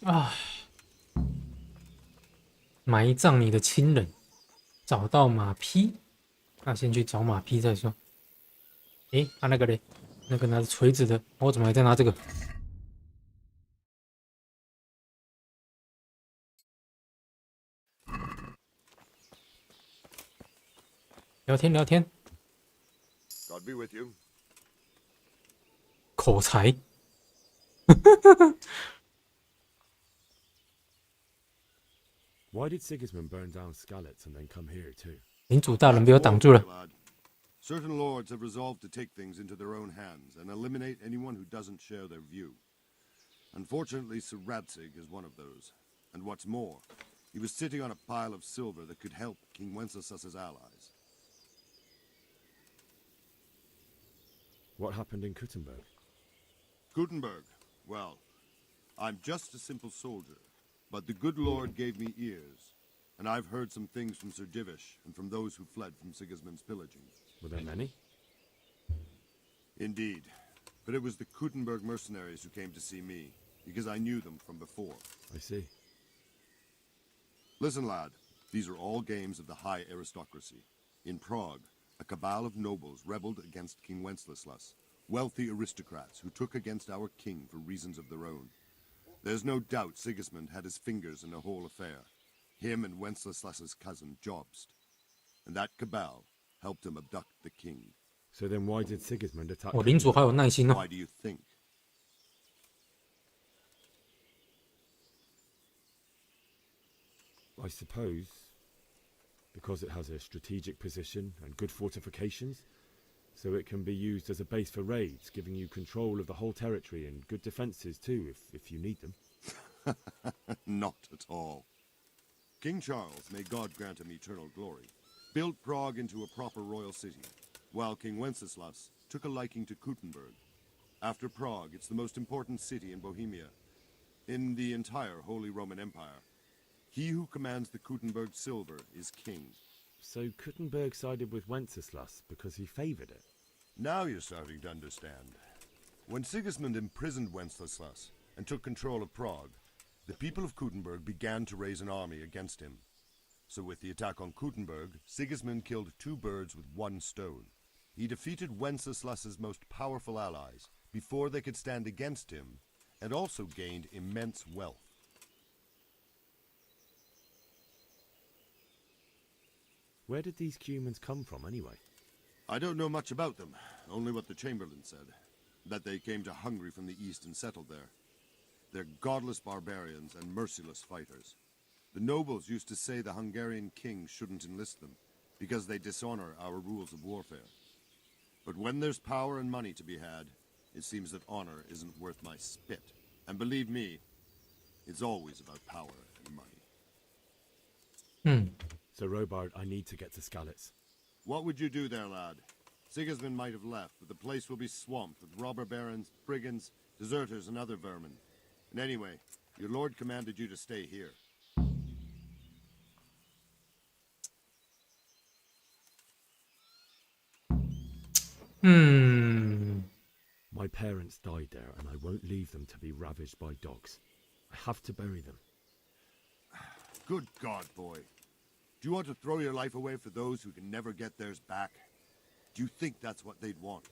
啊！埋葬你的亲人，找到马匹，那先去找马匹再说。诶，他那个嘞，那个拿着锤子的，我怎么还在拿这个？聊天聊天， God be with you. 口才。Why did Sigismund burn down Skalitz and then come here too? 领主大人被我挡住了。 Certain lords have resolved to take things into their own hands and eliminate anyone who doesn't share their view. Unfortunately, Sir Radzig is one of those. And what's more, he was sitting on a pile of silver that could help King Wenceslas's allies. What happened in Kuttenberg? Gutenberg, well, I'm just a simple soldier, but the good Lord gave me ears, and I've heard some things from Sir Divish and from those who fled from Sigismund's pillaging. Were there many? Indeed, but it was the Kuttenberg mercenaries who came to see me, because I knew them from before. I see. Listen, lad, these are all games of the high aristocracy. In Prague, a cabal of nobles rebelled against King Wenceslas, wealthy aristocrats who took against our king for reasons of their own. There's no doubt Sigismund had his fingers in the whole affair, him and Wenceslas's cousin Jobst. And that cabal helped him abduct the king. So then why did Sigismund attack? 我领主好有耐心哦。 Why do you think? I suppose because it has a strategic position and good fortifications, so it can be used as a base for raids, giving you control of the whole territory and good defenses too, if you need them. Not at all. King Charles, may God grant him eternal glory, built Prague into a proper royal city, while King Wenceslas took a liking to Kuttenberg. After Prague, it's the most important city in Bohemia, in the entire Holy Roman Empire. He who commands the Kuttenberg silver is king. So Kuttenberg sided with Wenceslas because he favored it? Now you're starting to understand. When Sigismund imprisoned Wenceslas and took control of Prague, the people of Kuttenberg began to raise an army against him. So with the attack on Kuttenberg, Sigismund killed 2 birds with 1 stone. He defeated Wenceslas's most powerful allies before they could stand against him, and also gained immense wealth. Where did these humans come from anyway? I don't know much about them, only what the Chamberlain said, that they came to Hungary from the east and settled there. They're godless barbarians and merciless fighters. The nobles used to say the Hungarian king shouldn't enlist them, because they dishonor our rules of warfare. But when there's power and money to be had, it seems that honor isn't worth my spit. And believe me, it's always about power and money. So Robard, I need to get to Skalitz. What would you do there, lad? Sigismund might have left, but the place will be swamped with robber barons, brigands, deserters, and other vermin. And anyway, your lord commanded you to stay here. My parents died there, and I won't leave them to be ravaged by dogs. I have to bury them. Good God, boy. Do you want to throw your life away for those who can never get theirs back? Do you think that's what they'd want?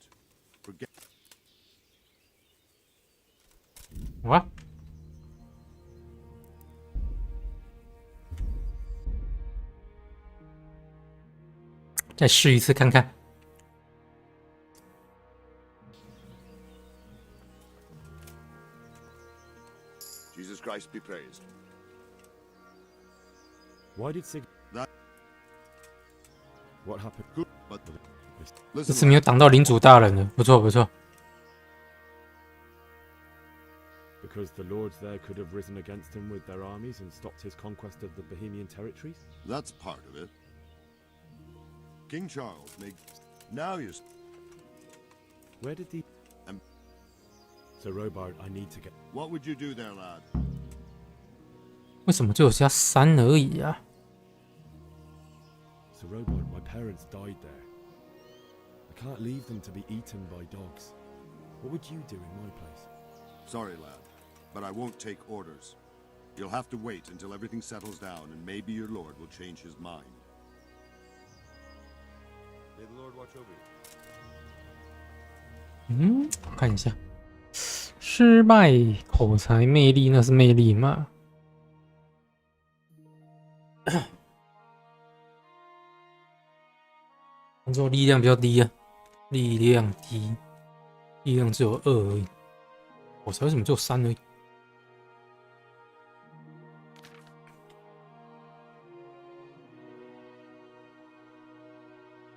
Forget... What? 再试一次看看。Jesus Christ be praised. Why did Sig... That... What happened? Good, but... 这次没有挡到领主大人了，不错不错。 Because the lords there could have risen against him with their armies and stopped his conquest of the Bohemian territories? That's part of it. King Charles made... Now you're... Where did the... So Robard, I need to get... What would you do there, lad? 为什么只有加3而已啊？ So Robard, my parents died there. I can't leave them to be eaten by dogs. What would you do in my place? Sorry, lad, but I won't take orders. You'll have to wait until everything settles down, and maybe your lord will change his mind. May the Lord watch over you. 看一下，失败口才魅力，那是魅力吗？工作力量比较低啊，力量低，力量只有2而已。口才为什么只有3而已？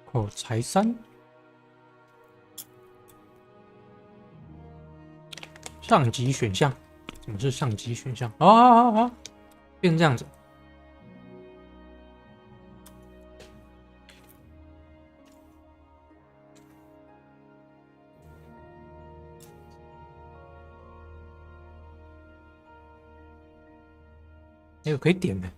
口才3。 上级选项，什么是上级选项？啊，变成这样子。哎，可以点的。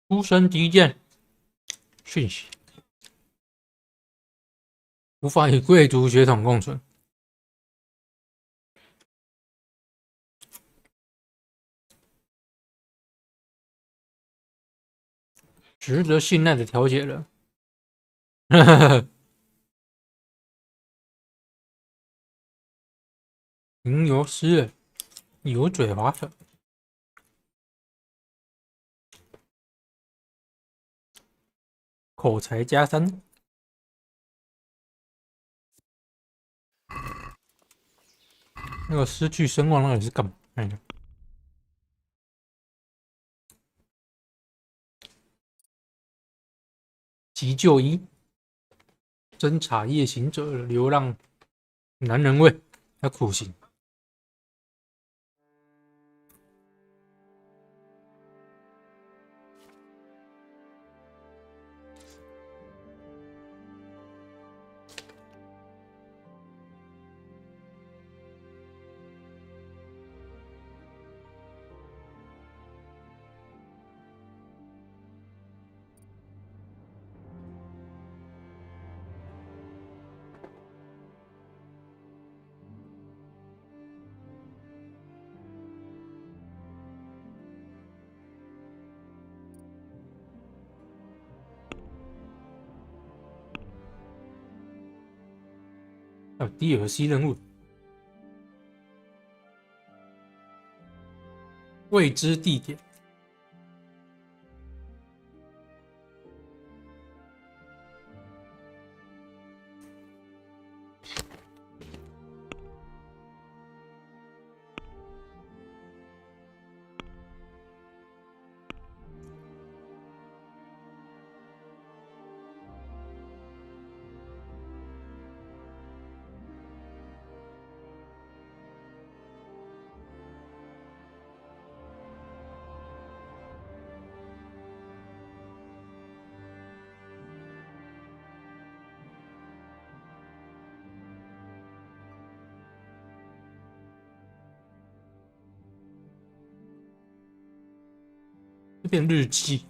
出身低贱，讯息无法与贵族血统共存。值得信赖的调解人，吟游诗人，油嘴滑舌。 口才加3，那个失去声望那里是干嘛？看一下。急救一，侦查夜行者流浪男人味，要苦刑。还有 DLC 任务，未知地点。这边日记，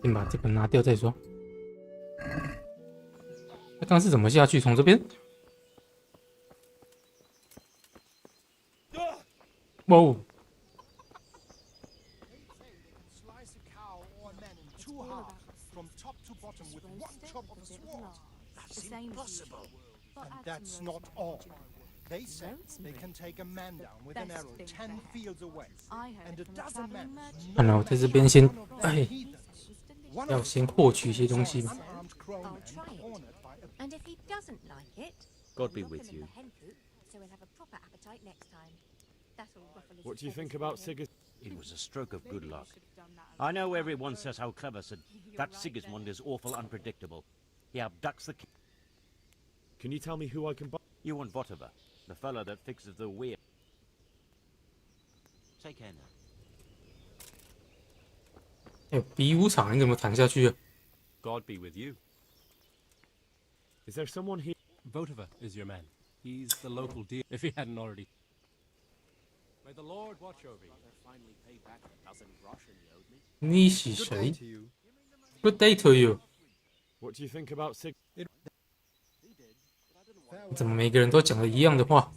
先把这个拿掉再说。那刚是怎么下去？从这边？哦， Slice a cow or men in two halves, from top to bottom, with one chop of sword. That's impossible. And that's not all. They say they can take a man down with an arrow 10 fields away, and a dozen men. 看来我在这边先，要先获取一些东西嘛。 I'll try it. And if he doesn't like it, God be we'll with knock him in you. the hen coop, so he'll have a proper appetite next time. That'll ruffle his What do you think feathers about for him. Sigismund? It was a stroke of good luck. I know everyone says how clever that Sigismund is awful unpredictable. He abducts the king. Can you tell me who I can buy? You want Votova, the fellow that fixes the wheel. Take care now. 哎，比武场你怎么躺下去啊？ God be with you. Is there someone here? Votova is your man. He's the local deal. If he hadn't already. May the Lord watch over you. Finally paid back the dozen groschen you owed me. 你是谁 ？Good day to you。 What do you think about Sig? 怎么每个人都讲了一样的话？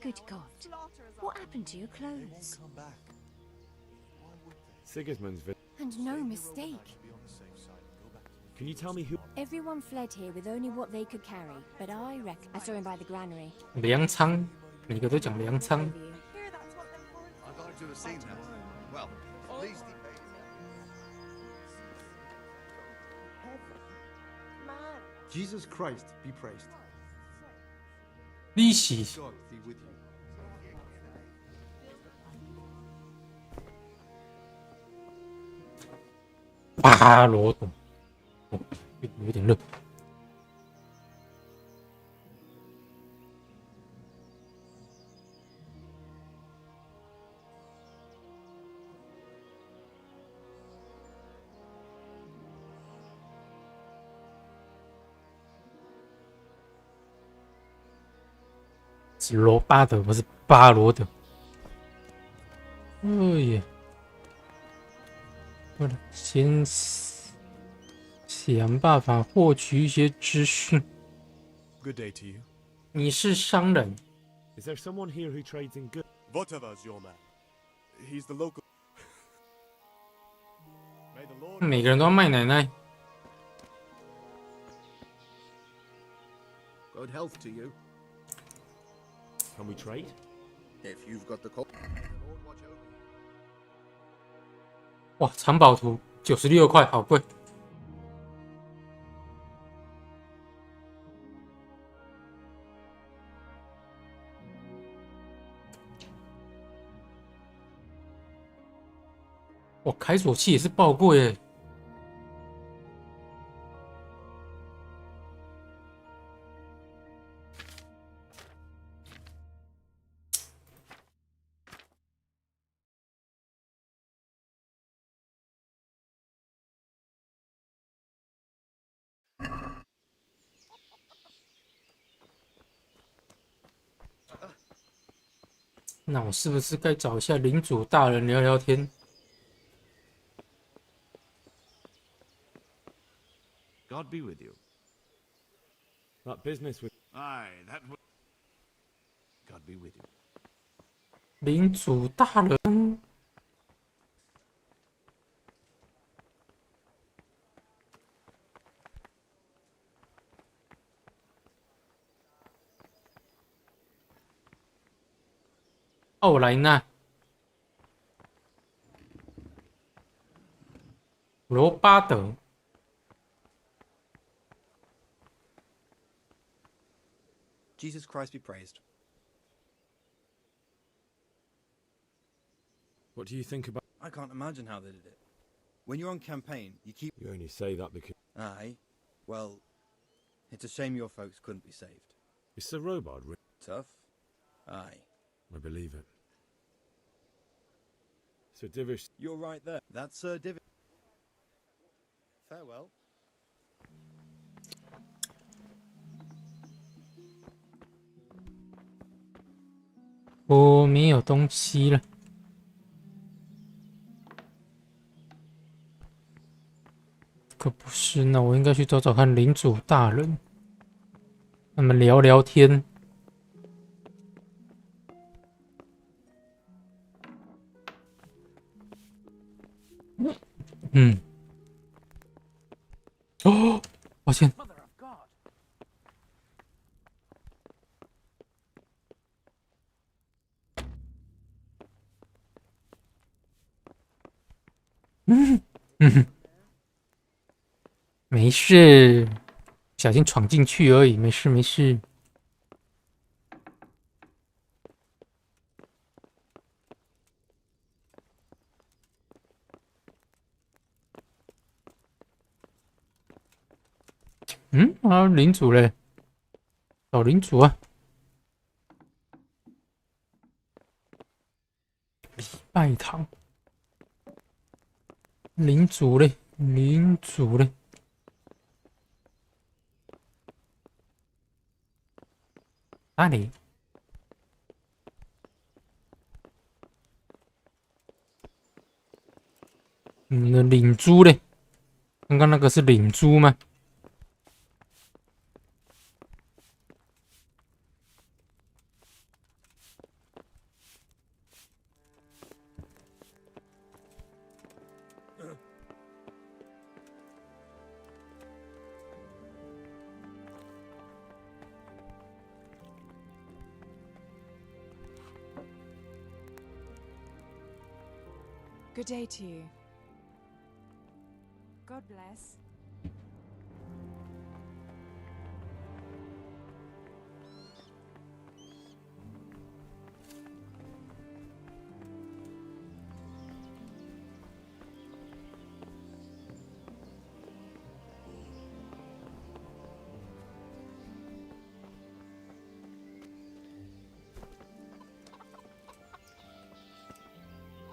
Good God. What happened to your clothes? Sigismund's And no mistake. Can you tell me who? Everyone fled here with only what they could carry, but I reckon I saw him by the granary. 粮仓，每个都讲粮仓。 I'd like to have seen that. Well, at least he paid. Jesus Christ be praised. 利息 God be with you. 巴罗董，哦，有点热。是罗巴德，不是巴罗德。哎呀，我的先想办法获取一些资讯。 Good day to you. 你是商人。 Is there someone here who trades in goods? Whatever's your man. He's the local. May the Lord. 每个人都要卖奶奶。 Good health to you. Can we trade? If you've got the call. 哇，藏宝图96块，好贵。哇，开锁器也是爆贵耶。 那我是不是该找一下领主大人聊聊天？ God be with you. That business with. Aye, that would. God be with you. 领主大人，奥莱纳，罗巴德。 Jesus Christ be praised. What do you think about? I can't imagine how they did it. When you're on campaign, you keep... You only say that because. Aye. Well, it's a shame your folks couldn't be saved. Is Sir Robard Tough? Aye. I believe it. Sir Divish. You're right there. That's Sir Divish. Farewell. 我没有东西了。可不是，那我应该去找找看领主大人，他们聊聊天。嗯。哦，抱歉。 没事，小心闯进去而已，没事没事。啊，领主嘞，找领主啊！礼拜堂，领主嘞，领主嘞。哪里？那领珠嘞？刚刚那个是领珠吗？ Good day to you. God bless.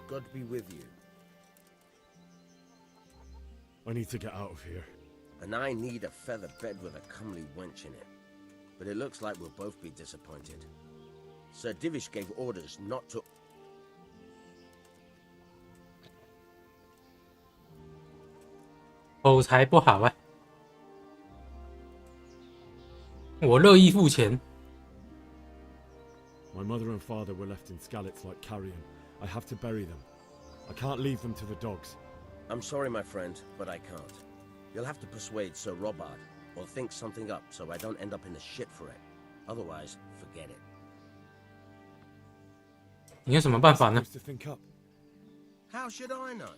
God be with you. I need to get out of here. And I need a feather bed with a comely wench in it. But it looks like we'll both be disappointed. Sir Divish gave orders not to... 口才不好啊！我乐意付钱。 My mother and father were left in Skalitz like carrion. I have to bury them. I can't leave them to the dogs. I'm sorry, my friend, but I can't. You'll have to persuade Sir Robard, or think something up so I don't end up in the shit for it. Otherwise, forget it. 你有什么办法呢？ How should I know?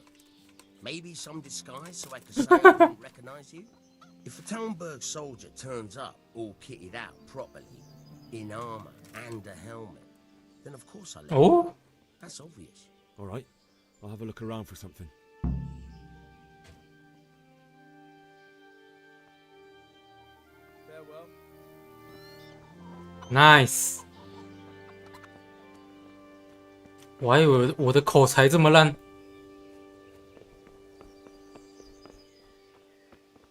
Maybe some disguise so I could say I didn't recognize you? If a Talmberg soldier turns up all kitted out properly, in armor and a helmet, then of course I'll let you know. That's obvious. All right, I'll have a look around for something. Farewell. Nice。我还以为我的口才这么烂，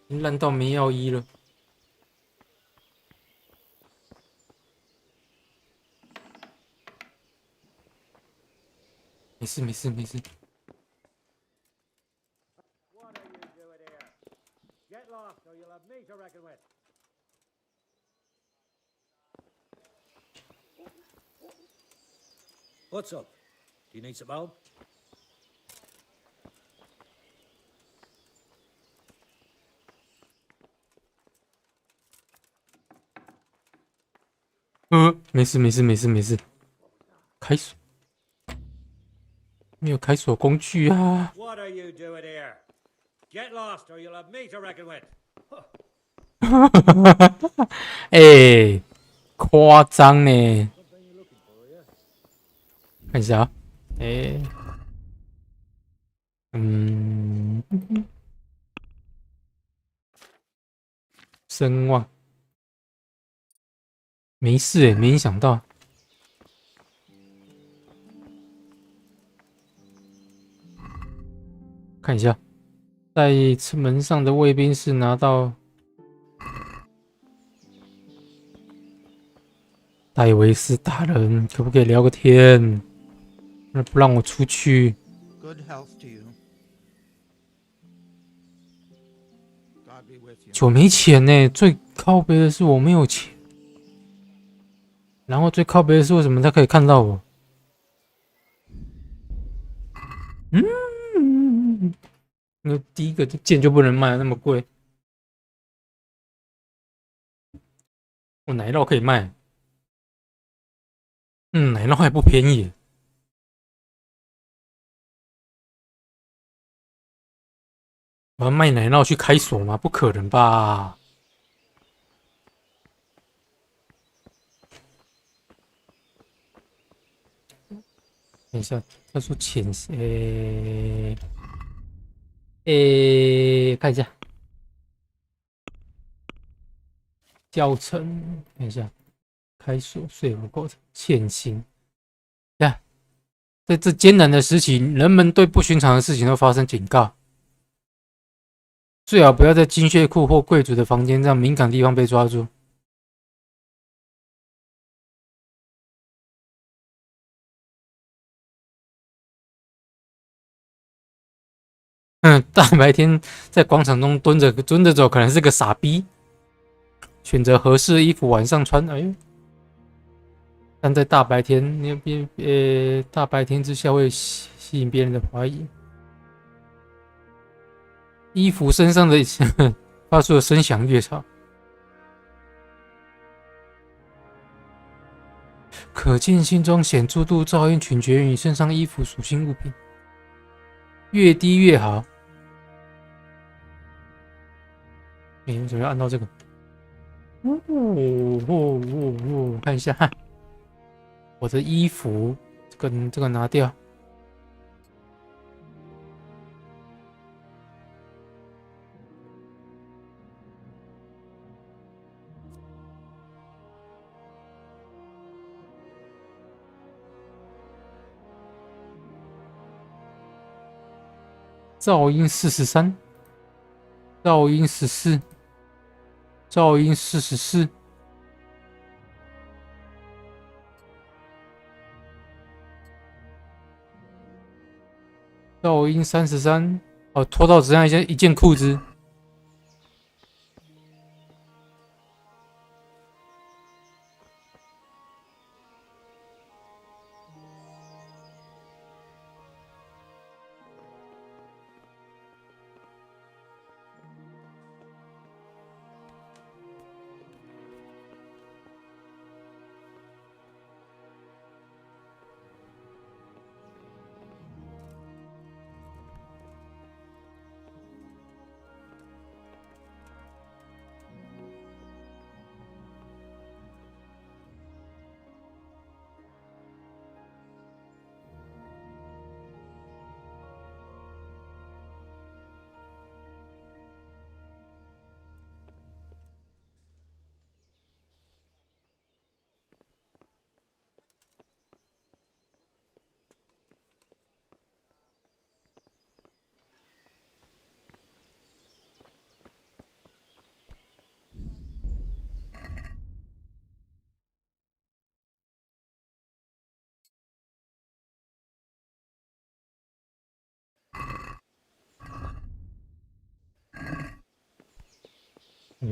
烂到没药医了。没事没事没事。 Get lost, or you'll have me to reckon with. What's up? Do you need some help? 没事没事没事没事，开锁，没有开锁工具啊。 What are you doing here? Get lost, or you'll have me to reckon with. 哎，夸张呢！看一下啊，哎，声望，没事哎，没影响到。看一下，在门上的卫兵室拿到。 戴维斯大人，可不可以聊个天？那不让我出去。Good health to you. God be with you. 我没钱呢，最靠北的是我没有钱。然后最靠北的是为什么他可以看到我？那第一个剑就不能卖，那么贵。我奶酪可以卖。 奶酪还不便宜，我要卖奶酪去开锁吗？不可能吧！等一下，他说潜看一下教程，等一下。 开锁税务过程欠薪。呀，在这艰难的时期，人们对不寻常的事情都发生警告，最好不要在金血库或贵族的房间这样敏感地方被抓住。大白天在广场中蹲着走，可能是个傻逼。选择合适的衣服晚上穿，哎呦！但在大白天大白天之下会吸引别人的怀疑。衣服身上的发出的声响越吵，可见性中显著度噪音取决于你身上衣服属性物品，越低越好。为什么要按到这个？看一下，我的衣服，这个拿掉。噪音43，噪音14，噪音44。噪音33，哦，脱到只剩下一件裤子。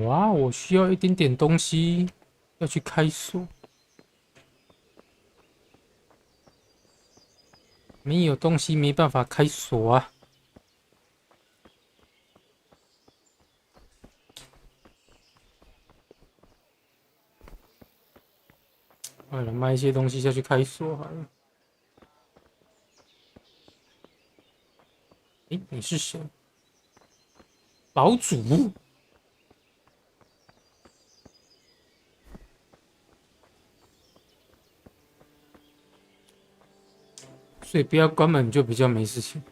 哇，我需要一点点东西，要去开锁。没有东西没办法开锁啊。好了，卖一些东西下去开锁好了。诶，你是谁？堡主。所以不要关门就比较没事情。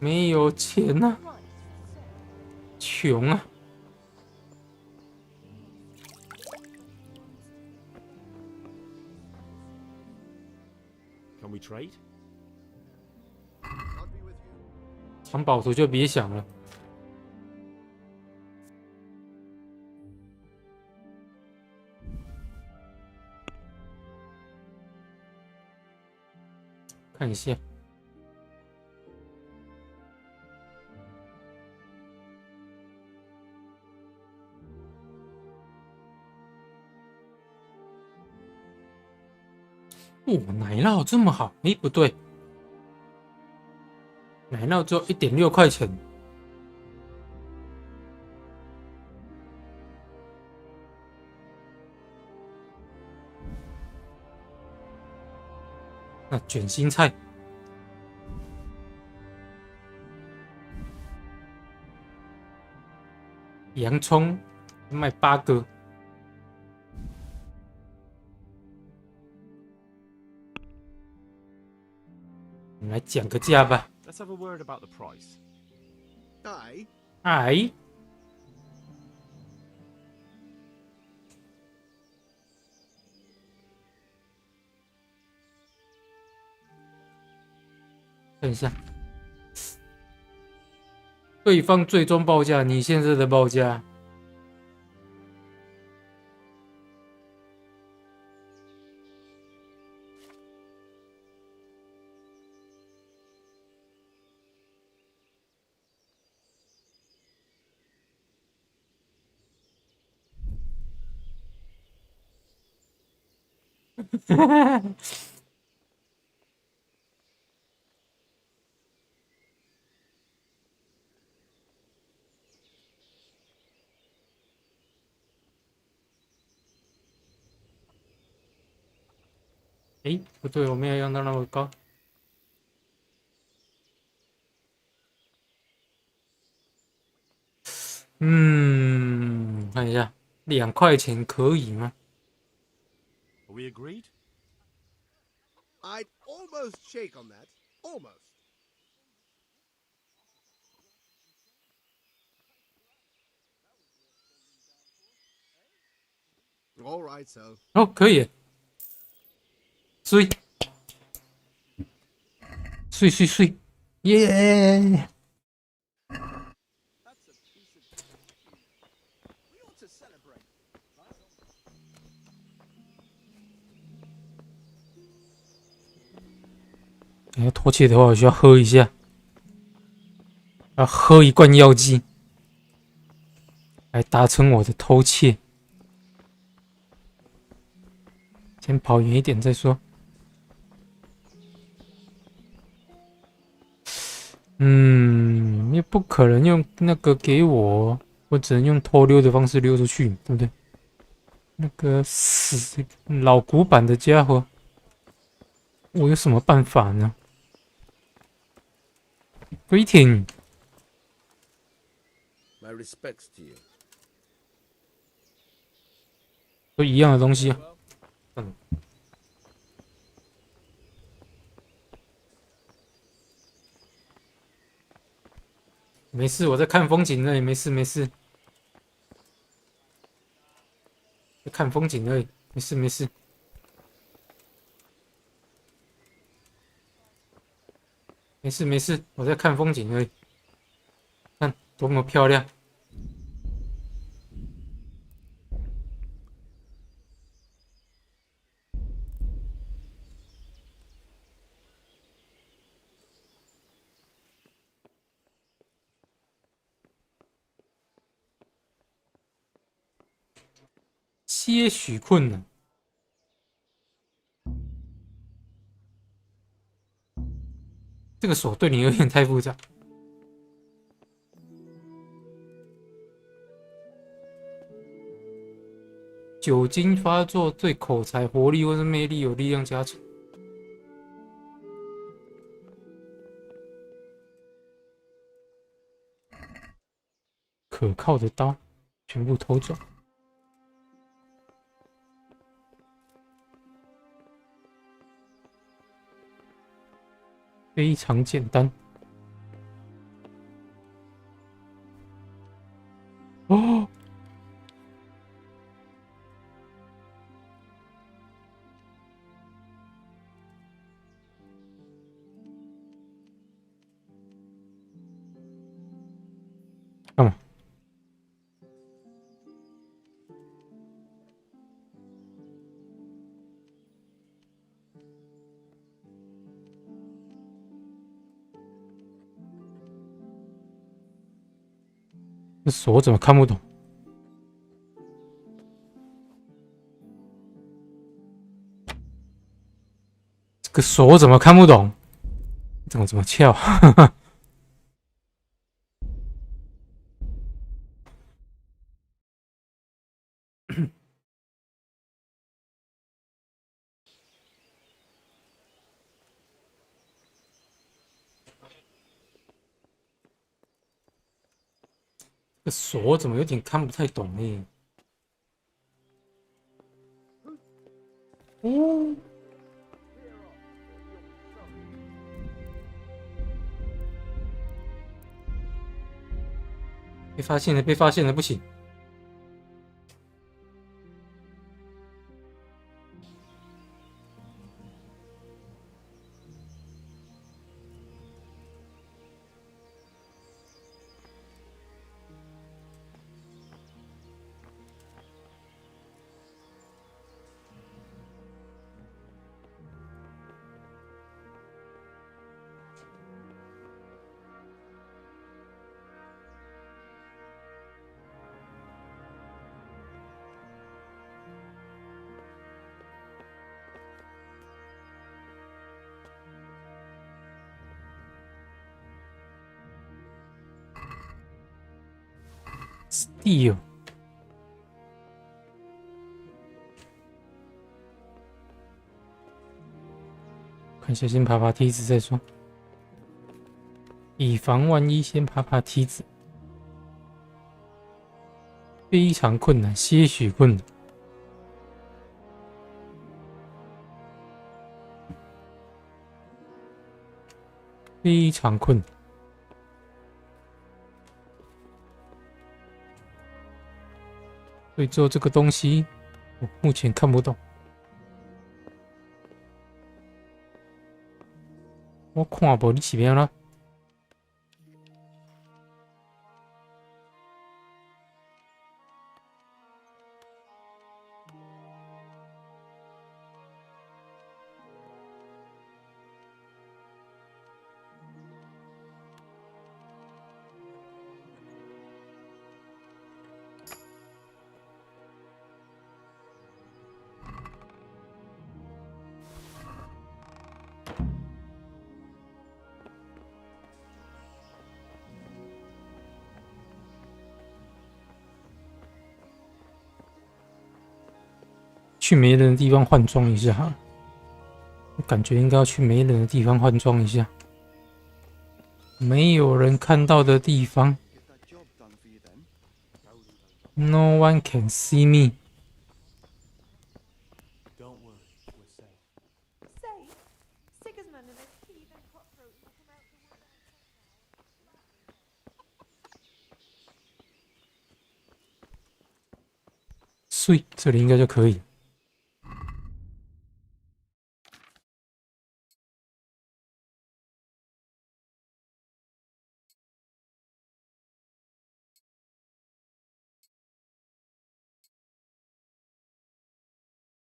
没有钱啊，穷啊。Can we trade? 藏宝图就别想了。看一下。哦，奶酪这么好？诶，不对，奶酪只有1.6块钱。那卷心菜，洋葱卖8个。我们来讲个价吧。Let's have a word about the price. Aye. 哎，等一下，对方最终报价，你现在的报价。诶，不对，我没有用到那么高。看一下，2块钱可以吗？ Are we agreed? I'd almost shake on that. Almost. All right, so. 哦，可以。碎，耶！要脱气的话，我需要喝一下，要喝一罐药剂，来达成我的偷窃。先跑远一点再说。也不可能用那个给我，我只能用偷溜的方式溜出去，对不对？那个死老古板的家伙，我有什么办法呢 ？Greeting， My respects to you. 都一样的东西啊。没事，我在看风景而已，没事。在看风景而已，没事。没事，我在看风景而已。看多么漂亮！些许困难。这个锁对你有点太复杂。酒精发作对口才、活力或是魅力有力量加成。可靠的刀，全部偷走。非常简单。哦。干嘛？这锁怎么看不懂？这个锁怎么看不懂？怎么撬？这锁怎么有点看不太懂呢？哦，被发现了，不行！ Steel。看一下，先爬爬梯子再说，以防万一，先爬爬梯子。非常困难，些许困难。非常困难。所以做这个东西，我目前看不懂。我看不你是怎样啦？去没人的地方换装一下哈，我感觉应该要去没人的地方换装一下，没有人看到的地方。No one can see me. Don't worry, we're safe. Safe? Sigismund and his heathen cutthroat will come out the wood outside. 碎，这里应该就可以。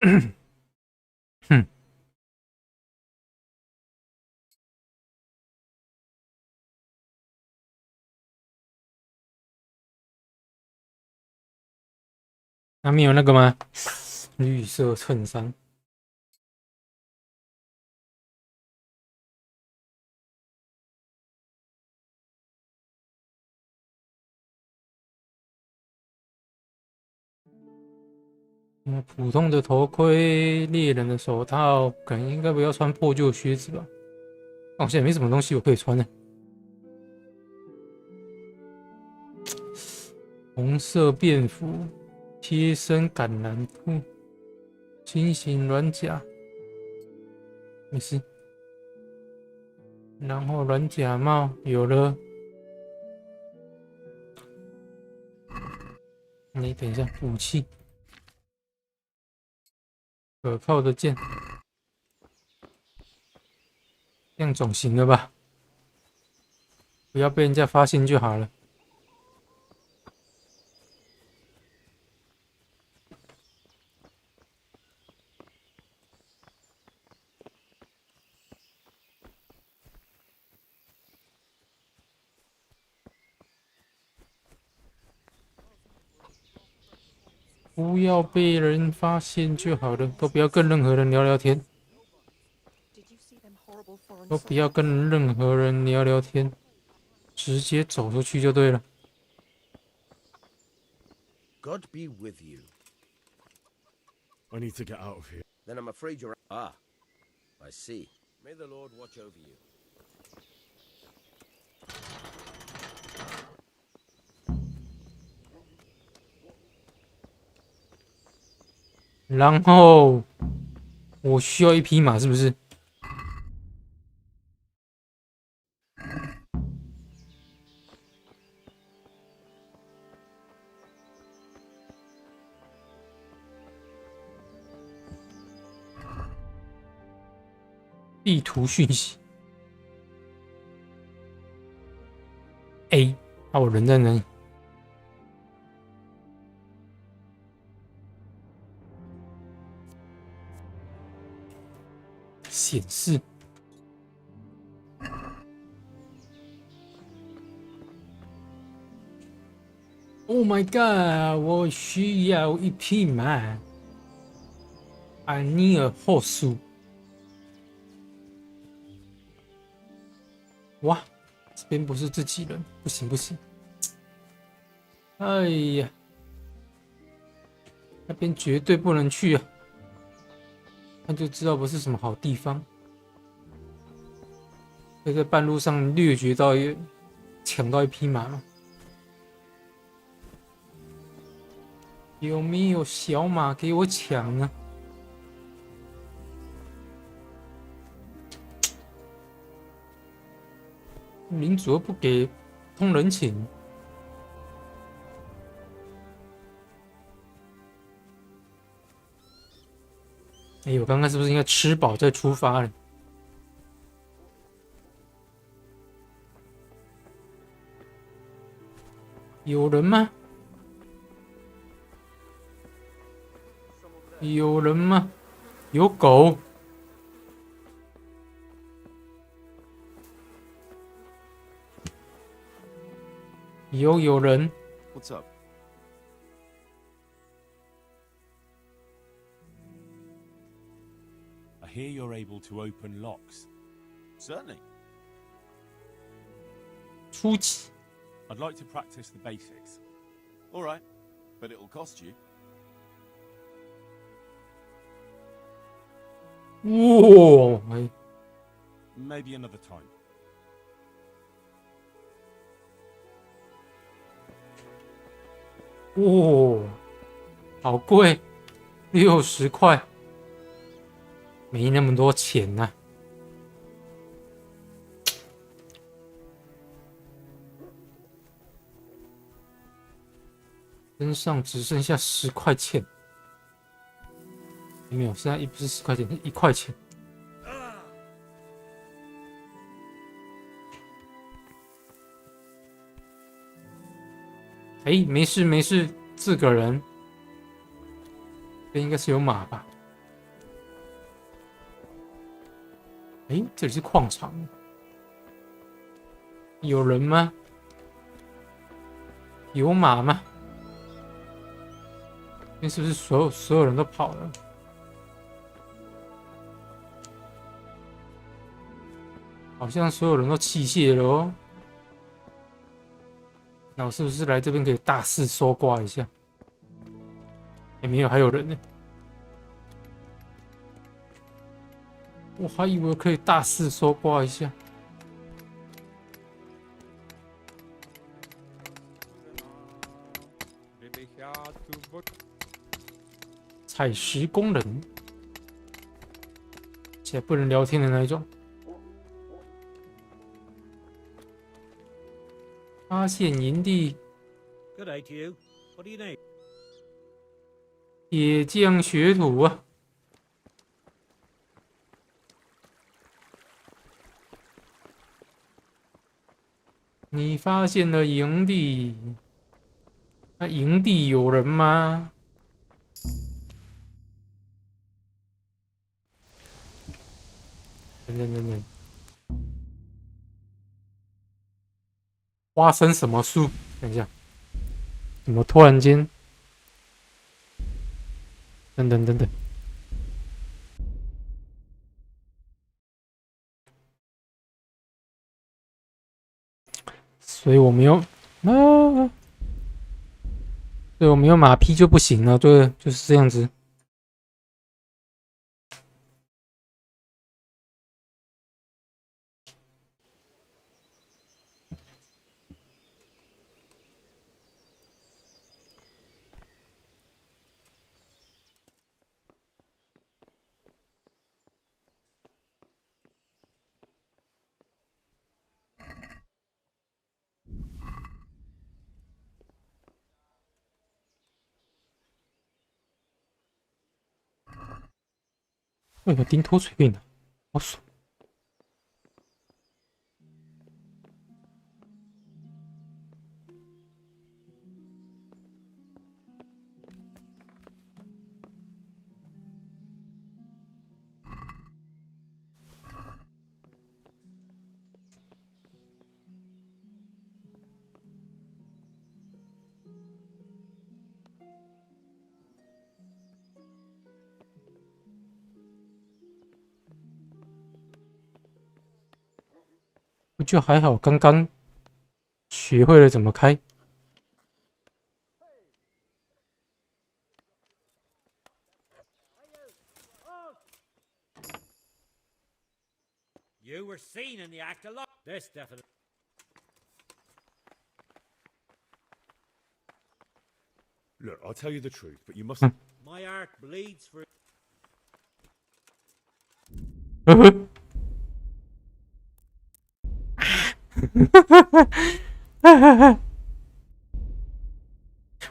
哼，那边有那个吗？绿色衬衫。普通的头盔，猎人的手套，可能应该不要穿破旧靴子吧。那我现在没什么东西我可以穿的。红色便服，贴身橄榄裤，轻型软甲，没事。然后软甲帽有了。你等一下，武器。可靠的剑，这样总行了吧？不要被人家发现就好了。不要被人发现就好了，都不要跟任何人聊聊天，都不要跟任何人聊聊天，直接走出去就对了。God be with you. I need to get out of here. Then I'm afraid you're... Ah, I see. May the Lord watch over you. 然后我需要一匹马，是不是？地图讯息 A， 我人在哪里？显示。Oh my god！ 我需要一匹马。I need a horse。哇，这边不是自己人，不行不行。哎呀，那边绝对不能去啊！那就知道不是什么好地方。会在半路上掠夺到抢到一匹马吗？有没有小马给我抢呢？民主不给通人情。哎，我刚刚是不是应该吃饱再出发了？有人吗？有人吗？有狗。有人。 What's up? I hear you're able to open locks. Certainly. 出奇。 I'd like to practice the basics. All right, but it'll cost you. 哇！哎， Maybe another time. 哇，好贵，60块，没那么多钱呐、身上只剩下10块钱，没有，现在不是10块钱，是1块钱。哎，没事没事，4个人，这应该是有马吧？哎，这里是矿场，有人吗？有马吗？那是不是所有人都跑了？好像所有人都弃械了哦。那我是不是来这边可以大肆搜刮一下？也没有，还有人呢。我还以为可以大肆搜刮一下。采石工人，且不能聊天的那一种。发现营地， Good day to you. What do you need? 铁匠学徒啊！你发现了营地，那营地有人吗？等，花生什么树？等一下，怎么突然间？等，所以我没有啊，对我没有马匹就不行了，对，就是这样子。为何钉脱锤给呢？好爽！不就还好，刚刚学会了怎么开。You were seen in the act a lot. This definitely. Look, I'll tell you the truth, but you must. My heart bleeds for.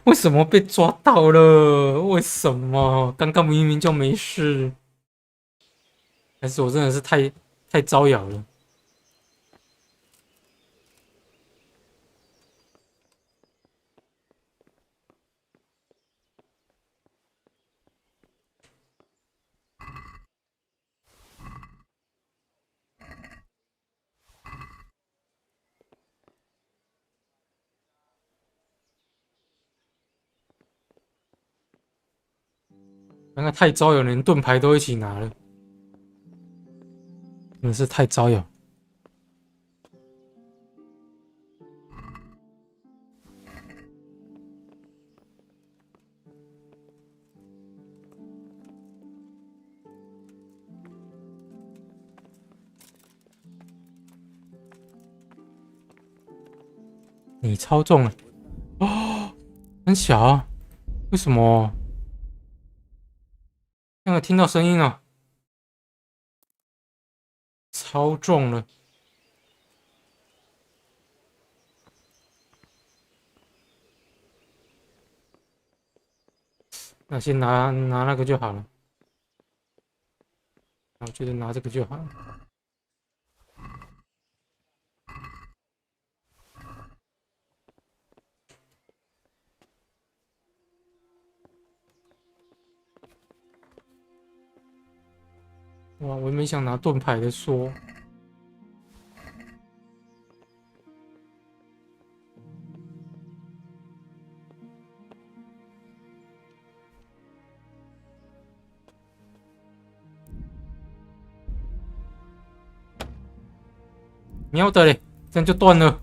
为什么被抓到了？为什么？刚刚明明就没事，还是我真的是太招摇了？刚刚太招摇，连盾牌都一起拿了，真的是太招摇。你超重了哦，很小啊，为什么？那个听到声音了，超重了。那先拿那个就好了，我觉得拿这个就好了。哇，我没想拿盾牌的说。喵的嘞，这样就断了。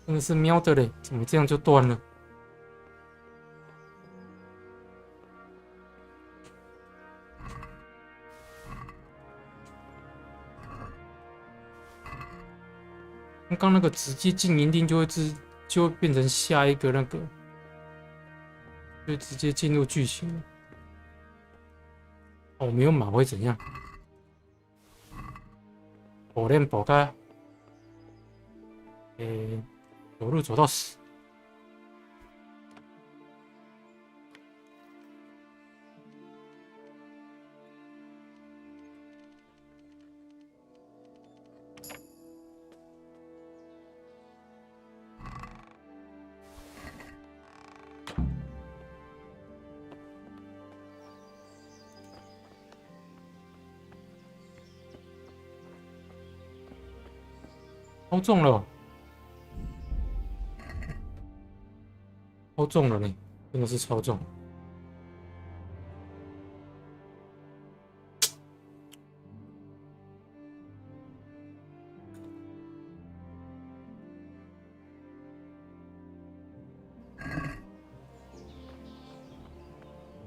真的是喵的嘞，怎么这样就断了？刚刚那个直接进营钉就会变成下一个那个，就直接进入剧情了。哦，没有马会怎样？火链爆开，走路走到死。超重了，超重了呢，真的是超重。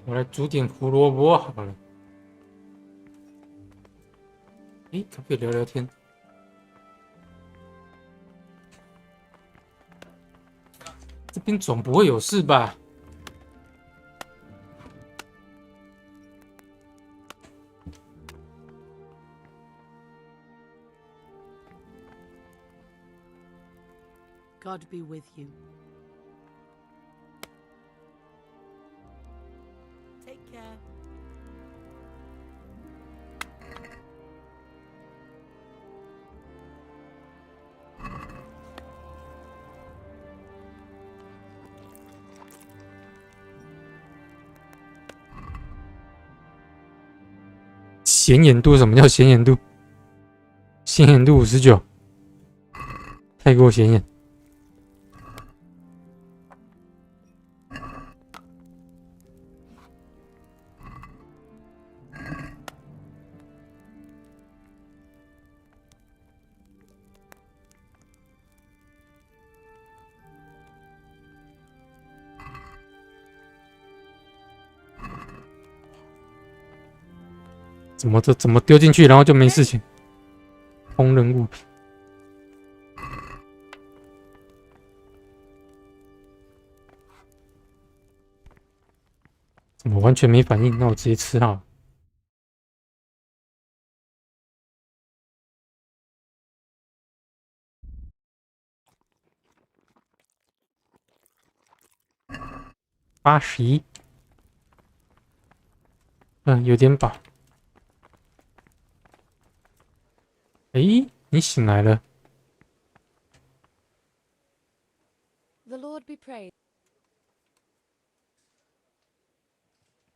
我来煮点胡萝卜好了。可不可以聊聊天？这边总不会有事吧？God be with you. Take care. 显眼度？什么叫显眼度？显眼度59，太过显眼。怎么丢进去，然后就没事情？烹饪物品。怎么完全没反应？那我直接吃好了。81，有点饱。诶，你醒来了。The Lord be praised.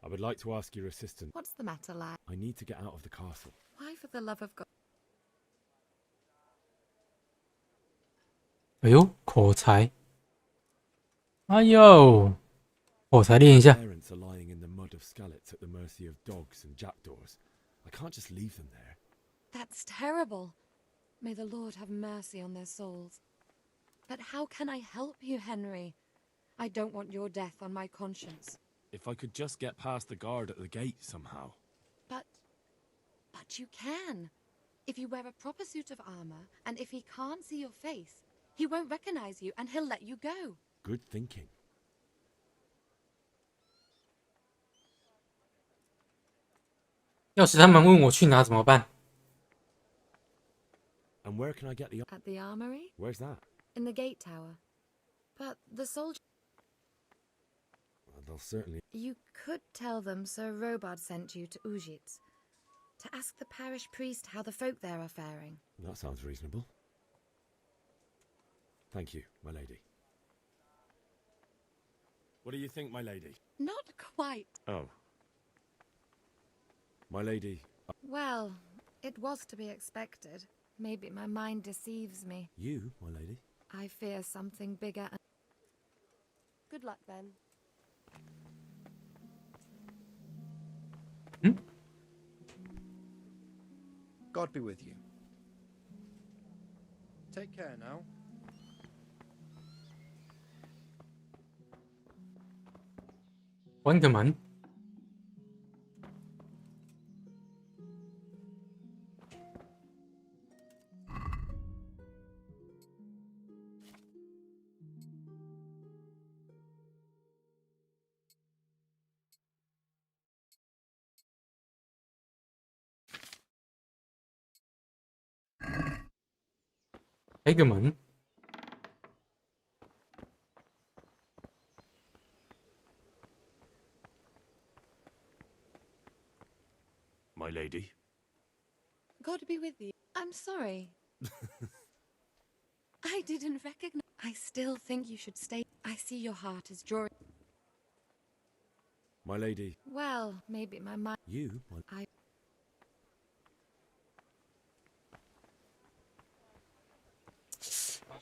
I would like to ask your assistance. What's the matter, lad? I need to get out of the castle. Why, for the love of God? 哎呦，口才！哎呦，口才练一下。 Parents are lying in the mud of Skalitz at the mercy of dogs and jackdaws. I can't just leave them there. That's terrible. May the Lord have mercy on their souls. But how can I help you, Henry? I don't want your death on my conscience. If I could just get past the guard at the gate somehow. But you can. If you wear a proper suit of armor, and if he can't see your face, he won't recognize you and he'll let you go. Good thinking. 要是他们问我去哪怎么办？ And where can I get the... At the armory? Where's that? In the gate tower. But the soldier... Well, they'll certainly... You could tell them Sir Robard sent you to Ujitz to ask the parish priest how the folk there are faring. That sounds reasonable. Thank you, my lady. What do you think, my lady? Not quite. Oh. My lady... Well, it was to be expected. Maybe my mind deceives me. You, my lady? I fear something bigger and... Good luck, then. God be with you. Take care now. Wonderman. 开个门。My lady. God be with you. I'm sorry. I didn't recognize... I still think you should stay. I see your heart is drawing... My lady. Well, maybe my mind... You, my... I...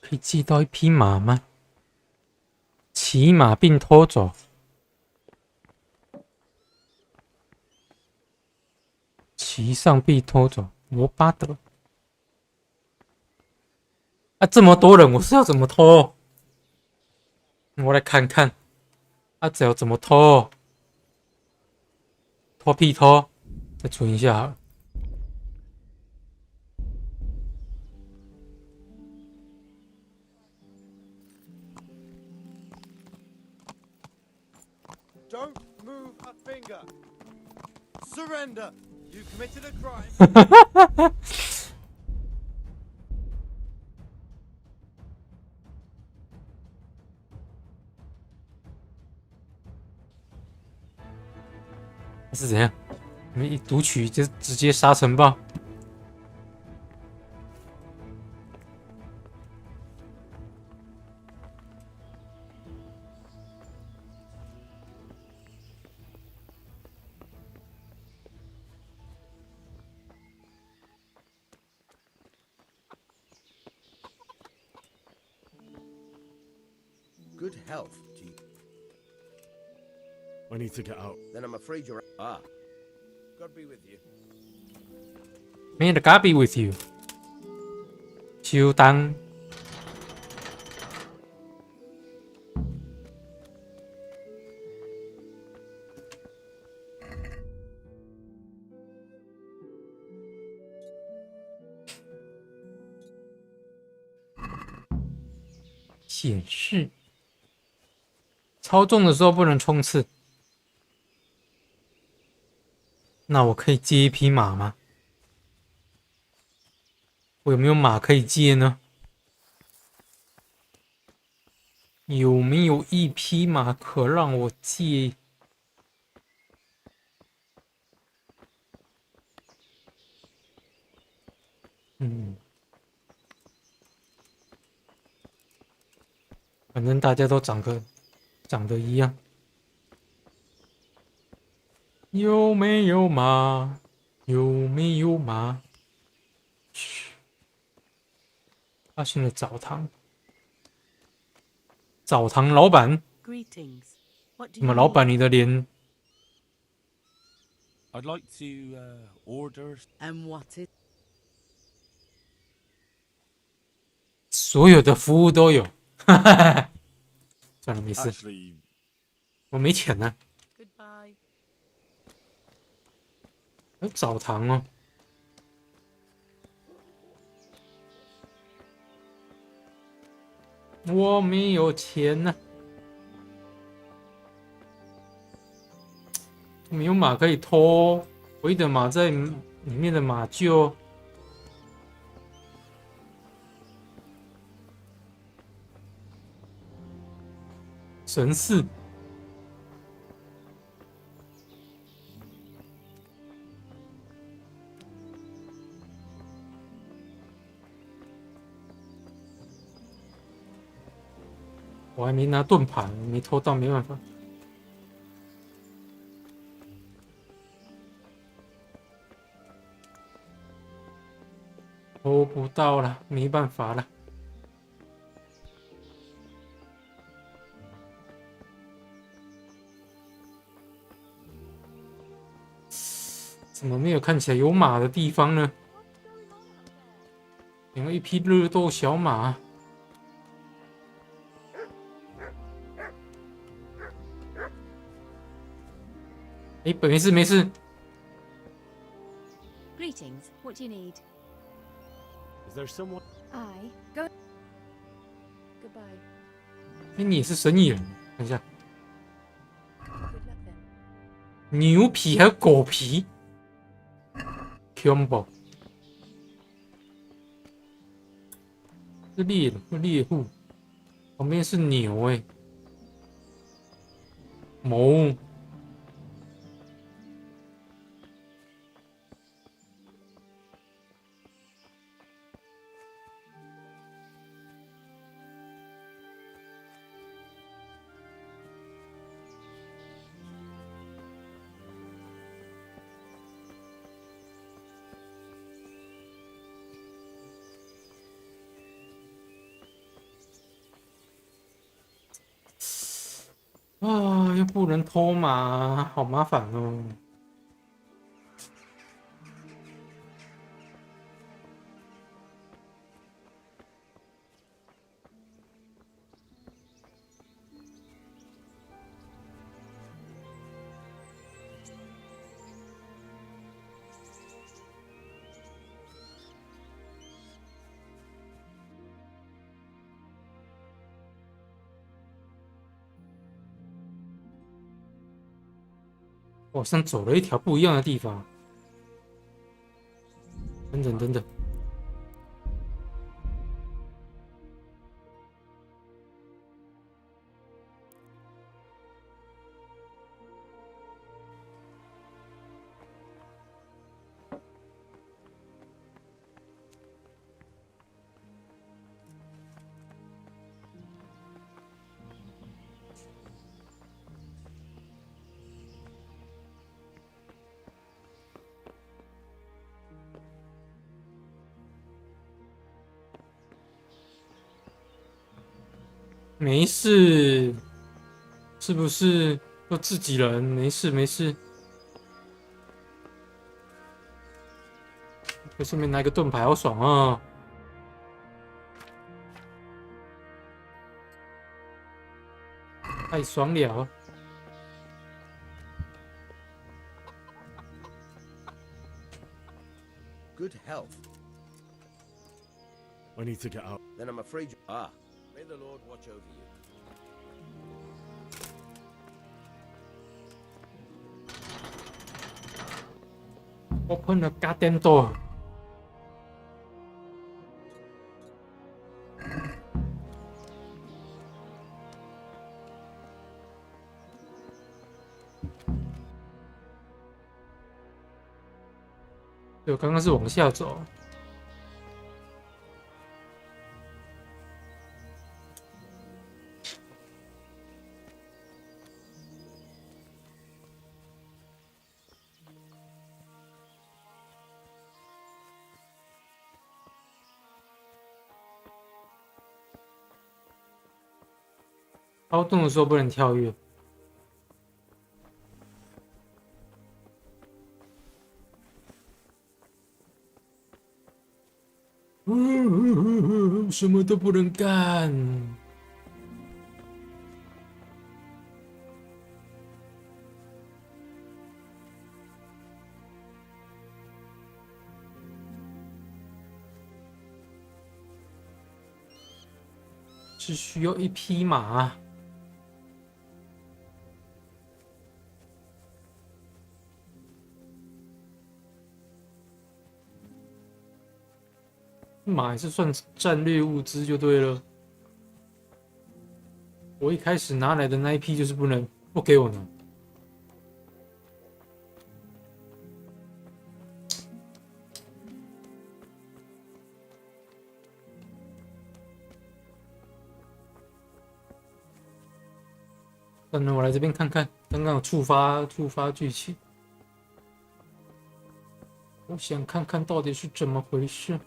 可以寄到一匹马吗？骑马并偷走。骑上并偷走，罗巴德。啊，这么多人，我是要怎么偷？我来看看，啊，这要怎么偷？偷屁偷，再存一下好了。 Don't move a finger. Surrender. You committed a crime. 是怎样？你们一读取就直接沙尘暴？ Good health to you. I need to get out. Then I'm afraid you're... Ah. God be with you. May the God be with you. 修当。显示。操纵的时候不能冲刺。那我可以借一匹马吗？我有没有马可以借呢？有没有一匹马可让我借？反正大家都长得一样。有没有马？有没有马？发现了澡堂。澡堂老板， Greetings. What do 怎么 you 老板 need? 你的脸 I'd like to order. And what it? 所有的服务都有？哈哈哈。算了，没事， Actually, 我没钱呢。 Goodbye. 有澡堂哦。我没有钱呢。没有马可以偷，唯一的马在里面的马厩。神寺。我还没拿盾牌，没偷到，没办法。偷不到了，没办法了。怎么没有看起来有马的地方呢？养了一匹热斗小马。哎，没事没事。 Greetings. What do you need? Is there someone? I go. Goodbye. 哎，你也是生意人，看一下。 Good luck then. 牛皮还有狗皮 ，combo。是猎户，旁边是牛哎、毛。啊，又不能偷马，好麻烦哦。我好像走了一条不一样的地方。等等等等，没事，是不是都自己人？没事没事。可以顺便拿一个盾牌，好爽啊！太爽了。 Good health. I need to get out. Then I'm afraid you... Ah, May the Lord watch over you. Open the goddamn door.对，我刚刚是往下走。凹洞的时候不能跳跃。什么都不能干。只需要一匹马。马也是算战略物资就对了。我一开始拿来的那一批就是不给我拿。算了，我来这边看看，刚刚有触发剧情，我想看看到底是怎么回事。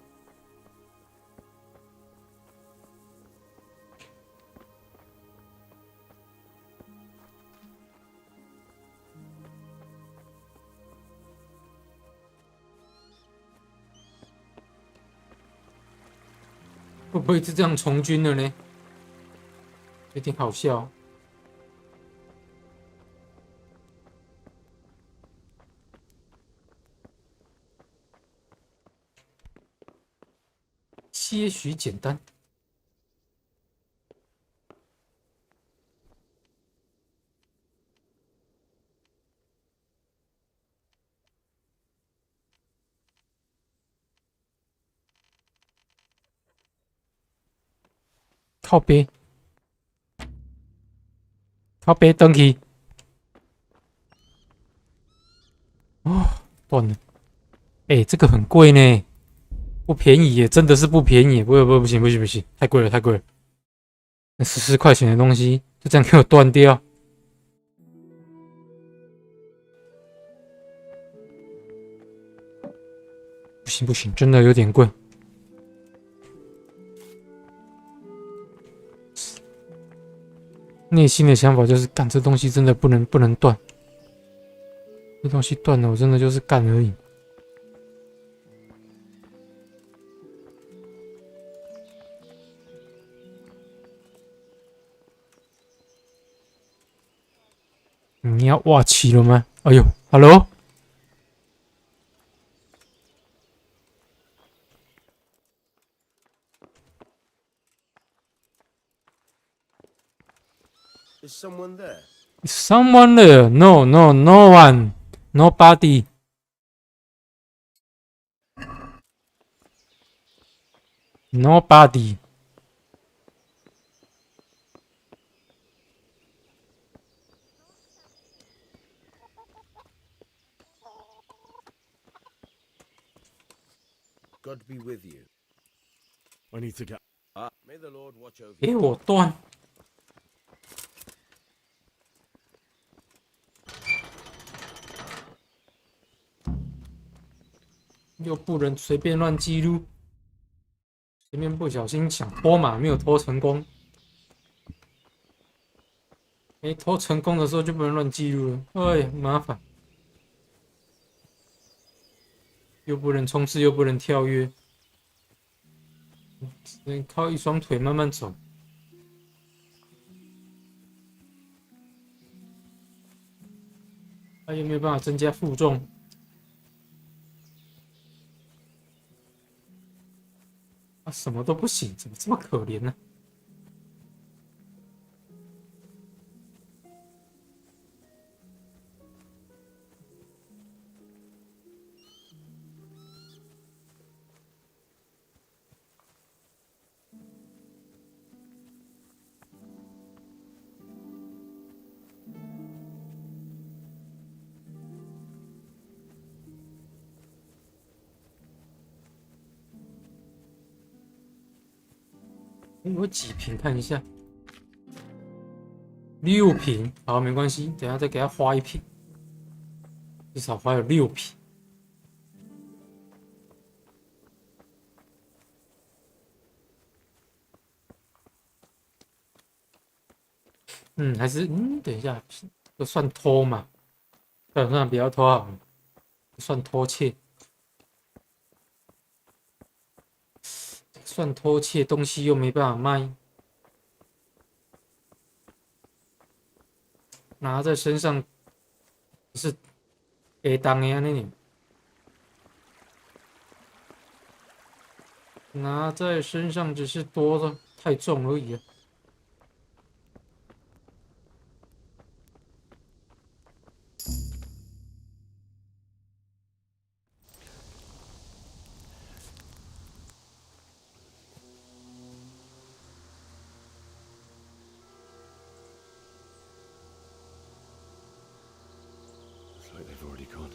会不会是这样从军了呢？有点好笑。些许简单。靠背，靠背登去。哦，断了。哎、这个很贵呢，不便宜耶，真的是不便宜耶。不行，太贵了，太贵了。那14块钱的东西就这样给我断掉，不行，真的有点贵。内心的想法就是，干这东西真的不能断，这东西断了，我真的就是干而已。你要挖起了吗？哎呦 ，Hello， Is someone there? Is someone there? No one, nobody. Nobody. God be with you. I need to get. May the Lord watch over 给 you. 我断！又不能随便乱记录。前面不小心想拖马，没有拖成功。没拖成功的时候就不能乱记录了，哎，麻烦。又不能冲刺，又不能跳跃，只能靠一双腿慢慢走。他有没有办法增加负重？他什么都不行，怎么这么可怜呢？有几瓶？看一下，6瓶。好，没关系，等一下再给他花1瓶，至少花有6瓶。还是等一下，这算偷嘛？算不要偷好了，算偷窃。算偷窃，东西又没办法卖，拿在身上是会当的呢，拿在身上只是多了太重而已啊。Looks like they've already gone.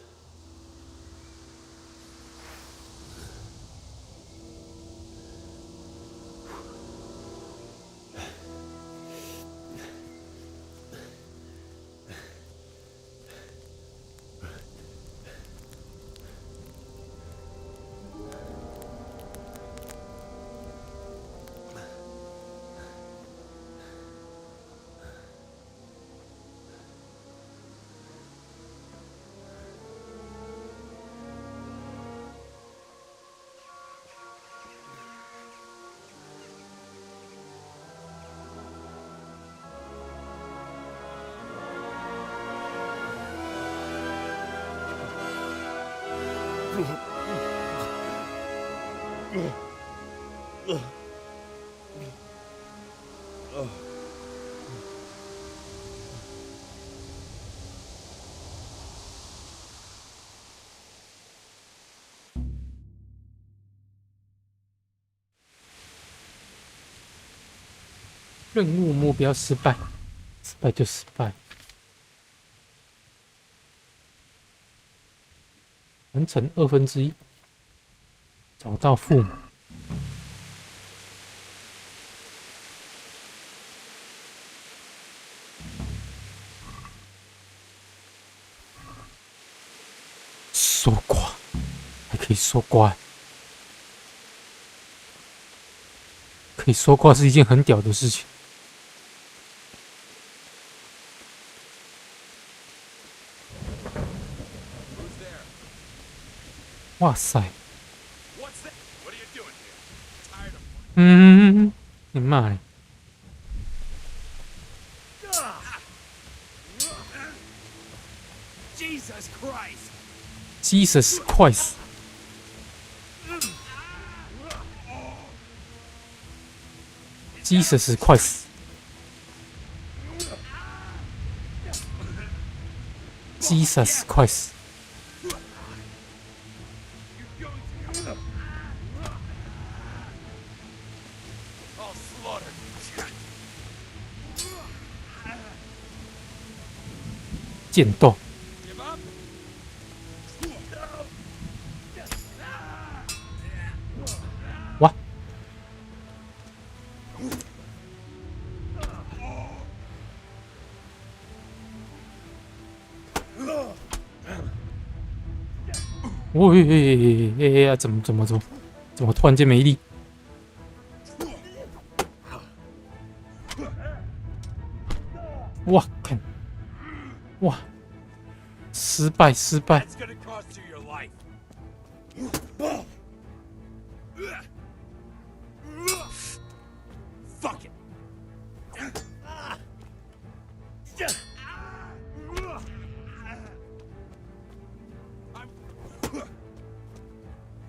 任务目标失败，失败就失败。完成1/2，找到父母。搜刮，还可以搜刮，可以搜刮是一件很屌的事情。哇塞！你妈嘞 Jesus Christ! Jesus Christ! Jesus Christ! Jesus Christ! 剑斗。哇！喂，怎么突然间没力？哇，看，哇，失败！ Fuck it.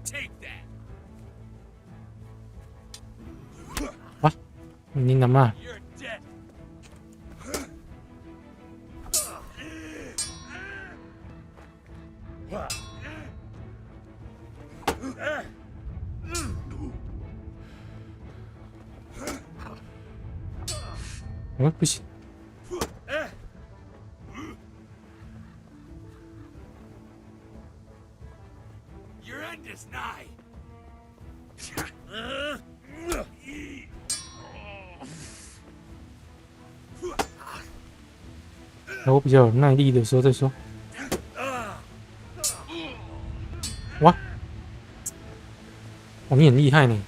Take that. 哇，你干嘛？ You're dead. 不行。 Your end is nigh. 然后比较有耐力的时候再说。哇，哦，你很厉害呢。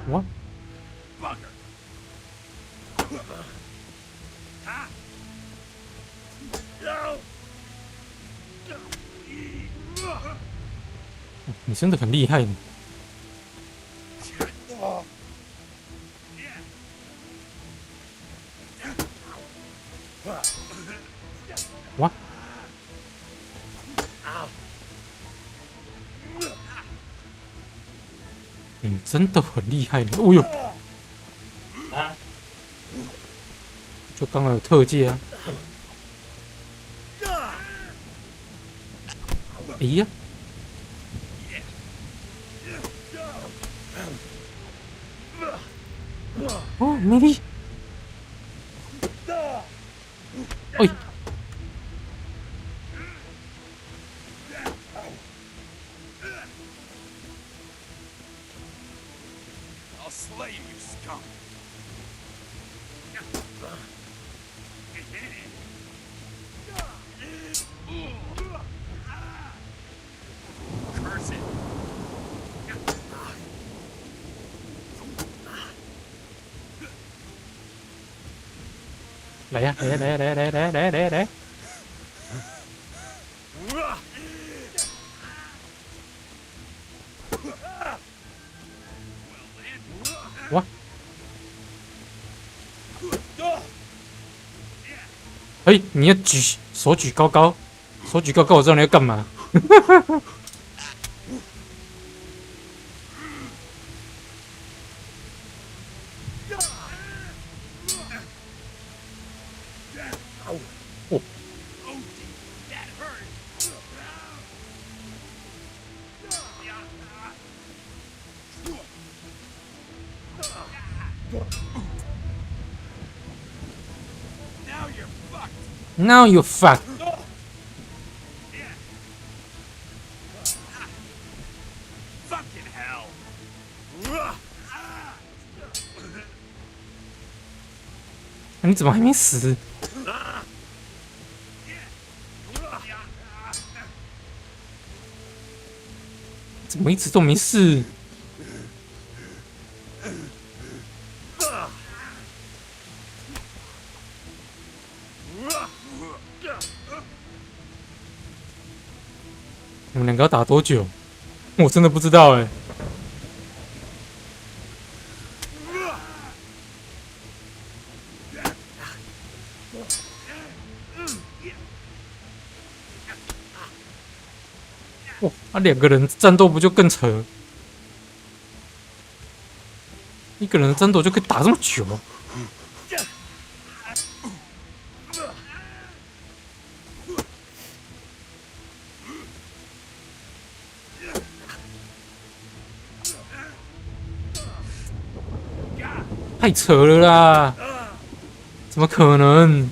哇，你真的很厉害呢。哇！你真的很厉害呢。哦呦！就刚刚有特技啊。哎呀！哦，没力。哎。I'll slay you, scum! Curse it! 来呀，来！哇！哎，你要手举高高，我知道你要干嘛。哦， Now you're fucked. Fucking hell! 你怎么还没死？怎么一直都没事？你们两个要打多久？我真的不知道哎。哇，那两个人战斗不就更扯？一个人的战斗就可以打这么久？太扯了啦！怎么可能？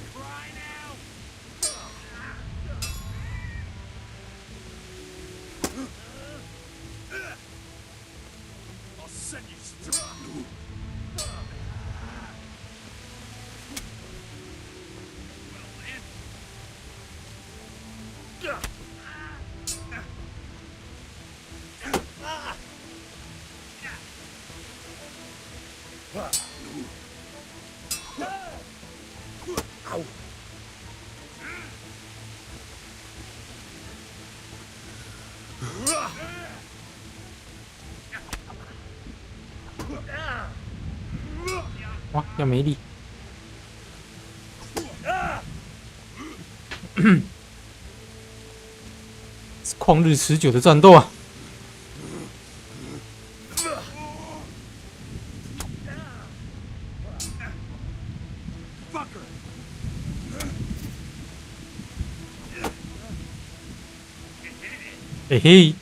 哇，要没力！是旷日持久的战斗啊！嘿嘿。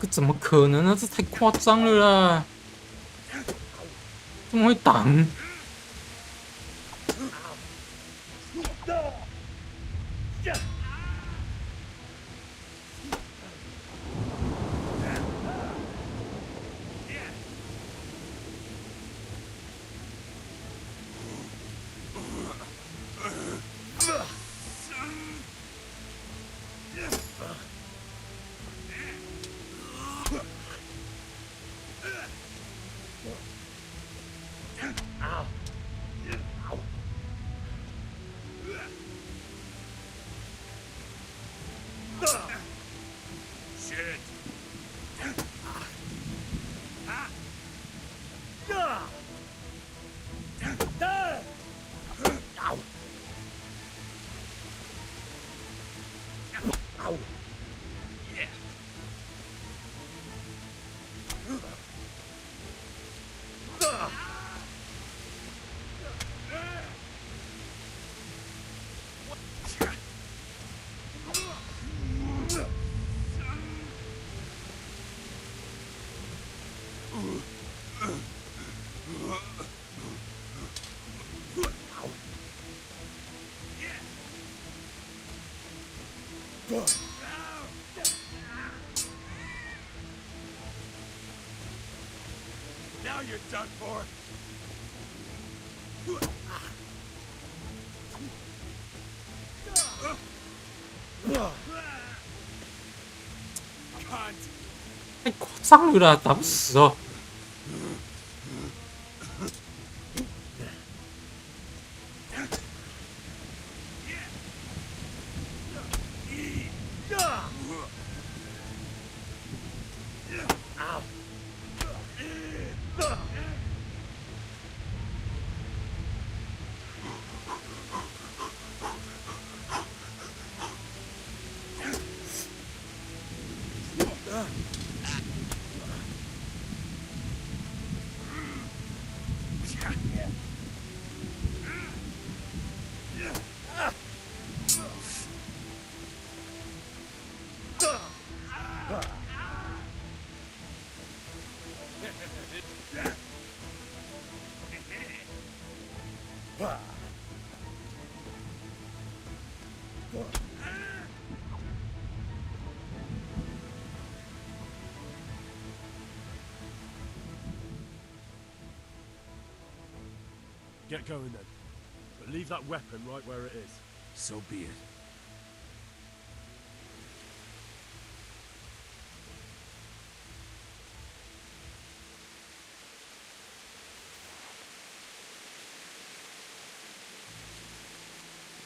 这怎么可能呢？这太夸张了啦！怎么会挡？ Now you're done for. Cunt. 太夸张了啦，打不死哦。Get going then. But leave that weapon right where it is. So be it.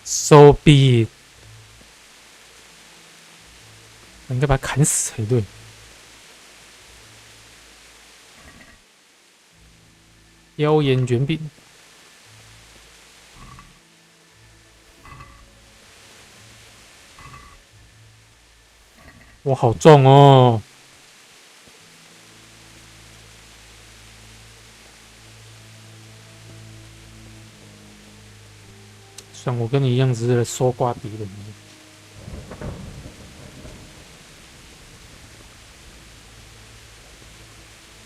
So be it。我应该把他砍死才对。妖岩卷饼，哇，好重哦！算我跟你一样，只是来搜刮敌人的。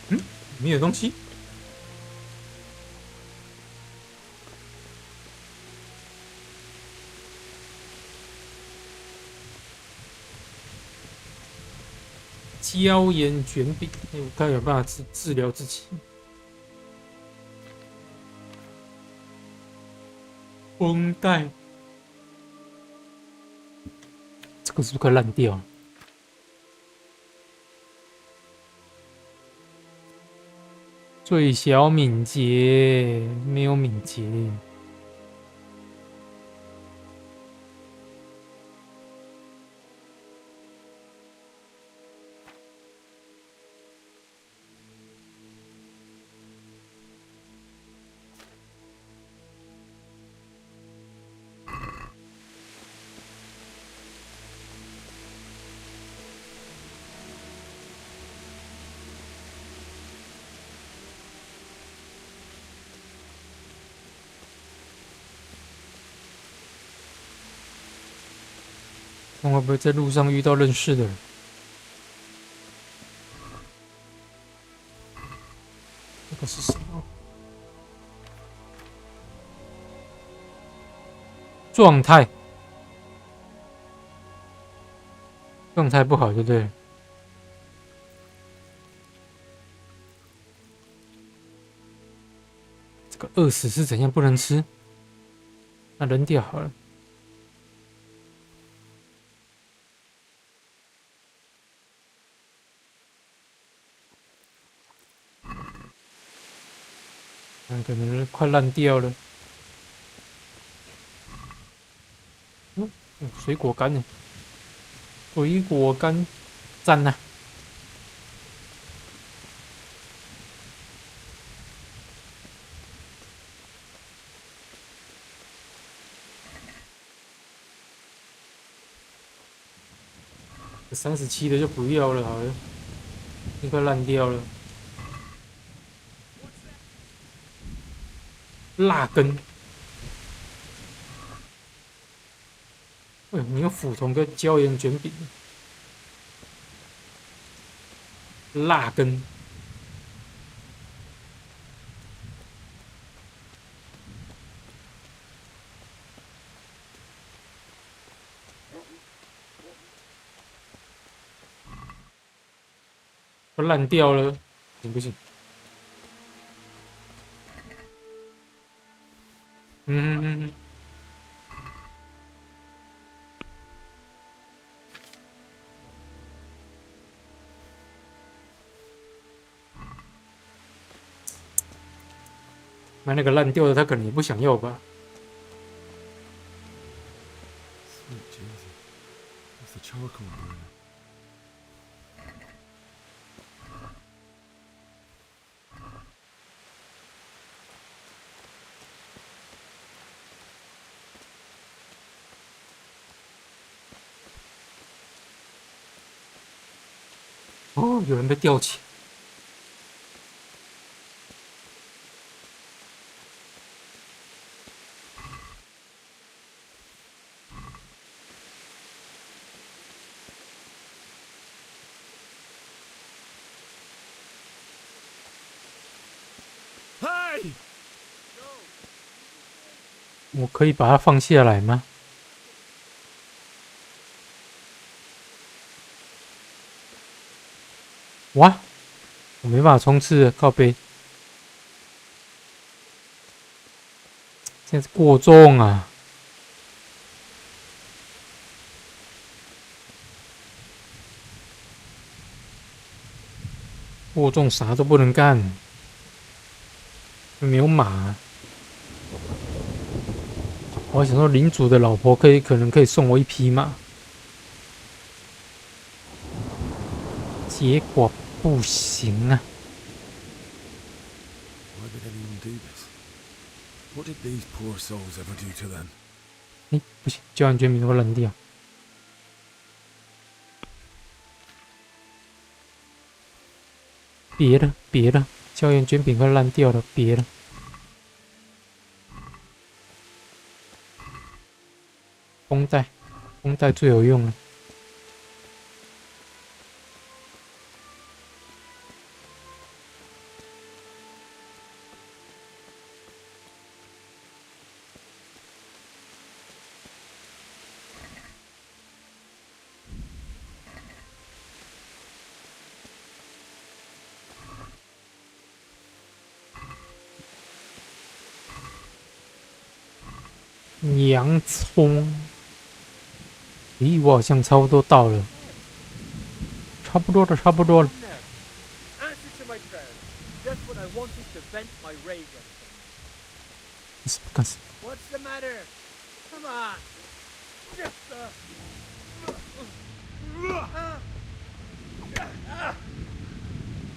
嗯，里面有东西。椒盐卷饼，我看有办法治疗自己。绷带，这个是不是快烂掉了？最小敏捷，没有敏捷。看会不会在路上遇到认识的人？这个是什么？状态，状态不好，对不对？这个饿死是怎样？不能吃？那扔掉好了。可能快烂掉了。水果干呢？水果干，赞呐！37的就不要了，好了，那快烂掉了。辣根，哎，你有斧头跟椒盐卷饼，辣根，都烂掉了，行不行？嗯，那个烂掉的，他可能也不想要吧。Sweet Jesus. What's the charcoal burner? “哦，有人被吊起。Hey! 我可以把它放下来吗？哇，我没办法冲刺了，靠背。现在是过重啊！过重啥都不能干，没有马。我还想说，领主的老婆可能可以送我一匹马，结果不行啊！ Why did anyone do this? What did these poor souls ever do to them? 哎，不行，交换卷饼会扔掉。别了，别了，胶原卷饼快烂掉了，别了。绷带，绷带最有用了。洋葱，咦，我好像差不多到了，差不多了，差不多了。 Answer to my prayer. Just when I wanted to vent my rage on Because What's the matter? Come on. Just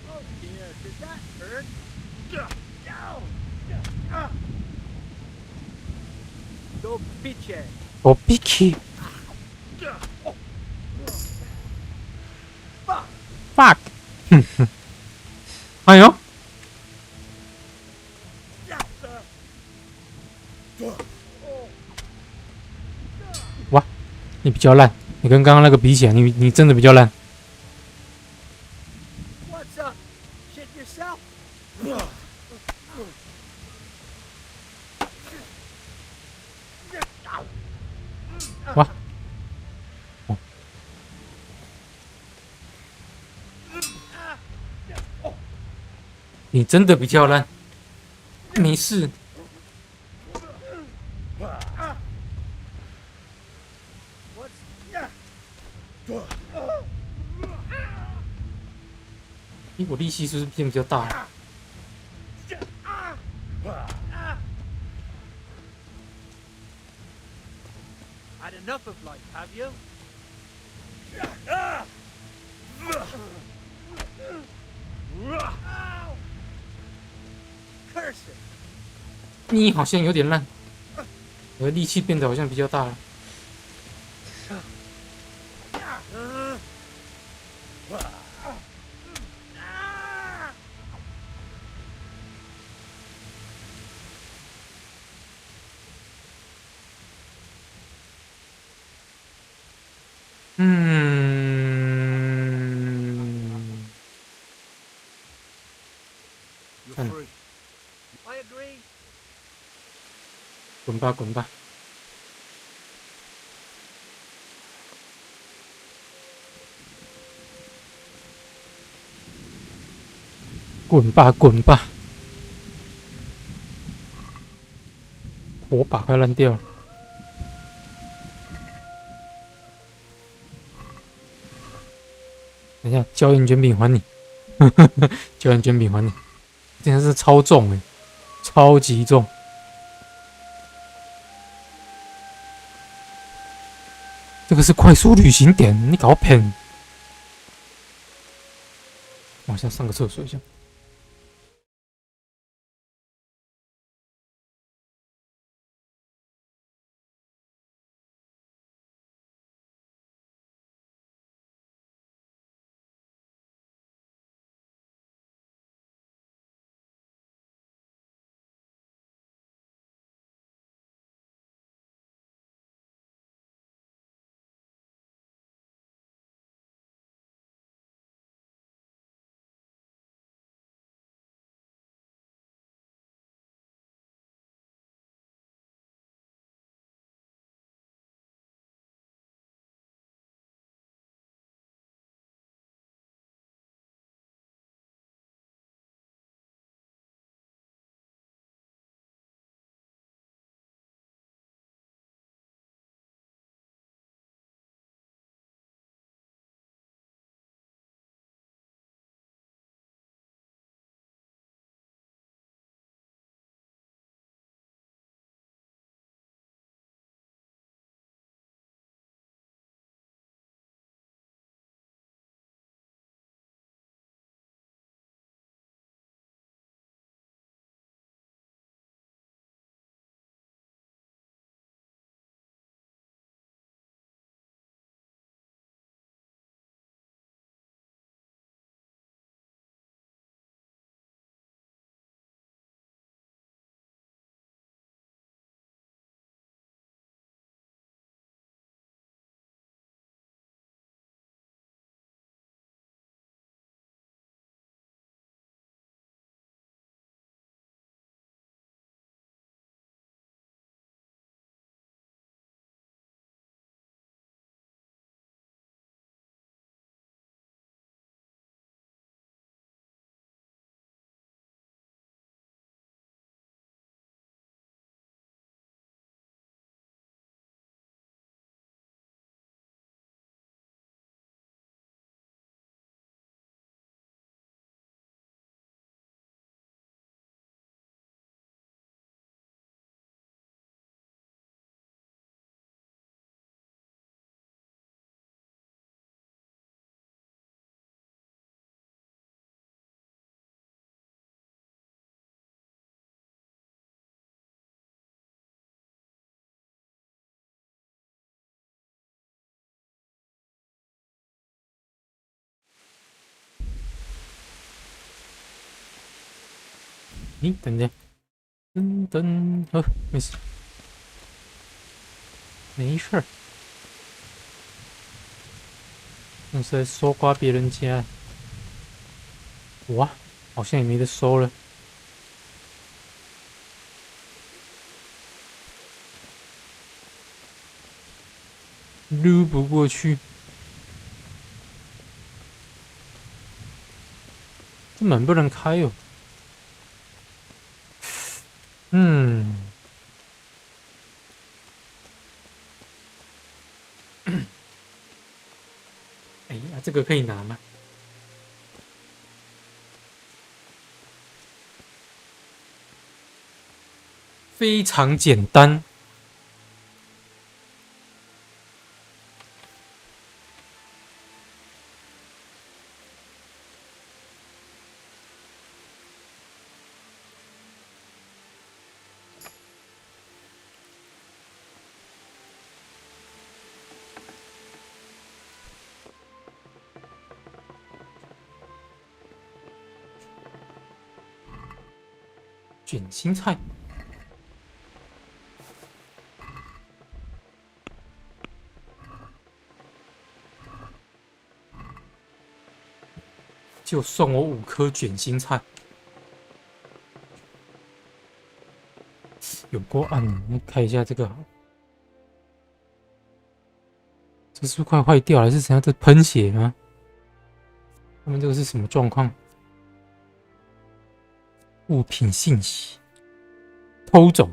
Oh dear, did that hurt? Go bitch. 我 picky fuck， 哼哼，哎呦，哇，你比较烂，你跟刚刚那个比起来，你真的比较烂。 What's up? Shit yourself? 哇，哦，你真的比较烂，没事。咦，我力气是不是变比较大了？ Had enough of life, have you? Curse it! 你好像有点烂，我的力气变得好像比较大了。You're free. I agree. 滚吧，滚吧！滚吧，滚吧！火把快烂掉了。等一下，胶原卷饼还你，胶原卷饼还你，真的是超重诶，超级重。这个是快速旅行点，你搞骗！我先上个厕所一下。咦，等等，没事，没事儿。那是在搜刮别人家，哇，好像也没得收了。撸不过去，这门不能开哦。哎呀，这个可以拿吗？非常简单。卷心菜，就送我5颗卷心菜，有够暗。来看一下这个好了，这是不是快坏掉了？还是怎样？这喷血吗？他们这个是什么状况？物品信息偷走。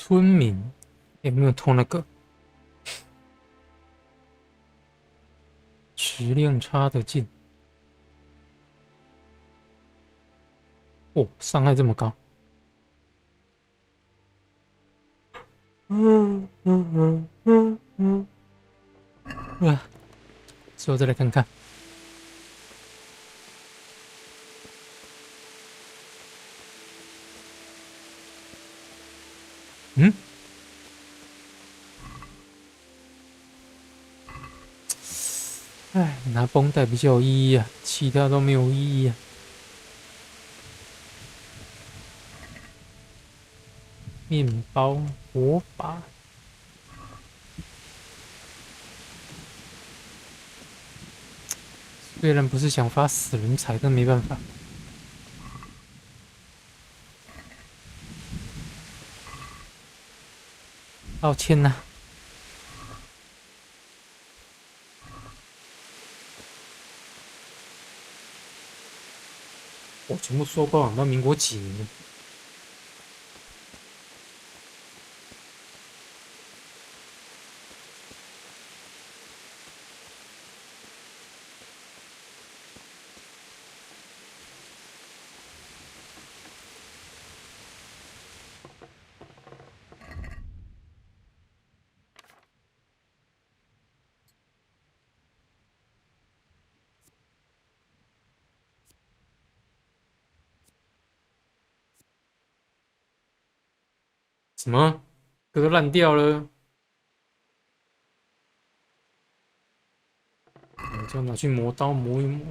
村民有没有偷那个？质量差得近。哦，伤害这么高。之后再来看看。嗯？哎，拿绷带比较有意义啊，其他都没有意义啊。面包火把。虽然不是想发死人财，但没办法。抱歉呐、我全部收光了，到民国几年？什么？歌都烂掉了？我就拿去磨刀磨一磨。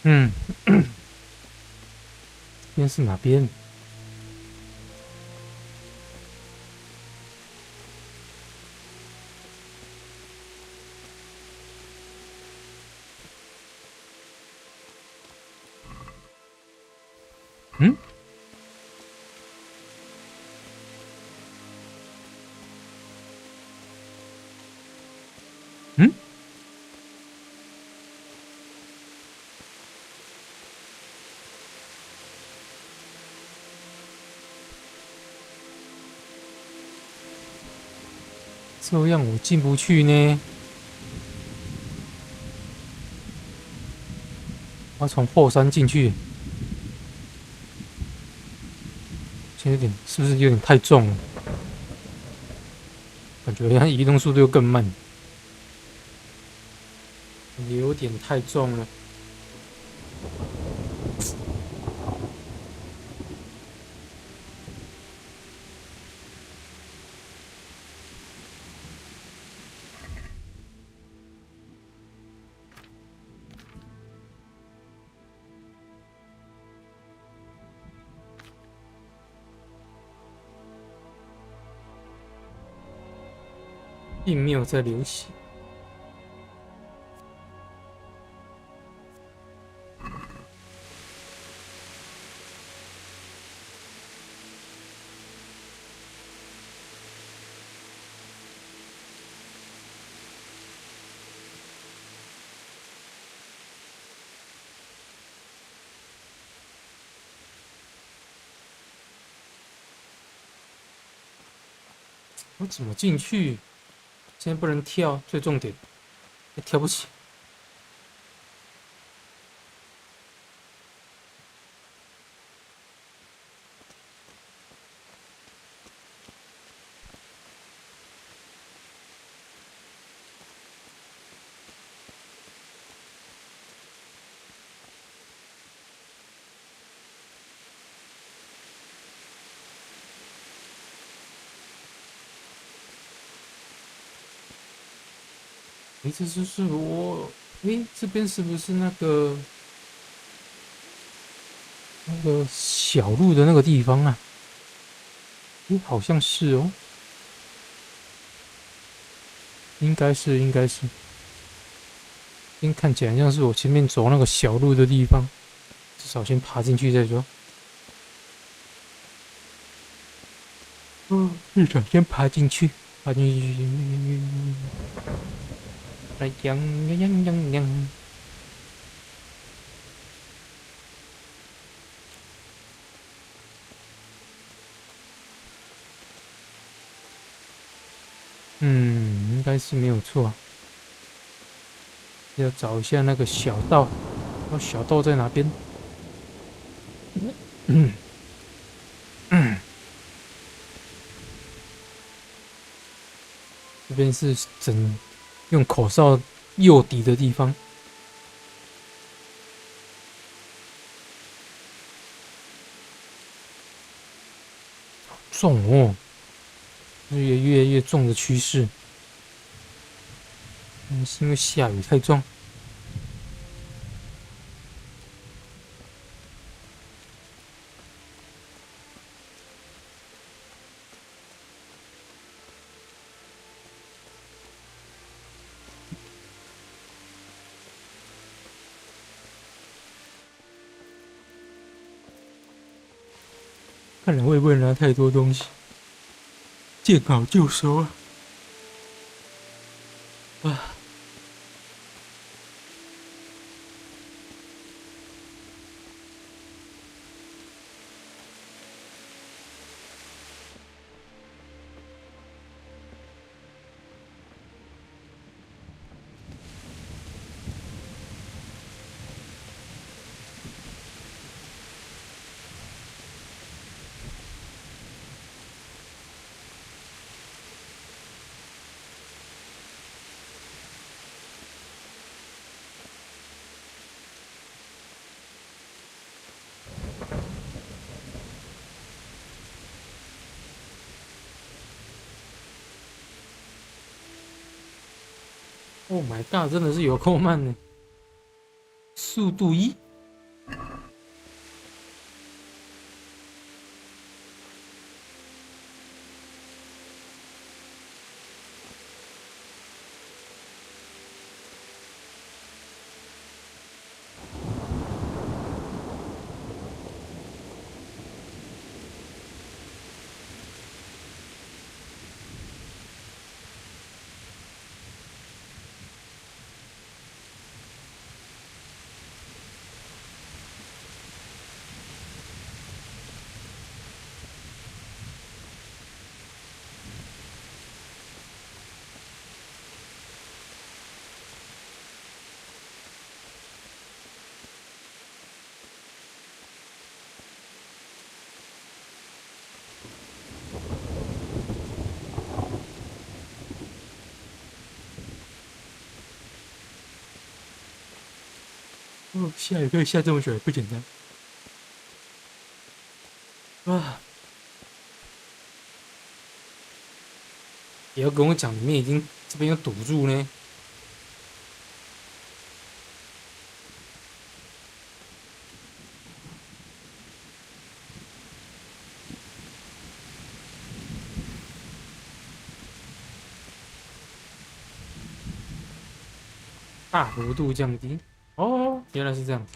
嗯，这边是哪边？嗯？嗯？这样我进不去呢。我要从后山进去，有点是不是有点太重了？感觉它移动速度又更慢，有点太重了。并没有在流血。我怎么进去？现在不能跳，最重点，跳不起。这就是我，这边是不是那个那个小路的那个地方啊，好像是哦，应该是，先看起来像是我前面走那个小路的地方，至少先爬进去再说。至少先爬进去，来扬。应该是没有错啊。要找一下那个小道，小道在哪边？这边是用口哨诱敌的地方。重哦，越来越重的趋势。是因为下雨太重。看来会不会拿太多东西？见好就收啊！Oh my god， 真的是有够慢呢，速度1。下雨可以下这么久也不简单啊！也要跟我讲，里面已经这边有堵住呢。大幅度降低哦，原来是这样。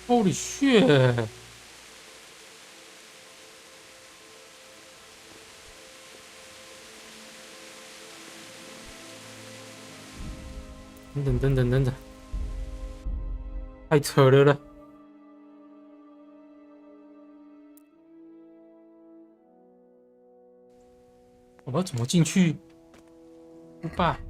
Holy shit！ 等等，太扯了了！我要怎么进去？不爸。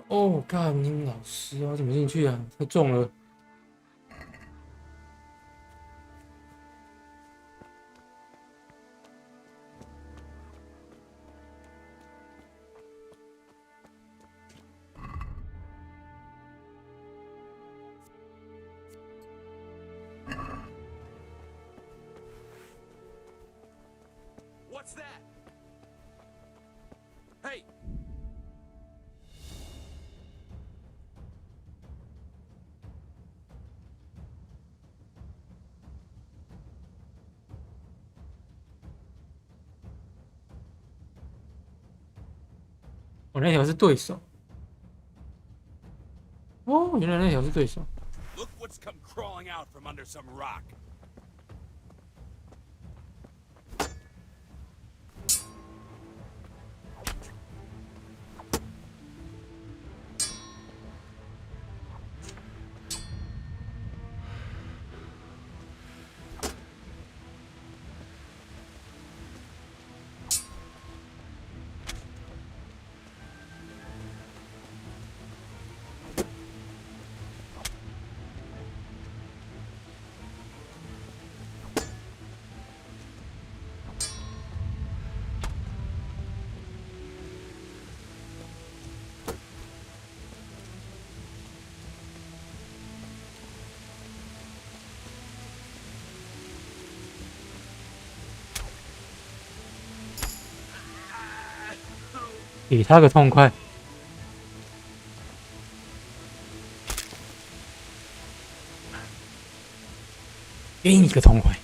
哦，干你老师啊，怎么进去啊？太重了。What's that? Hey! Oh, 我那条是对手。哦，原来那条是对手。Look what's come crawling out from under some rock.给他个痛快！给你个痛快！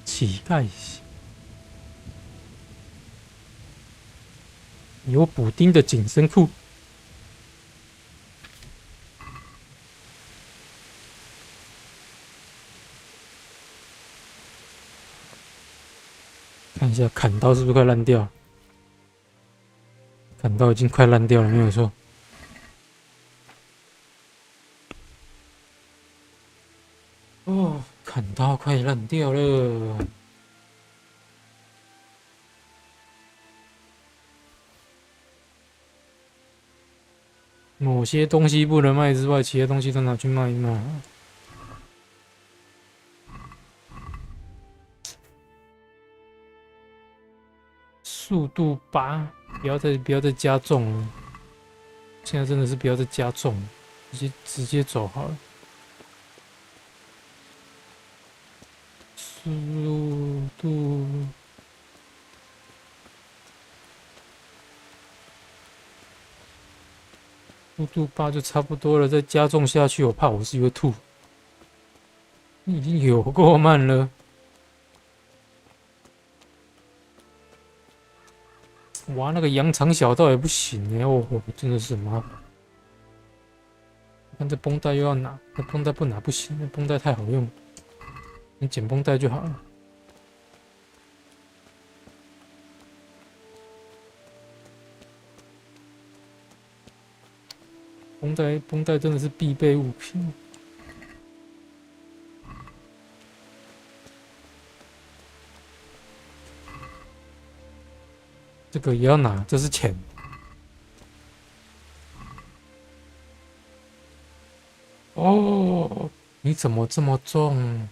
乞丐有补丁的紧身裤。看一下砍刀是不是快烂掉？砍刀已经快烂掉了，没有错。哦，砍刀快烂掉了。某些东西不能卖之外，其他东西都拿去卖一卖。速度8，不要再加重了。现在真的是不要再加重了，直接走好了。速度8就差不多了，再加重下去，我怕我是会吐。已经有够慢了。哇，那个羊肠小道也不行哎！哦，真的是妈！看这绷带又要拿，那绷带不拿不行，那绷带太好用，你剪绷带就好了。绷带真的是必备物品。这个也要拿，这是钱。哦，你怎么这么重？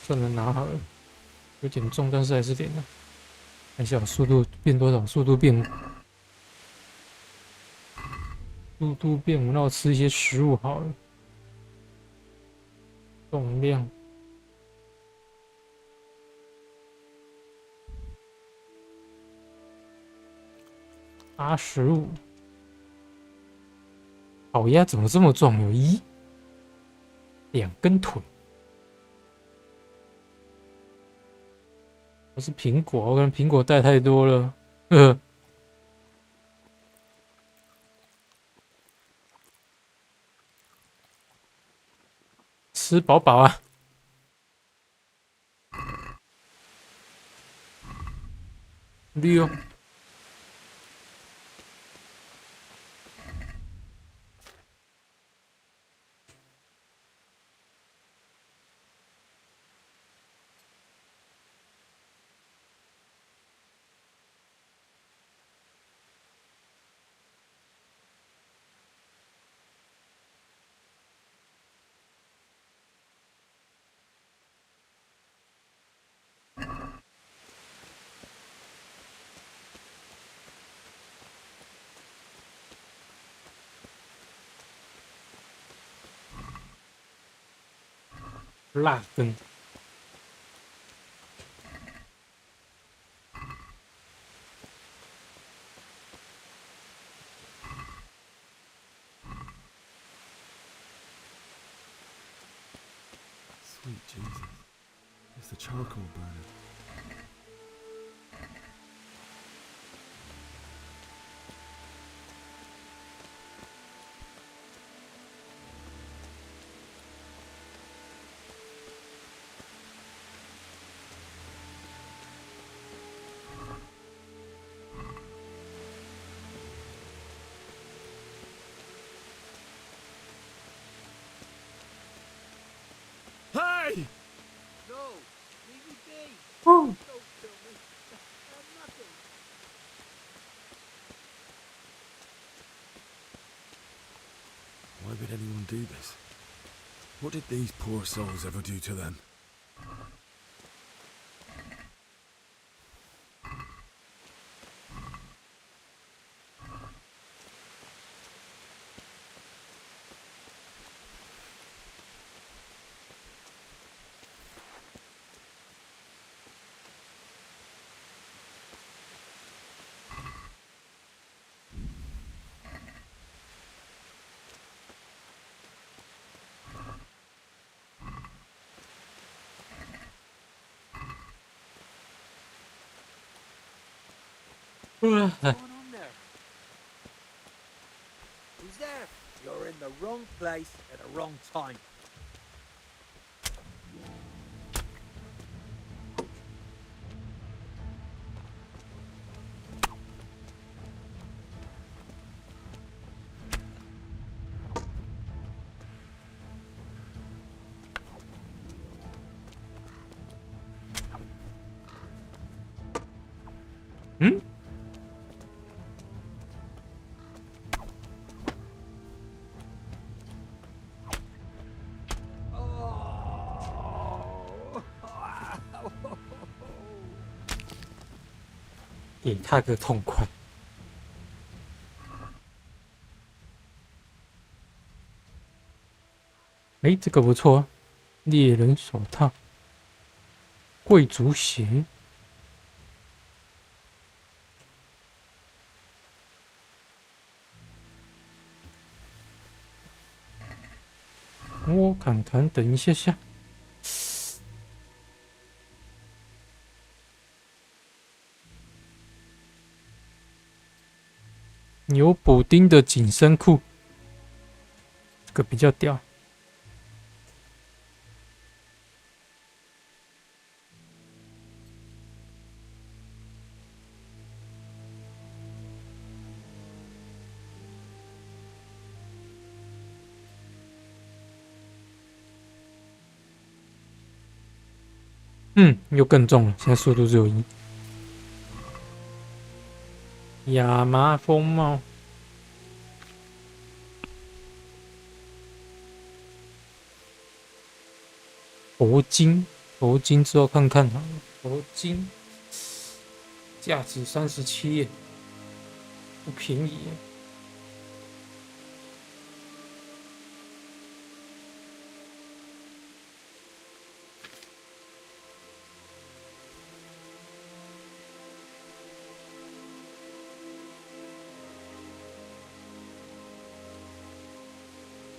算了，拿好了，有点重，但是还是得拿。看一下速度变多少？速度变5，那我吃一些食物好了。重量85，烤鸭怎么这么重？有2根腿。我是苹果，我可能苹果带太多了。吃饱饱啊。6。辣根。Sweet Jesus. It's the charcoal burner. Hey! No, leave me be. Oh. Don't kill me. I'm nothing. Why would anyone do this? What did these poor souls ever do to them? What's going on there? Who's there? You're in the wrong place at the wrong time. Hmm? Oh. 给他个痛快。哎，这个不错啊，猎人手套，贵族鞋。我看看，等一下下。有补丁的紧身裤，这个比较屌。又更重了，现在速度只有1。亚麻风帽，铂金，铂金之后看看好了，铂金价值37耶，不便宜耶。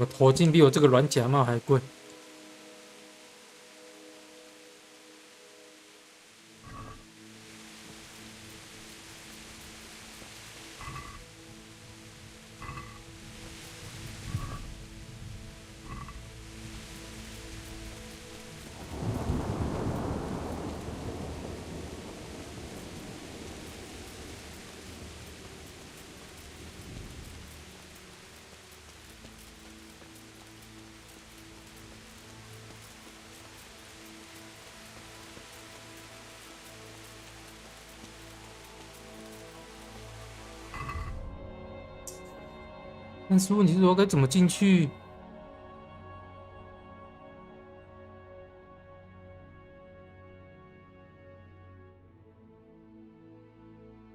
我铂金比我这个软甲帽还贵。但是问题是我该怎么进去？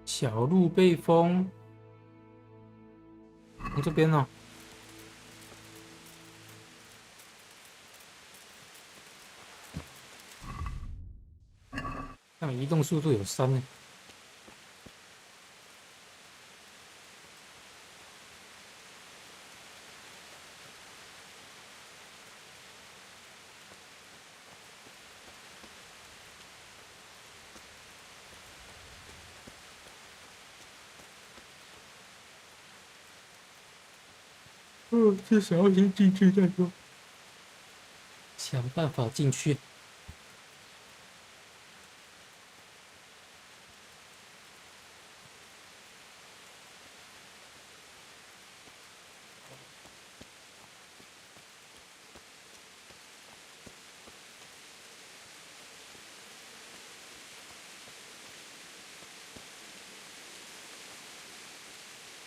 小路被封，从这边哦。但移动速度有3呢。至少要先进去再说。想办法进去。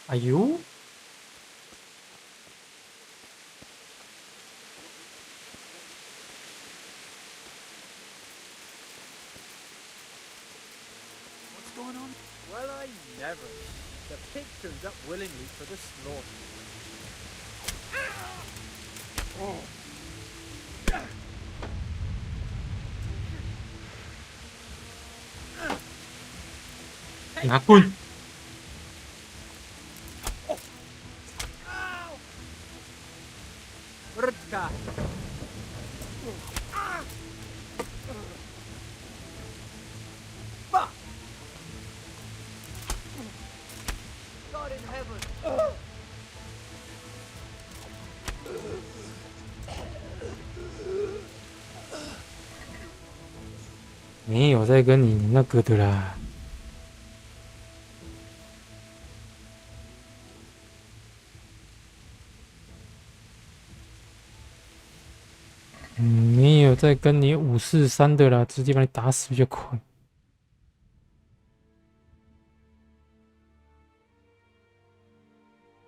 哎呦！Well, I never. The pig turns up willingly for the slaughter. Oh. 拿棍！Rtka. God in heaven. 没有在跟你那个的啦。没有在跟你543的啦，直接把你打死比较快。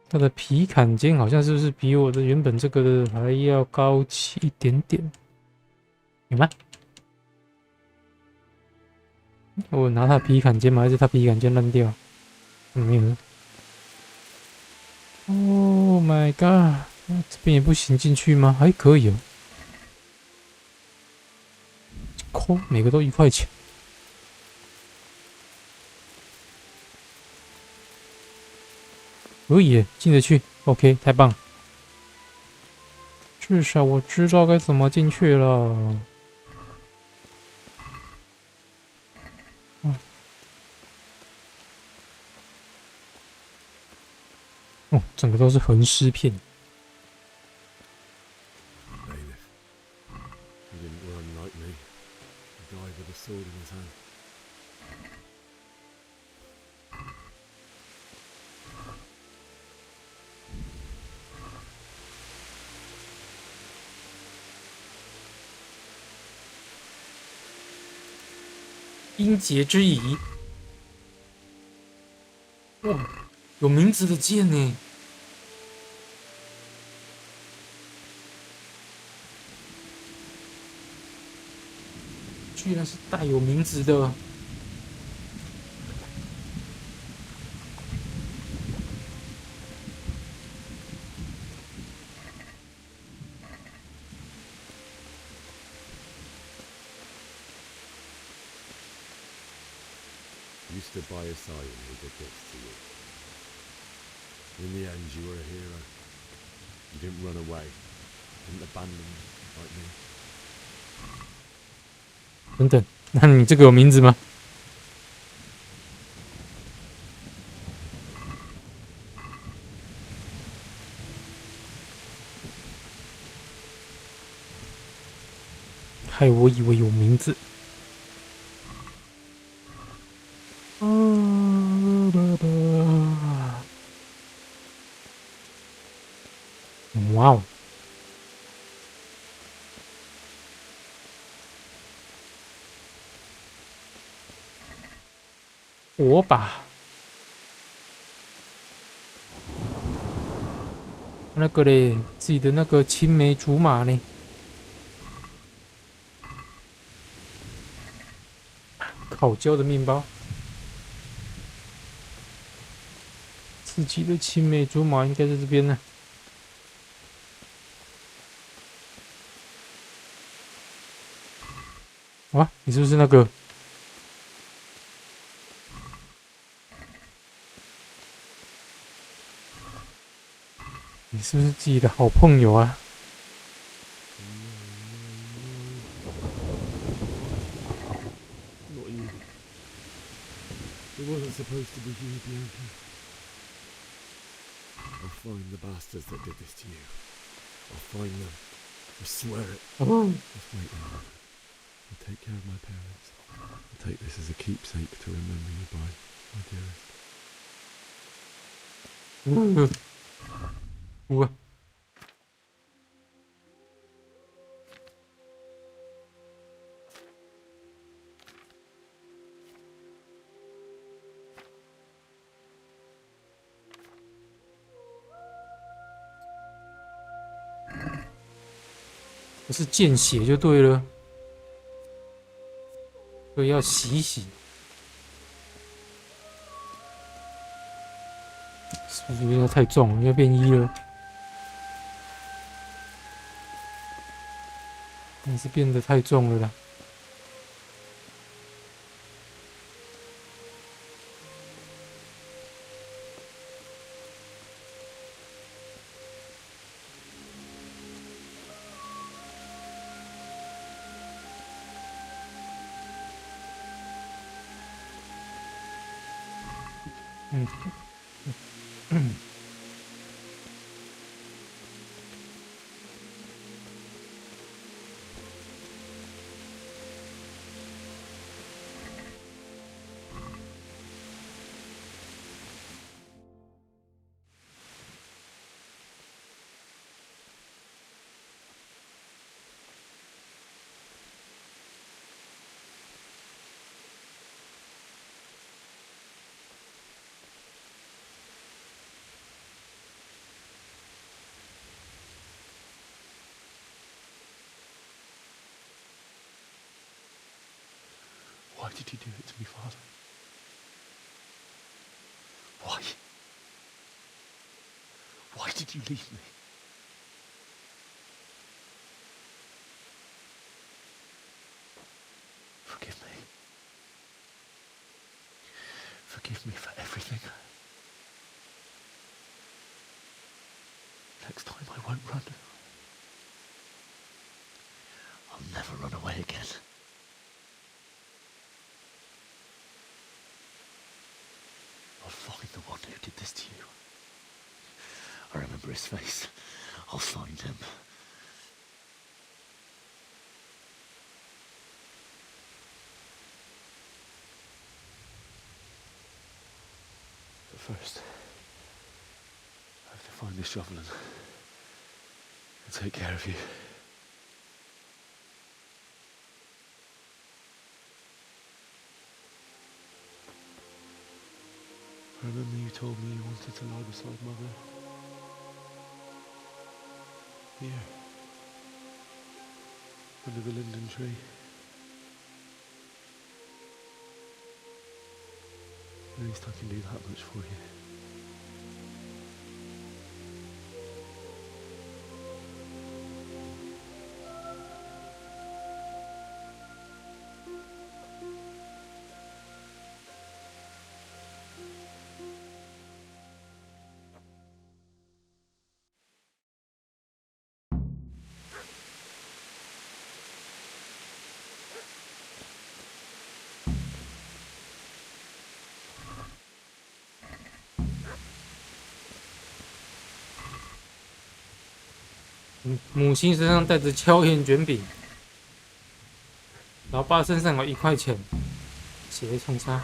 它的皮坎肩好像是不是比我的原本这个的还要高起一点点？有吗？我拿它皮坎肩吗？还是它皮坎肩烂掉？没有。Oh my god！ 这边也不行进去吗？还可以哦。扣，每个都1块钱。可以进得去 ，OK， 太棒！至少我知道该怎么进去了。哦，整个都是横尸片。He didn't run like me. He died with a sword in his hand. 阴劫之椅，哇，有名字的剑呢！居然是带有名字的。You stood by his side and he did this to you. In the end, you were a hero. You didn't run away. Didn't abandon me like me. 等等，那你这个有名字吗？害我以为有名字。哇哦！火把，那个嘞，自己的那个青梅竹马呢？烤焦的面包，自己的青梅竹马应该在这边呢。哇，你是不是那个？你是不是自己的好朋友啊？ Not you. It wasn't supposed to be you, Bianca. I'll find the bastards that did this to you. I'll find them. I swear it. Oh. Just wait a moment. I'll take care of my parents. I'll take this as a keepsake to remember you by, my dearest. What? 不是见血就对了，所以要洗一洗。是不是有点太重了？要变一了，还是变得太重了啦。Why did you do it to me, Father? Why? Why did you leave me? Forgive me. Forgive me for everything. Next time I won't run. I'll never run away again. I'll find the one who did this to you. I remember his face. I'll find him. But first, I have to find this shovel and take care of you. I remember you told me you wanted to lie beside Mother. Here. Under the linden tree. At least I can do that much for you.母亲身上带着敲盐卷饼，老爸身上有1块钱，血冲杀。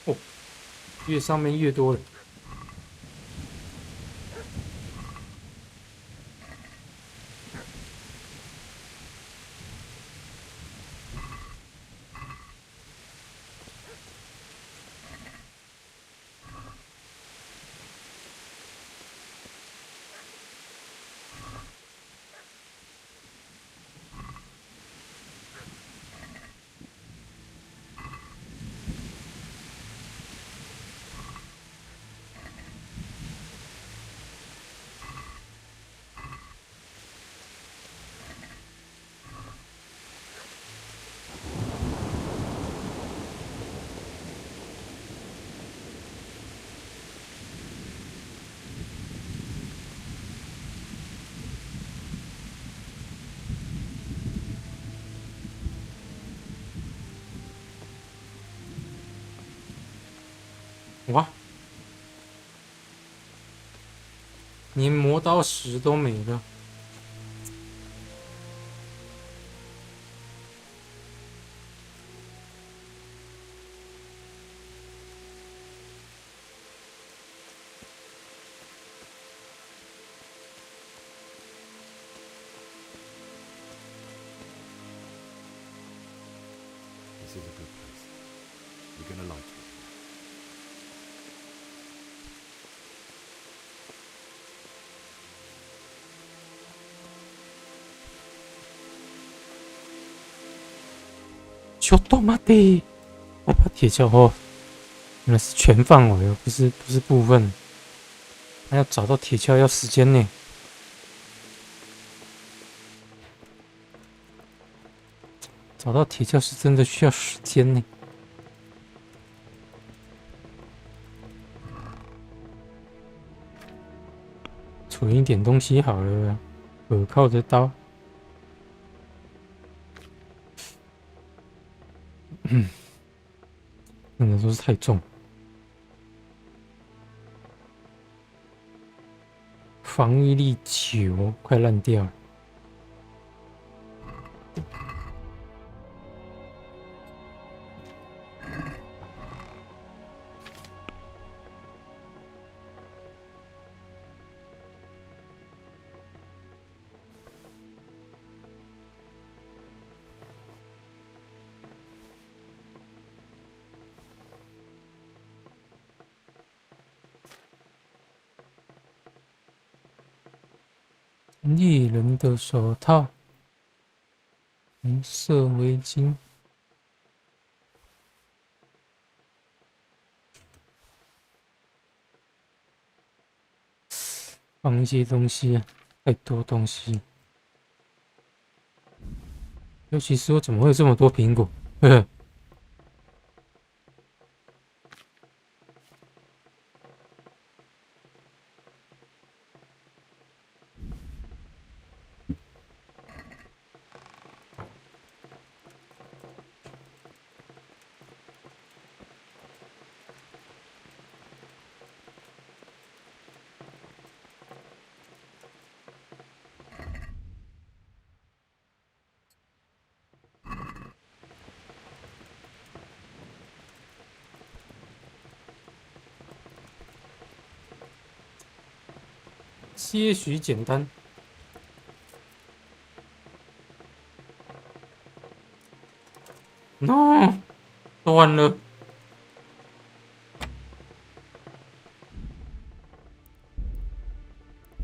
哦，越上面越多了。连磨刀石都没了。This is a good place. You're gonna like it. ちょっと待て！我把铁锹哦，原来是全范围哦，不是部分。那要找到铁锹要时间呢。找到铁锹是真的需要时间呢。存一点东西好了，可靠的刀。真的都是太重，防御力9，快烂掉了。猎人的手套，红色围巾，放一些东西啊，太多东西。尤其是我怎么会有这么多苹果？呵呵。些许简单。No， 断了。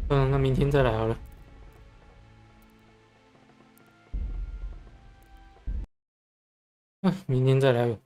那明天再来好了。明天再来。